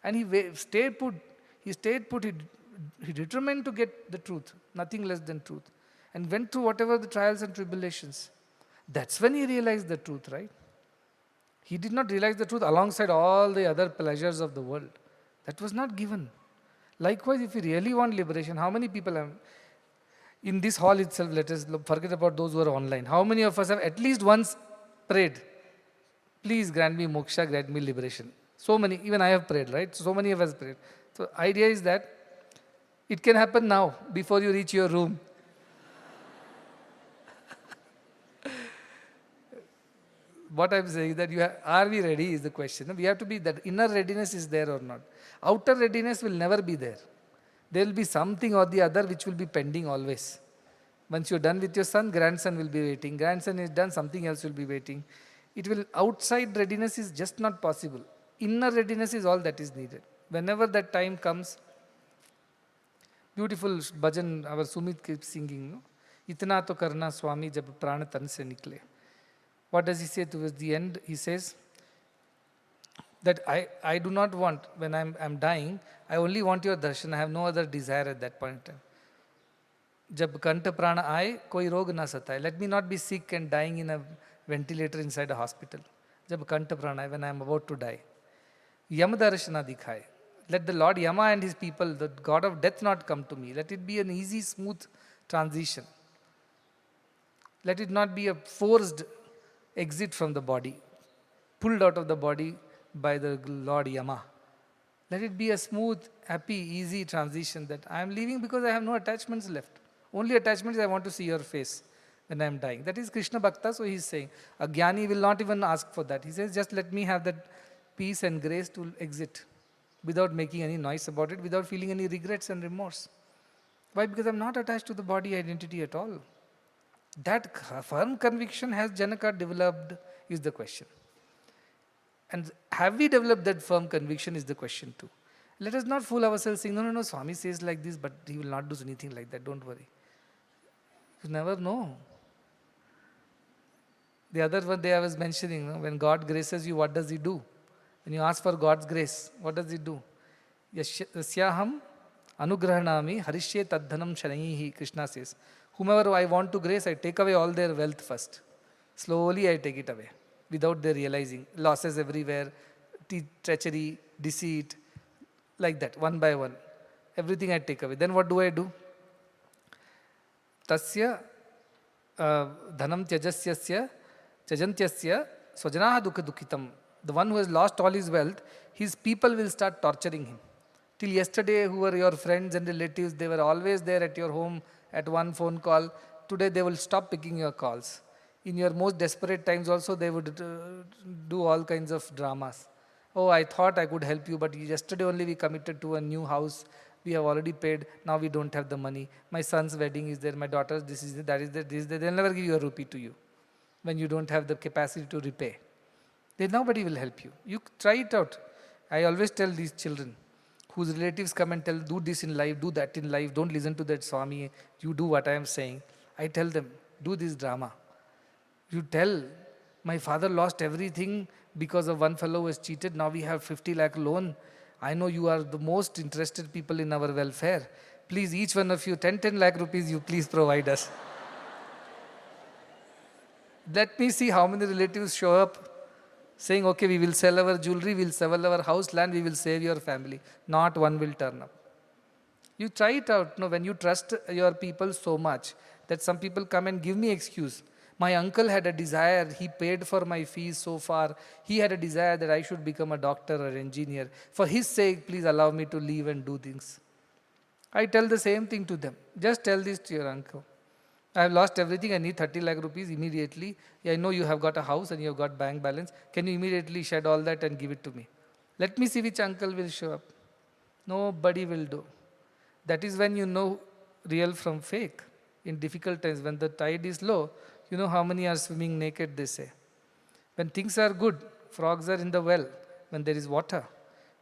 And he stayed put. He determined to get the truth, nothing less than truth, and went through whatever the trials and tribulations. That's when he realized the truth, right? He did not realize the truth alongside all the other pleasures of the world. That was not given. Likewise, if you really want liberation, how many people have, in this hall itself, let us forget about those who are online. How many of us have at least once prayed, please grant me moksha, grant me liberation? So many, even I have prayed, right? So many of us prayed. So idea is that It can happen now, before you reach your room. What I'm saying is that are we ready is the question. We have to be, that inner readiness is there or not. Outer readiness will never be there. There will be something or the other which will be pending always. Once you're done with your son, grandson will be waiting. Grandson is done, something else will be waiting. Outside readiness is just not possible. Inner readiness is all that is needed. Whenever that time comes, beautiful bhajan, our Sumit keeps singing, no? Itna to karna Swami jab prana tan se nikle. What does he say towards the end? He says that I do not want, when I'm dying, I only want your darshan. I have no other desire at that point in time. Jab kanta prana aaye, koi rog na sataye. Let me not be sick and dying in a ventilator inside a hospital. Jab kanta prana aaye, when I am about to die. Yama darshana dikhaye. Let the Lord Yama and his people, the God of death, not come to me. Let it be an easy, smooth transition. Let it not be a forced exit from the body, pulled out of the body by the Lord Yama. Let it be a smooth, happy, easy transition that I am leaving because I have no attachments left. Only attachments, I want to see your face when I am dying. That is Krishna Bhakta, so he is saying. A Jnani will not even ask for that. He says, just let me have that peace and grace to exit without making any noise about it, without feeling any regrets and remorse. Why? Because I am not attached to the body identity at all. That firm conviction has Janaka developed is the question. And have we developed that firm conviction is the question too. Let us not fool ourselves saying, no, Swami says like this, but he will not do anything like that, don't worry. You never know. The other one day I was mentioning, when God graces you, what does he do? When you ask for God's grace, what does he do? Yasyaham anugrahanami harishye tadhanam shanaihi, Krishna says. Whomever I want to grace, I take away all their wealth first. Slowly I take it away, without their realizing. Losses everywhere, treachery, deceit, like that, one by one. Everything I take away. Then what do? Tasya dhanam tyajasyasya tyajantyasya swajanaha dukha dukhitam. The one who has lost all his wealth, his people will start torturing him. Till yesterday, who were your friends and relatives, they were always there at your home at one phone call. Today they will stop picking your calls. In your most desperate times also, they would do all kinds of dramas. Oh, I thought I could help you, but yesterday only we committed to a new house. We have already paid. Now we don't have the money. My son's wedding is there. My daughter's this is there, that is there, this is there. They'll never give you a rupee to you when you don't have the capacity to repay. Then nobody will help you. You try it out. I always tell these children whose relatives come and tell, do this in life, do that in life, don't listen to that Swami, you do what I am saying. I tell them, do this drama. You tell, my father lost everything because of one fellow who has cheated, now we have 50 lakh loan. I know you are the most interested people in our welfare. Please, each one of you, 10 lakh rupees you please provide us. Let me see how many relatives show up saying, okay, we will sell our jewelry, we will sell our house, land, we will save your family. Not one will turn up. You try it out. No, when you trust your people so much that some people come and give me excuse. My uncle had a desire, he paid for my fees so far. He had a desire that I should become a doctor or engineer. For his sake, please allow me to leave and do things. I tell the same thing to them. Just tell this to your uncle. I have lost everything, I need 30 lakh rupees immediately. I know you have got a house and you have got bank balance. Can you immediately shed all that and give it to me? Let me see which uncle will show up. Nobody will do. That is when you know real from fake. In difficult times, when the tide is low, you know how many are swimming naked, they say. When things are good, frogs are in the well, when there is water.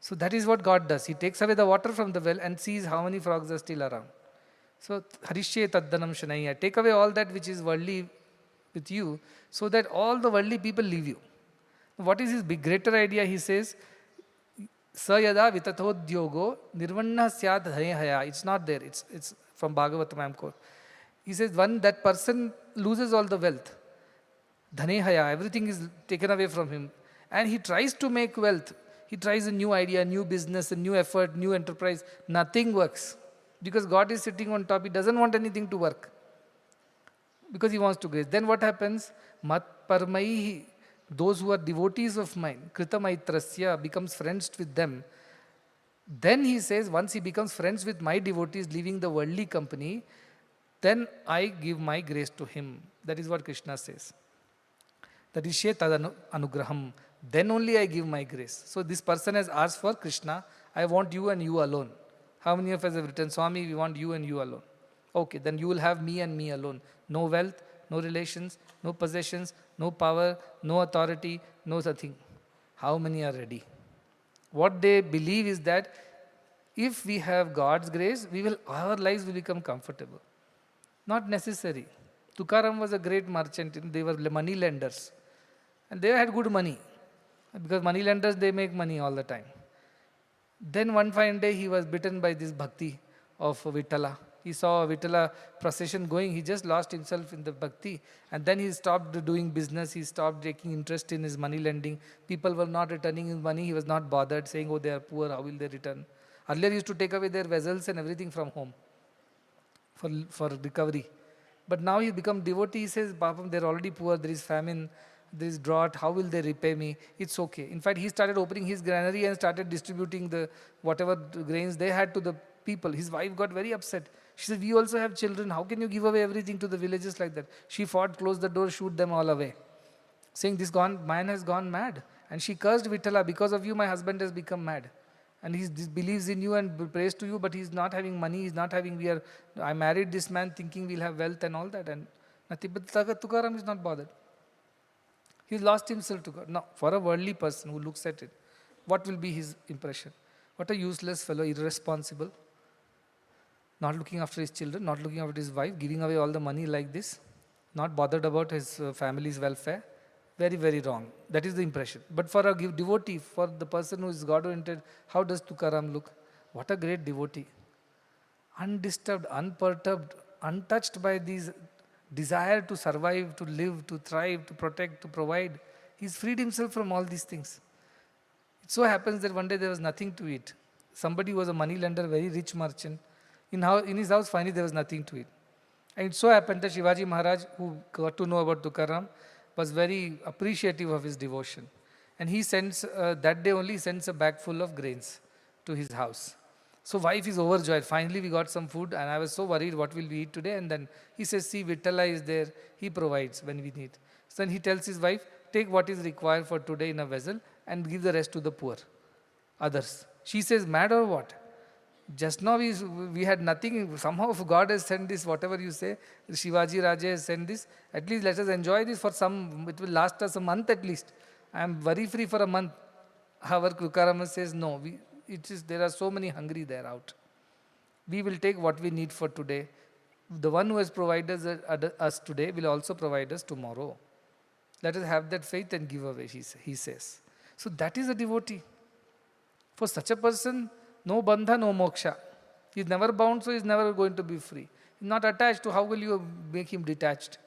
So that is what God does. He takes away the water from the well and sees how many frogs are still around. So, harishye taddanam shanaiya. Take away all that which is worldly with you, so that all the worldly people leave you. What is his big greater idea? He says, Sayada vitathodyogo nirvanna syad dhanehaya. It's not there. It's from Bhagavatam I am quoting. He says, that person loses all the wealth. Dhanehaya, everything is taken away from him. And he tries to make wealth. He tries a new idea, new business, a new effort, new enterprise. Nothing works. Because God is sitting on top, he doesn't want anything to work. Because he wants to grace. Then what happens? Mat parmaihi, those who are devotees of mine, krita maitrasya, becomes friends with them. Then he says, once he becomes friends with my devotees, leaving the worldly company, then I give my grace to him. That is what Krishna says. That is Shetad Anugraham. Then only I give my grace. So this person has asked for Krishna, I want you and you alone. How many of us have written, Swami, we want you and you alone? Okay, then you will have me and me alone. No wealth, no relations, no possessions, no power, no authority, no nothing. How many are ready? What they believe is that if we have God's grace, our lives will become comfortable. Not necessary. Tukaram was a great merchant. They were money lenders. And they had good money. Because money lenders, they make money all the time. Then one fine day, he was bitten by this bhakti of Vittala. He saw a Vittala procession going. He just lost himself in the bhakti. And then he stopped doing business. He stopped taking interest in his money lending. People were not returning his money. He was not bothered, saying, oh, they are poor. How will they return? Earlier, he used to take away their vessels and everything from home for recovery. But now he become devotee. He says, Papam, they're already poor. There is famine. There is drought. How will they repay me? It's okay. In fact, he started opening his granary and started distributing the whatever grains they had to the people. His wife got very upset. She said, we also have children. How can you give away everything to the villages like that? She fought, closed the door, shoot them all away. Saying, this man has gone mad. And she cursed Vittala, because of you, my husband has become mad. And he believes in you and prays to you, but he's not having money, he's not having, I married this man thinking we'll have wealth and all that. And nothing. But Tukaram is not bothered. He's lost himself to God. Now, for a worldly person who looks at it, what will be his impression? What a useless fellow, irresponsible. Not looking after his children, not looking after his wife, giving away all the money like this, not bothered about his family's welfare. Very, very wrong. That is the impression. But for a devotee, for the person who is God-oriented, how does Tukaram look? What a great devotee. Undisturbed, unperturbed, untouched by these desire to survive, to live, to thrive, to protect, to provide. He's freed himself from all these things. It so happens that one day there was nothing to eat. Somebody was a money lender, very rich merchant. In his house, finally there was nothing to eat. And it so happened that Shivaji Maharaj, who got to know about Tukaram, was very appreciative of his devotion. And he sends, that day only, sends a bag full of grains to his house. So wife is overjoyed. Finally we got some food, and I was so worried what will we eat today. And then he says, see, Vittala is there. He provides when we need. So then he tells his wife, take what is required for today in a vessel and give the rest to the poor, others. She says, mad or what? Just now we had nothing. Somehow God has sent this, whatever you say, Shivaji Raja has sent this. At least let us enjoy this for some, it will last us a month at least. I am worry free for a month. Our Tukaram says, no, there are so many hungry there out. We will take what we need for today. The one who has provided us today will also provide us tomorrow. Let us have that faith and give away, he says. So that is a devotee. For such a person, no bandha, no moksha. He is never bound, so he is never going to be free. He is not attached to how will you make him detached.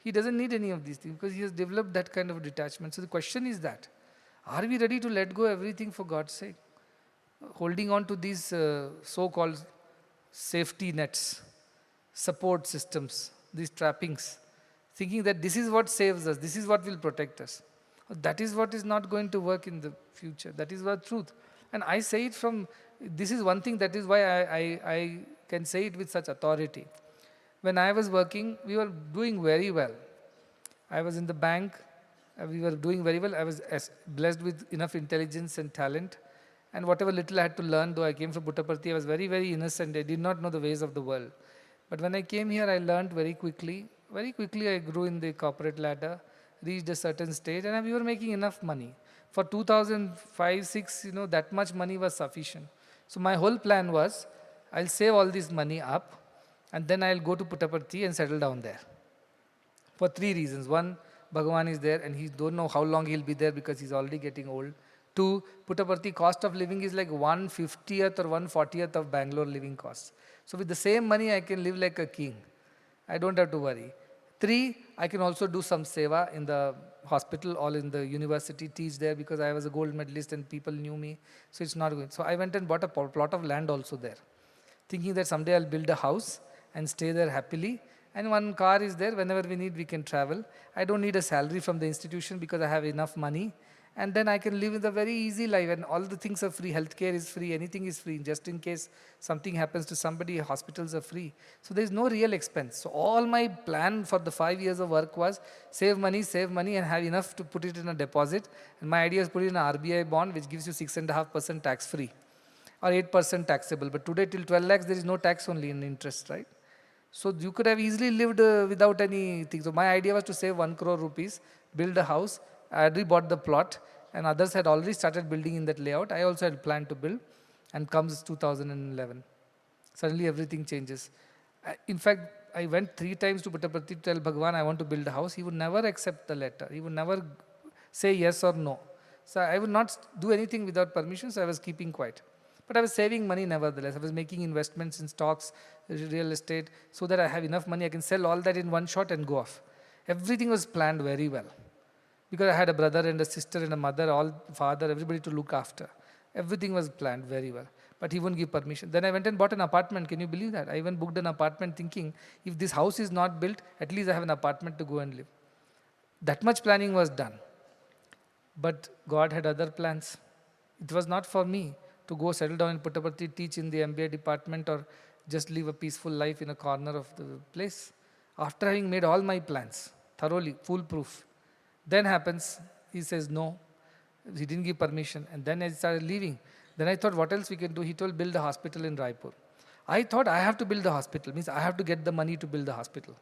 He doesn't need any of these things because he has developed that kind of detachment. So the question is that, are we ready to let go everything for God's sake? Holding on to these so-called safety nets, support systems, these trappings, thinking that this is what saves us, this is what will protect us. That is what is not going to work in the future. That is the truth. And I say it from, this is one thing, that is why I can say it with such authority. When I was working, we were doing very well. I was in the bank, we were doing very well. I was blessed with enough intelligence and talent. And whatever little I had to learn, though I came from Puttaparthi, I was very, very innocent. I did not know the ways of the world. But when I came here, I learned very quickly. Very quickly, I grew in the corporate ladder, reached a certain stage, and we were making enough money. For 2005-06, that much money was sufficient. So my whole plan was, I'll save all this money up, and then I'll go to Puttaparthi and settle down there. For 3 reasons. 1, Bhagavan is there, and he don't know how long he'll be there because he's already getting old. 2, Puttaparthi cost of living is like 1/50th or 1/40th of Bangalore living costs. So with the same money, I can live like a king. I don't have to worry. 3, I can also do some seva in the hospital or in the university, teach there because I was a gold medalist and people knew me. So it's not going. So I went and bought a plot of land also there, thinking that someday I'll build a house and stay there happily. And one car is there. Whenever we need, we can travel. I don't need a salary from the institution because I have enough money. And then I can live with a very easy life, and all the things are free. Healthcare is free, anything is free. Just in case something happens to somebody, hospitals are free. So there is no real expense. So all my plan for the 5 years of work was save money and have enough to put it in a deposit. And my idea is put it in an RBI bond, which gives you 6.5% tax free or 8% taxable. But today till 12 lakhs, there is no tax, only in interest, right? So you could have easily lived without anything. So my idea was to save 1 crore rupees, build a house. I already bought the plot, and others had already started building in that layout. I also had planned to build, and comes 2011. Suddenly everything changes. In fact, I went 3 times to Puttaparthi to tell Bhagwan I want to build a house. He would never accept the letter. He would never say yes or no. So I would not do anything without permission, so I was keeping quiet. But I was saving money nevertheless. I was making investments in stocks, real estate, so that I have enough money. I can sell all that in one shot and go off. Everything was planned very well. Because I had a brother and a sister and a mother, all father, everybody to look after. Everything was planned very well. But he wouldn't give permission. Then I went and bought an apartment. Can you believe that? I even booked an apartment thinking, if this house is not built, at least I have an apartment to go and live. That much planning was done. But God had other plans. It was not for me to go settle down in Puttaparthi, teach in the MBA department, or just live a peaceful life in a corner of the place. After having made all my plans, thoroughly, foolproof, then happens, he says no. He didn't give permission. And then I started leaving. Then I thought, what else we can do? He told, build a hospital in Raipur. I thought I have to build the hospital. Means I have to get the money to build the hospital.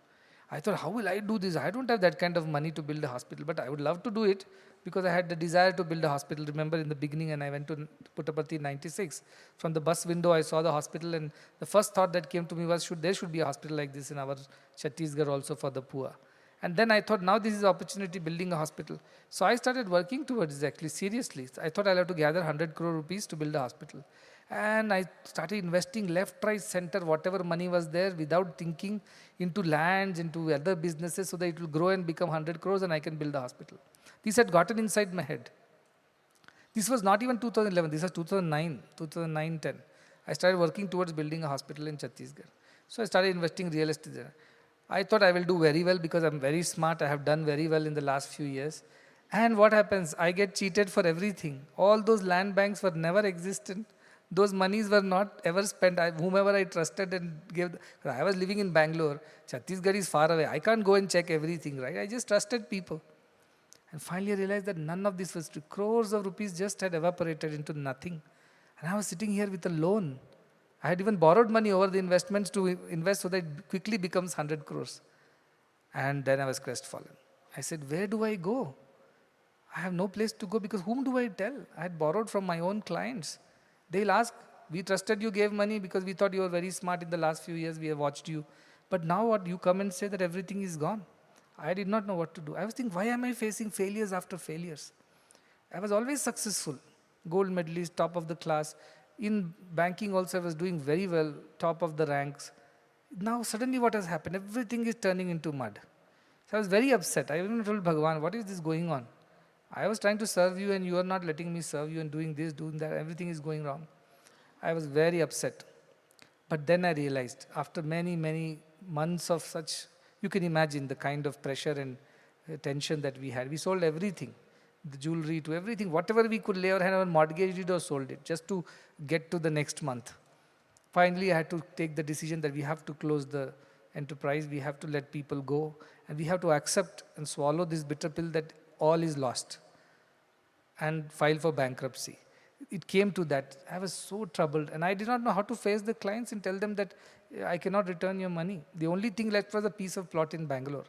I thought, how will I do this? I don't have that kind of money to build a hospital. But I would love to do it because I had the desire to build a hospital. Remember in the beginning, and I went to Puttaparthi in 96. From the bus window, I saw the hospital. And the first thought that came to me was, there should be a hospital like this in our Chhattisgarh also for the poor. And then I thought, now this is opportunity, building a hospital. So I started working towards it actually, seriously. I thought I'll have to gather 100 crore rupees to build a hospital. And I started investing left, right, center, whatever money was there without thinking, into lands, into other businesses, so that it will grow and become 100 crores and I can build a hospital. This had gotten inside my head. This was not even 2011, this was 2009, 10. I started working towards building a hospital in Chhattisgarh. So I started investing real estate there. I thought I will do very well because I'm very smart. I have done very well in the last few years. And what happens? I get cheated for everything. All those land banks were never existent. Those monies were not ever spent. Whomever I trusted and gave. I was living in Bangalore. Chhattisgarh is far away. I can't go and check everything, right? I just trusted people. And finally I realized that none of this was true. Crores of rupees just had evaporated into nothing. And I was sitting here with a loan. I had even borrowed money over the investments to invest so that it quickly becomes 100 crores. And then I was crestfallen. I said, where do I go? I have no place to go because whom do I tell? I had borrowed from my own clients. They'll ask, we trusted you, gave money because we thought you were very smart in the last few years, we have watched you. But now what, you come and say that everything is gone. I did not know what to do. I was thinking, why am I facing failures after failures? I was always successful. Gold medalist, top of the class. In banking also I was doing very well, top of the ranks. Now suddenly what has happened? Everything is turning into mud. So I was very upset. I even told Bhagavan, what is this going on? I was trying to serve you and you are not letting me serve you and doing this, doing that. Everything is going wrong. I was very upset. But then I realized, after many, many months of such, you can imagine the kind of pressure and tension that we had. We sold everything. The jewelry to everything, whatever we could lay our hand on, mortgaged it or sold it, just to get to the next month. Finally, I had to take the decision that we have to close the enterprise, we have to let people go, and we have to accept and swallow this bitter pill that all is lost and file for bankruptcy. It came to that. I was so troubled, and I did not know how to face the clients and tell them that I cannot return your money. The only thing left was a piece of plot in Bangalore.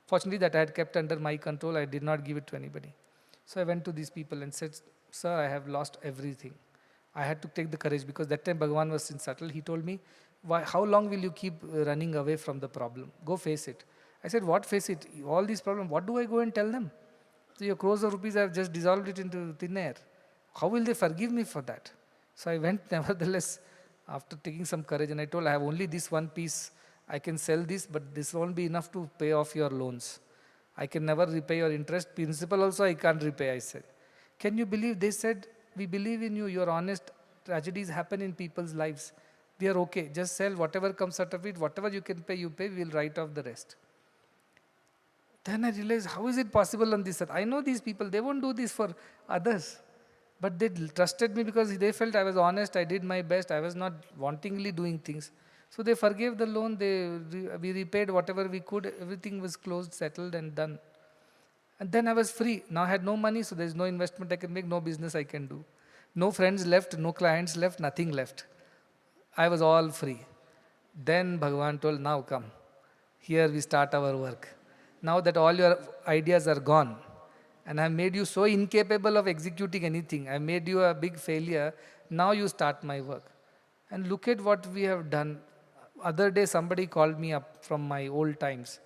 Fortunately, that I had kept under my control. I did not give it to anybody. So I went to these people and said, sir, I have lost everything. I had to take the courage because that time Bhagavan was in subtle. He told me, how long will you keep running away from the problem? Go face it. I said, what face it? All these problems, what do I go and tell them? So your crores of rupees, I have just dissolved it into thin air. How will they forgive me for that? So I went nevertheless after taking some courage and I told, I have only this one piece. I can sell this, but this won't be enough to pay off your loans. I can never repay your interest. Principal also I can't repay, I said. Can you believe? They said, we believe in you. You're honest. Tragedies happen in people's lives. We are okay. Just sell whatever comes out of it. Whatever you can pay, you pay. We'll write off the rest. Then I realized, how is it possible on this earth? I know these people, they won't do this for others. But they trusted me because they felt I was honest, I did my best, I was not wantingly doing things. So they forgave the loan, we repaid whatever we could, everything was closed, settled and done. And then I was free. Now I had no money, so there is no investment I can make, no business I can do. No friends left, no clients left, nothing left. I was all free. Then Bhagavan told, now come. Here we start our work. Now that all your ideas are gone, and I have made you so incapable of executing anything, I have made you a big failure, now you start my work. And look at what we have done. Other day somebody called me up from my old times.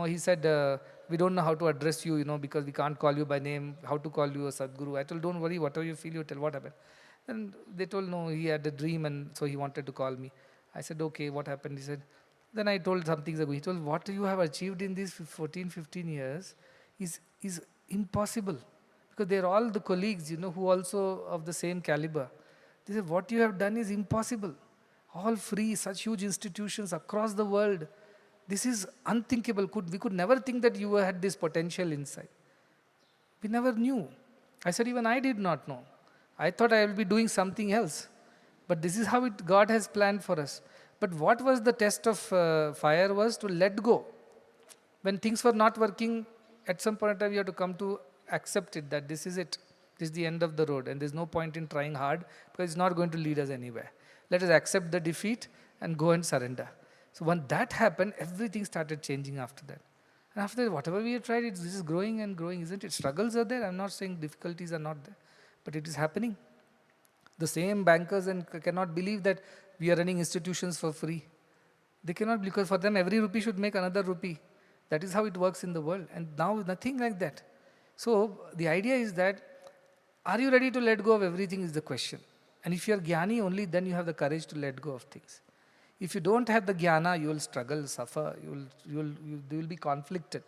He said, we don't know how to address you, because we can't call you by name, how to call you a Sadguru. I told, don't worry, whatever you feel, you tell. What happened? And they told, no, he had a dream and so he wanted to call me. I said, okay, what happened? He said, then I told some things ago. He told, what you have achieved in these 14, 15 years is impossible. Because they're all the colleagues, who also of the same caliber. They said, what you have done is impossible. All free, such huge institutions across the world. This is unthinkable. We could never think that you had this potential inside. We never knew. I said, even I did not know. I thought I will be doing something else. But this is how God has planned for us. But what was the test of fire was to let go. When things were not working, at some point in time you have to come to accept it, that this is it. This is the end of the road and there's no point in trying hard because it's not going to lead us anywhere. Let us accept the defeat and go and surrender. So when that happened, everything started changing after that. And after that, whatever we have tried, this is growing and growing, isn't it? Struggles are there. I'm not saying difficulties are not there, but it is happening. The same bankers cannot believe that we are running institutions for free. They cannot, because for them every rupee should make another rupee. That is how it works in the world. And now nothing like that. So the idea is that, are you ready to let go of everything is the question. And if you are jnani, only then you have the courage to let go of things. If you don't have the jnana, you will struggle, suffer, you will be conflicted.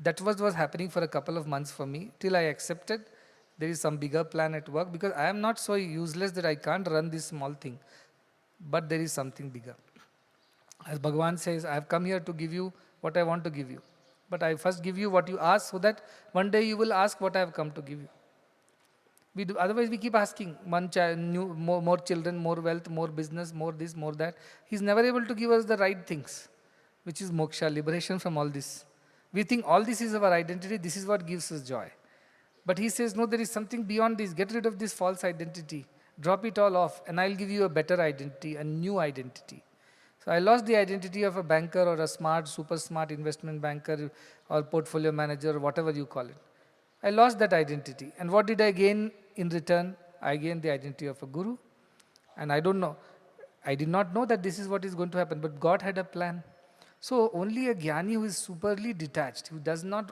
That was happening for a couple of months for me, till I accepted there is some bigger plan at work, because I am not so useless that I can't run this small thing. But there is something bigger. As Bhagavan says, I have come here to give you what I want to give you. But I first give you what you ask, so that one day you will ask what I have come to give you. Otherwise we keep asking, one child, more children, more wealth, more business, more this, more that. He's never able to give us the right things, which is moksha, liberation from all this. We think all this is our identity, this is what gives us joy. But he says, no, there is something beyond this. Get rid of this false identity. Drop it all off and I'll give you a better identity, a new identity. So I lost the identity of a banker or a smart, super smart investment banker or portfolio manager, or whatever you call it. I lost that identity. And what did I gain in return? I gained the identity of a guru. And I don't know. I did not know that this is what is going to happen, but God had a plan. So only a jnani who is superly detached, who does not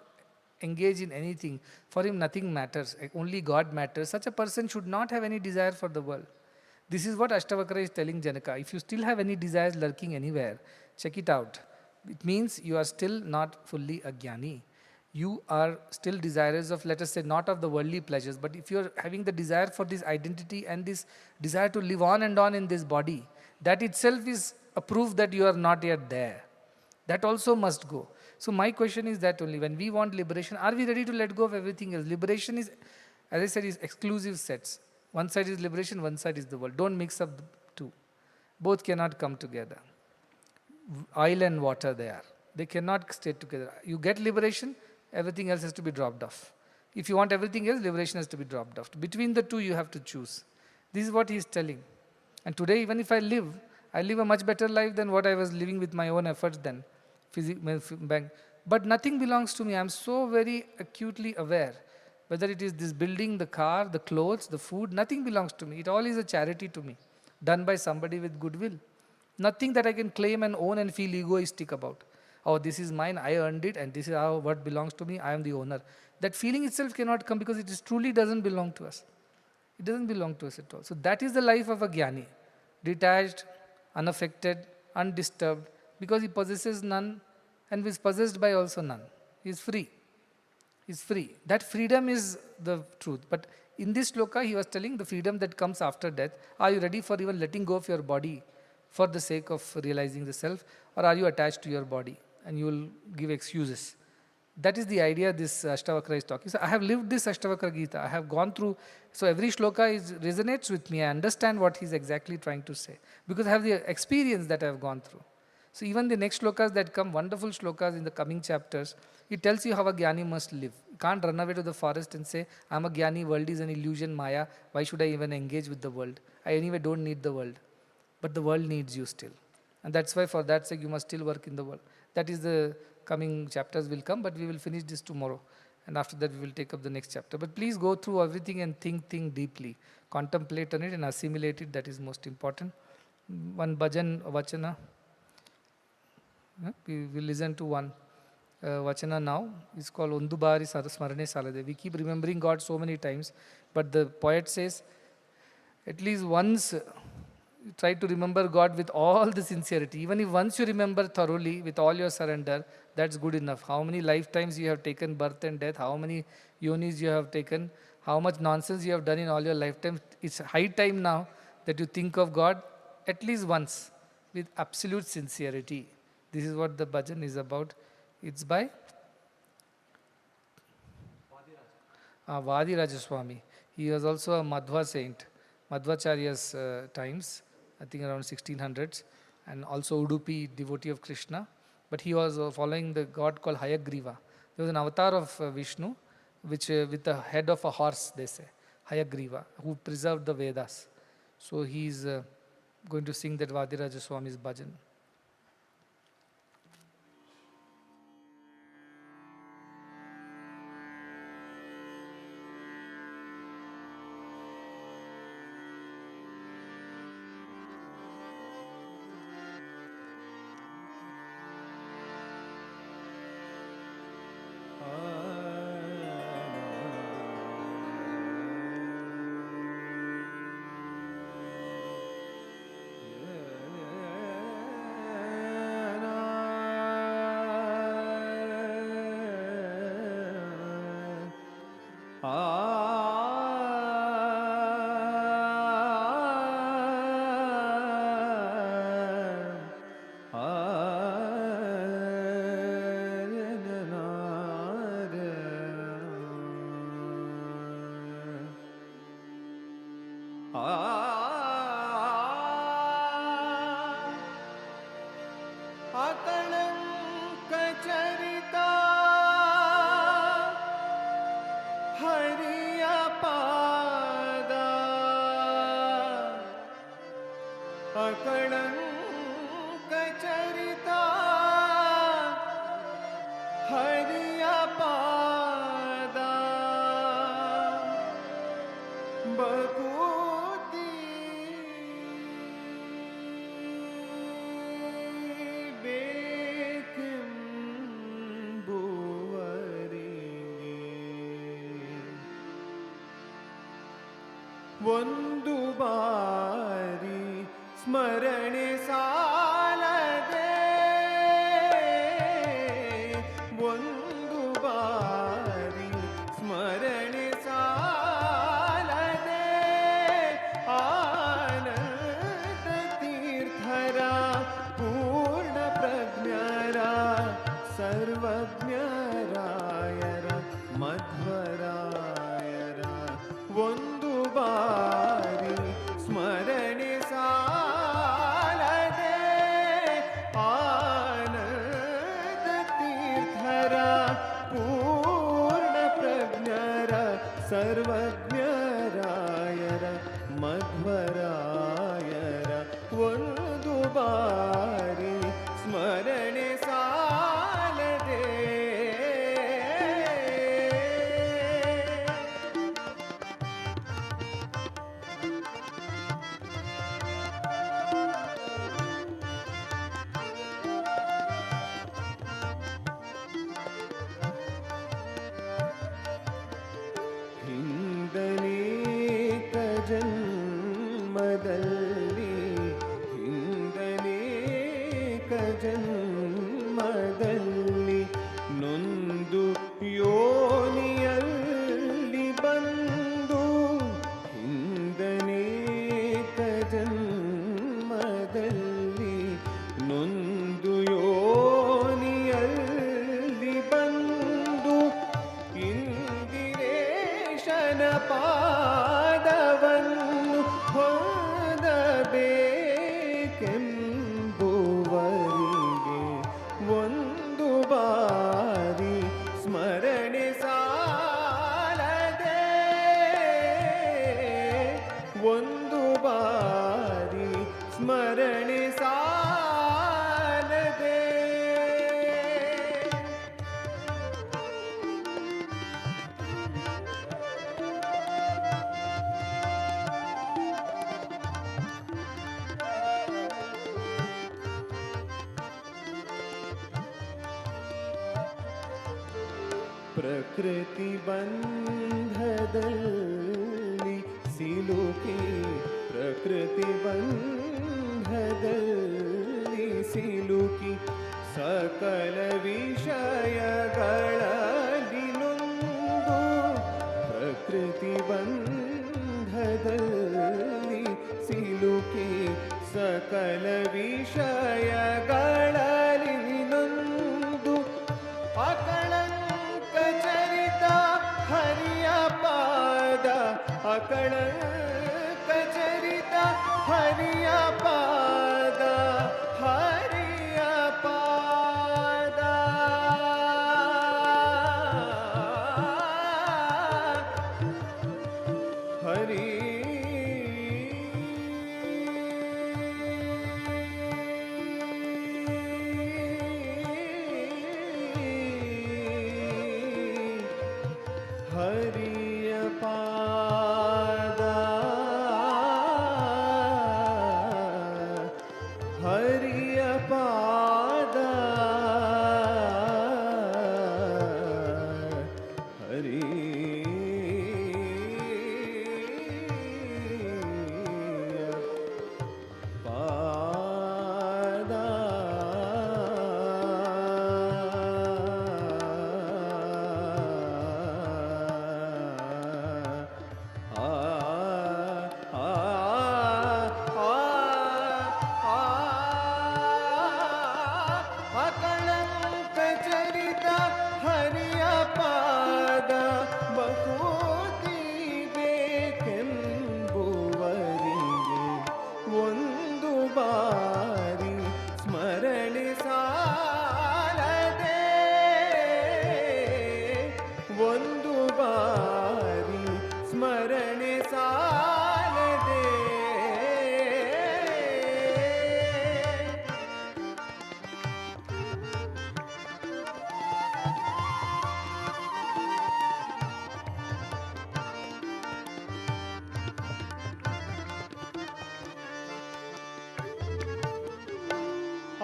engage in anything, for him nothing matters, only God matters. Such a person should not have any desire for the world. This is what Ashtavakra is telling Janaka. If you still have any desires lurking anywhere, check it out. It means you are still not fully a jnani. You are still desirous of, let us say, not of the worldly pleasures, but if you are having the desire for this identity and this desire to live on and on in this body, that itself is a proof that you are not yet there. That also must go. So my question is that only, when we want liberation, are we ready to let go of everything else? Liberation is, as I said, is exclusive sets. One side is liberation, one side is the world. Don't mix up the two. Both cannot come together. Oil and water they are. They cannot stay together. You get liberation, everything else has to be dropped off. If you want everything else, liberation has to be dropped off. Between the two, you have to choose. This is what he is telling. And today, even if I live a much better life than what I was living with my own efforts then. But nothing belongs to me. I am so very acutely aware. Whether it is this building, the car, the clothes, the food, nothing belongs to me. It all is a charity to me, done by somebody with goodwill. Nothing that I can claim and own and feel egoistic about. Oh, this is mine, I earned it, and this is what belongs to me, I am the owner. That feeling itself cannot come because it truly doesn't belong to us. It doesn't belong to us at all. So that is the life of a jnani. Detached, unaffected, undisturbed, because he possesses none and is possessed by also none. He is free. He is free. That freedom is the truth. But in this shloka, he was telling the freedom that comes after death. Are you ready for even letting go of your body for the sake of realizing the self? Or are you attached to your body and you will give excuses? That is the idea this Ashtavakra is talking. So I have lived this Ashtavakra Gita. I have gone through, so every shloka resonates with me. I understand what he's exactly trying to say because I have the experience that I have gone through. So even the next shlokas that come, wonderful shlokas in the coming chapters, it tells you how a Jnani must live. You can't run away to the forest and say, I'm a Jnani, world is an illusion, Maya, why should I even engage with the world? I anyway don't need the world. But the world needs you still. And that's why for that sake you must still work in the world. That is the coming chapters will come, but we will finish this tomorrow. And after that we will take up the next chapter. But please go through everything and think deeply. Contemplate on it and assimilate it, that is most important. One bhajan, vachana. We will listen to one vachana now. It's called Undubari Smarane Salade. We keep remembering God so many times, but the poet says, at least once try to remember God with all the sincerity. Even if once you remember thoroughly with all your surrender, that's good enough. How many lifetimes you have taken birth and death, how many yonis you have taken, how much nonsense you have done in all your lifetime. It's high time now that you think of God at least once with absolute sincerity. This is what the bhajan is about. It's by Vadi Rajaswami. He was also a Madhva saint, Madhvacharya's times, I think around 1600s, and also Udupi, devotee of Krishna. But he was following the god called Hayagriva. There was an avatar of Vishnu, which with the head of a horse, they say, Hayagriva, who preserved the Vedas. So he is going to sing that Vadi Rajaswami's bhajan. ಒಂದು ಬಾರಿ ಸ್ಮರಣೆ ಸಾಲದೆ ಒಂದು ಬಾರಿ ಸ್ಮರಣೆ ಸಾಲದೆ ಆನಂದ ತೀರ್ಥರ ಪೂರ್ಣ ಪ್ರಜ್ಞರ ಸರ್ವಜ್ಞರಾಯರ ಮಧ್ವರಾಯರ ಒಂದು ಬಾರಿ ಸ್ಮರಣೆ ಸಾಲದೆ ಆನಂದ ತೀರ್ಥರ ಪೂರ್ಣ ಪ್ರಜ್ಞರ ಸರ್ವಜ್ಞರಾಯರ ಮಧ್ವರಾಯರ ಒಂದು ಬಾರಿ ಸ್ಮರಣೆ ಸಾಲದೆ ಹಿಂದನೇಕ ಜನ್ಮದಲ್ಲಿ ಹಿಂದನೇಕ ಜನ್ಮದಲ್ಲಿ ನೊಂದು ಯೋನಿಯಲ್ಲಿ ಬಂದು ಹಿಂದನೇಕ ಜನ್ಮದಲ್ಲಿ ನೊಂದು ಯೋನಿಯಲ್ಲಿ ಬಂದು ಪಾದವನ್ನು ಹೊಂದಬೇಕೆಂಬುವರಿಗೆ ಒಂದು ಬಾರಿ ಸ್ಮರಣೆ ಸಾಲದೆ, ಒಂದು ಬಾರಿ ಸ್ಮರಣೆ ಸಾಲದೆ. ಪ್ರಕೃತಿ ಬಂಧದಲ್ಲಿ ಸಿಲುಕಿ, ಪ್ರಕೃತಿ ಬಂಧದಲ್ಲಿ ಸಿಲುಕಿ, ಸಕಲ ವಿಷಯಗಳಲ್ಲಿ ನೊಂದು, ಪ್ರಕೃತಿ ಬಂಧದಲ್ಲಿ ಸಿಲುಕಿ, ಸಕಲ ವಿಷಯಗಳಲ್ಲಿ ನೊಂದು, ಅಕಳಂಕ ಚರಿತ ಹರಿಯ ಪಾದ, ಅಕಳಂಕ ಚರಿತ ಹರಿಯ ಪಾದ, ಹರಿಯ ಪಾದ. ಹರಿ ಹರಿಯ ಪಾದ, ಹರಿಯ ಪಾದ, ಹರಿಯ ಪಾದ. ಅಕಳಂಕ ಚರಿತ ಹರಿಯ ಪಾದ, ಬಹುತಿ ಬೇಕೆಂಬುವರಿಗೆ ಒಂದು ಬಾರಿ ಸ್ಮರಣೆ ಸಾಲದೆ, ಒಂದು ಬಾರಿ ಸ್ಮರಣೆ ಸಾಲದೆ.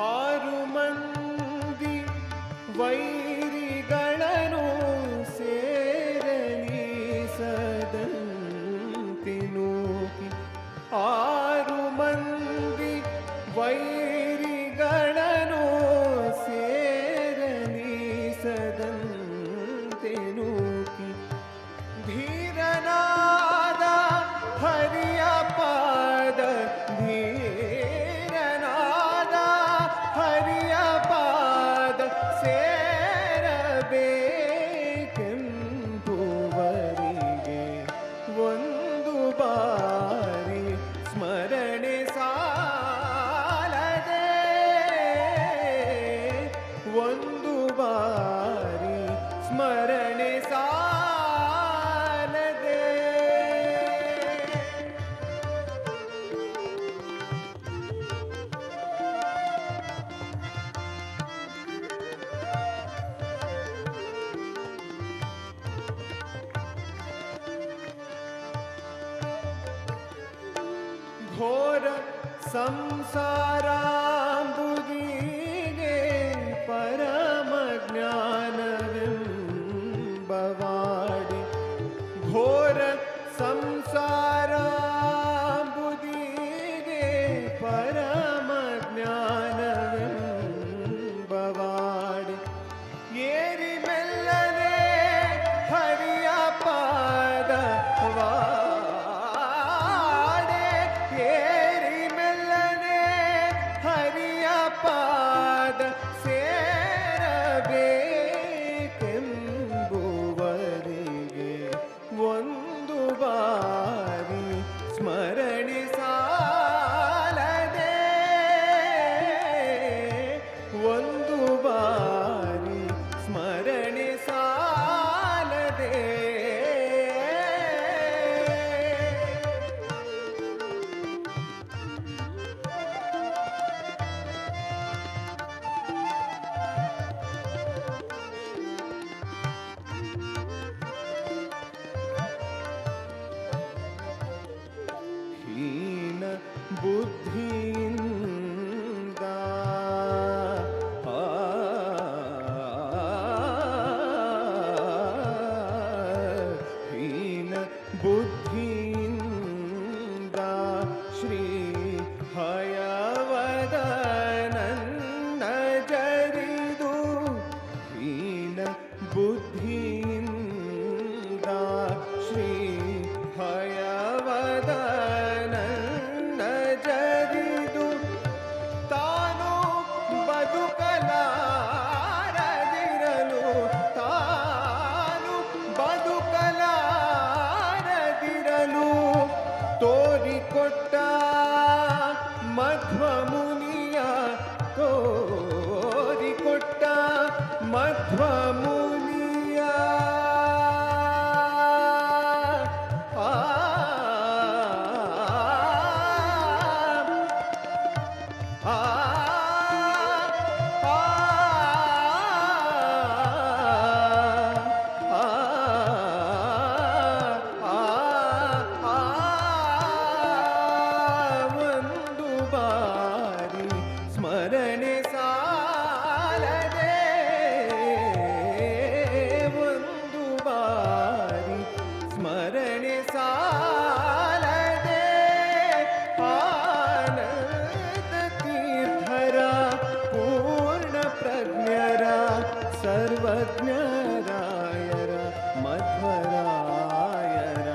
ಆರು ಮಂದಿ ವೈರಿಗಳನ್ನು ಸೇರಲಿಸದಂತೆ ನೂಕಿ, ಆರು ಮಂದಿ ವೈರಿಗಳನ್ನು ಸೇರಲಿಸದಂತೆ ನೂಕಿ, ಧೀರನಾದ ಹರಿಯ ಪಾದ, ಧೀರನಾದ ಹರಿಯ ಪಾದ ಸೇರಬೇಕೆಂಬುವರಿಗೆ ಒಂದು ಬಾರಿ ಸ್ಮರಣೆ ಸಾಲದೆ, ಒಂದು ಬಾರಿ ಸ್ಮರಣೆ ಸಾಲದೆ. ಘೋರ ಸಂಸಾರಾಂಬುದಿಗೆ ಪರಮ ಜ್ಞಾನವೆಂಬವಾಡಿ, ಘೋರ ಸಂಸಾರಾಂಬುದಿಗೆ ಪರಮ ಜ್ಞಾನವೆಂಬವಾಡಿ, ಏರಿ ಮೆಲ್ಲನೆ ಹರಿಯ ಪಾದ ವಾಡೆ, ಏರಿ ಮೆಲ್ಲನೆ ಹರಿಯ ಪಾದ ಸೇರಬೇಕೆಂಬುವರಿಗೆ ಒಂದು ಕೊಟ್ಟ ಮಧ್ವ ಮುನಿಯ ತೋರಿಕೊಟ್ಟ ಮಧ್ವ ಮುನಿಯ ಒಂದು ಬಾರಿ ಸ್ಮರಣೆ ಸಾಲದೆ ಒಂದು ಬಾರಿ ಸ್ಮರಣೆ ಸಾಲದೆ ಆನಂದ ತೀರ್ಥರ ಪೂರ್ಣ ಪ್ರಜ್ಞರ ಸರ್ವಜ್ಞರಾಯರ ಮಧ್ವರಾಯರ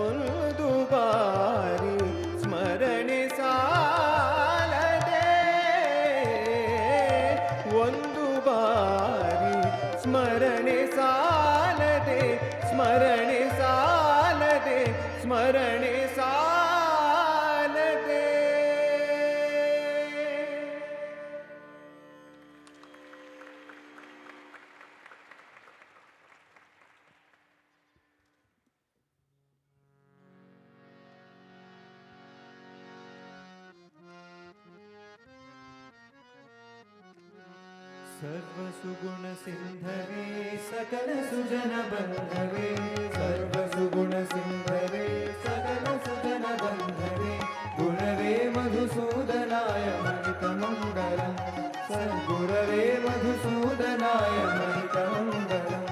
ಒಂದು ಬಾರಿ ಸ್ಮರಣೆ ಸಾಲದೆ ಒಂದು ಬಾರಿ ಸ್ಮರಣೆ ಸಾಲದೆ ಸ್ಮರಣೆ ಸಾಲದೆ ಸ್ಮರಣೆ ಸಾಲದೆ. सर्वसुगुण सिंधवे सकल सुजन बंधवे सर्वसुगुण सिंधवे सकल सुजन बंधवे गुणवे मधुसूदनाय महितमंगलम् सद्गुरवे मधुसूदनाय महितमंगलम्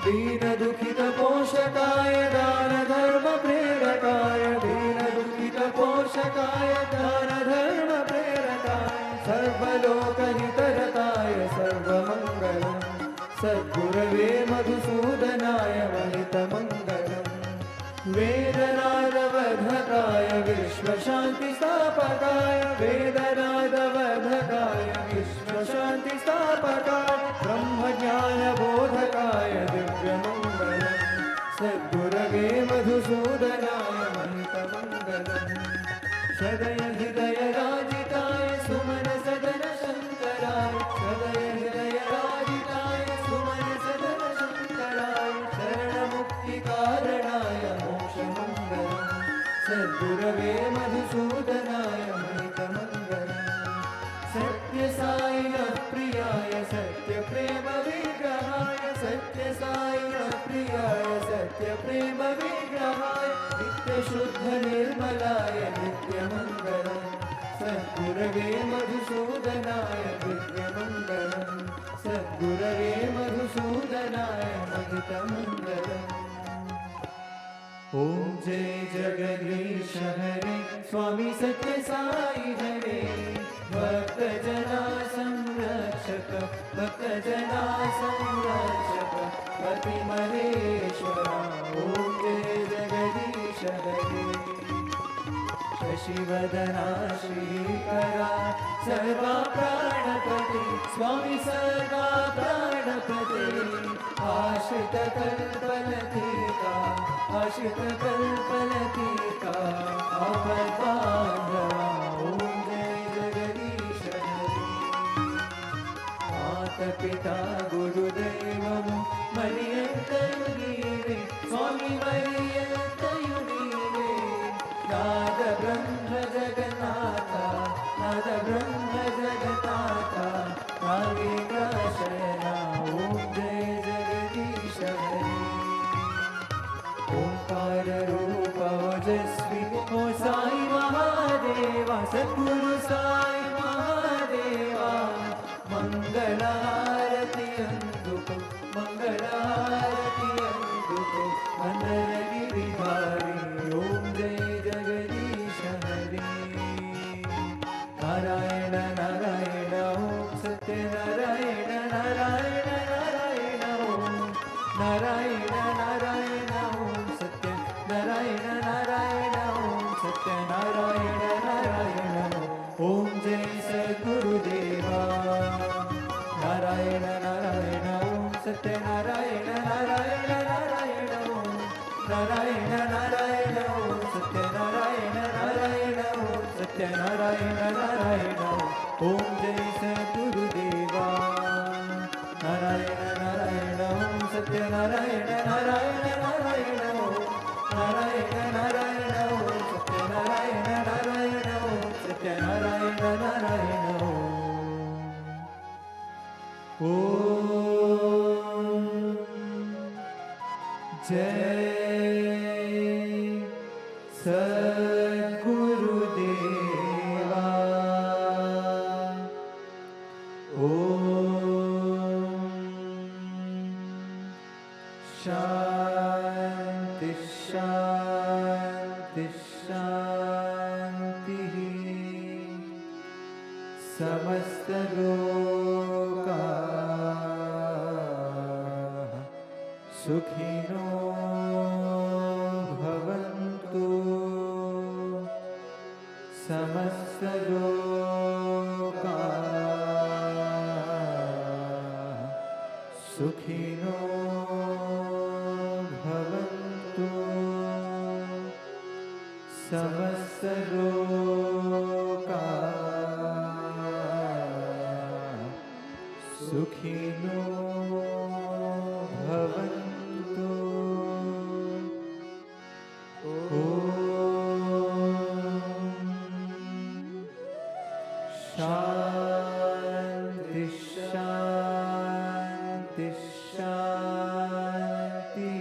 दीन दुखित पोषकाय दान धर्म प्रेरकाय दीन दुखित पोषकाय दान धर्म प्रेरकाय सर्वलोकहितरताय सर्वमङ्गलम् सद्गुरवे मधुसूदनाय महितमङ्गलम् वेदनादवधकाय विश्वशान्तिस्थापकाय वेदनादवधकाय विश्वशान्तिस्थापकाय ब्रह्मज्ञानबोधकाय दिव्यमङ्गलम् सद्गुरवे मधुसूदनाय महितमङ्गलम् सदय हृदय राजिताय सुमन सदन शङ्कराय सदय हृदय राजिताय सुमन सदन शङ्कराय शरणमुक्तिकारणाय मोक्षमङ्गलम् सद्गुरवे मधुसूदनाय महितमङ्गलम् सत्यसायिनः प्रियाय सत्यप्रेम विग्रहाय सत्यसायिनः प्रियाय सत्यप्रेम विग्रहाय नित्यशुद्ध निर्मलाय नित्यमङ्गलम् सद्गुरवे मधुसूदनाय दिव्यमङ्गलम् सद्गुरवे मधुसूदनाय महितमङ्गलम्. ॐ जय जगदीश हरे स्वामी सत्य साई हरे भक्तजना संरक्षक भक्तजना संरक्षक पतिमहेश्वरा ॐ जय जगदीश हरे शशिवदना श्रीकरा सर्वा प्राणपते स्वामी सर्वा प्राणपते आश्रित कल्पलतिका आश्रित कल्पलतिका आपद्बान्धवा ॐ जय जगदीश हरे मातपिता गुरुदैवं मरियन्तयुनीरे स्वामी मरियन्तयुनीरे नाद ब्रह्म जगन्नाथा नाद ब्रह्म जगन्नाथा नागेन्द्र शयना ॐ जय जगदीश हरे ओंकार रूप ओजस्वी ओ साई महादेवा सद्गुरु साई महादेवा मंगलारति अंदुको मंगलारति अंदुको मंदरगिरिधारी ओम जय जगदीश हरे नारायण नारायण ओम सत्य नारायण नारायण नारायण ओम नारायण नारायण ओम सत्य नारायण नारायण ओम सत्य नारायण नारायण ओम जय सद्गुरुदेवा नारायण नारायण ओम सत्य नारायण नारायण नारायण ओम नारायण नारायण ओम सत्य नारायण नारायण सत्यनारायण नारायण ओम जय सद्गुरुदेवा नारायण नारायण ओम सत्यनारायण नारायण नारायण ओम नारायण नारायण ओम सत्यनारायण नारायण ओम सत्यनारायण नारायण ओम जय सद्गुरुदेवा ओम शांति शांति शांति समस्त लोकाः सुखिनो भवन्तु समस्त लोकाः सुखिनो भवन्तु समस्त लोकाः सुखिनो भवन्तु शांति शांति शांति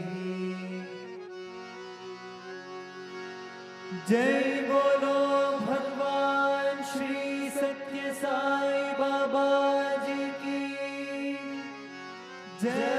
जय बोलो भगवान श्री सत्य साई बाबा जी की जय।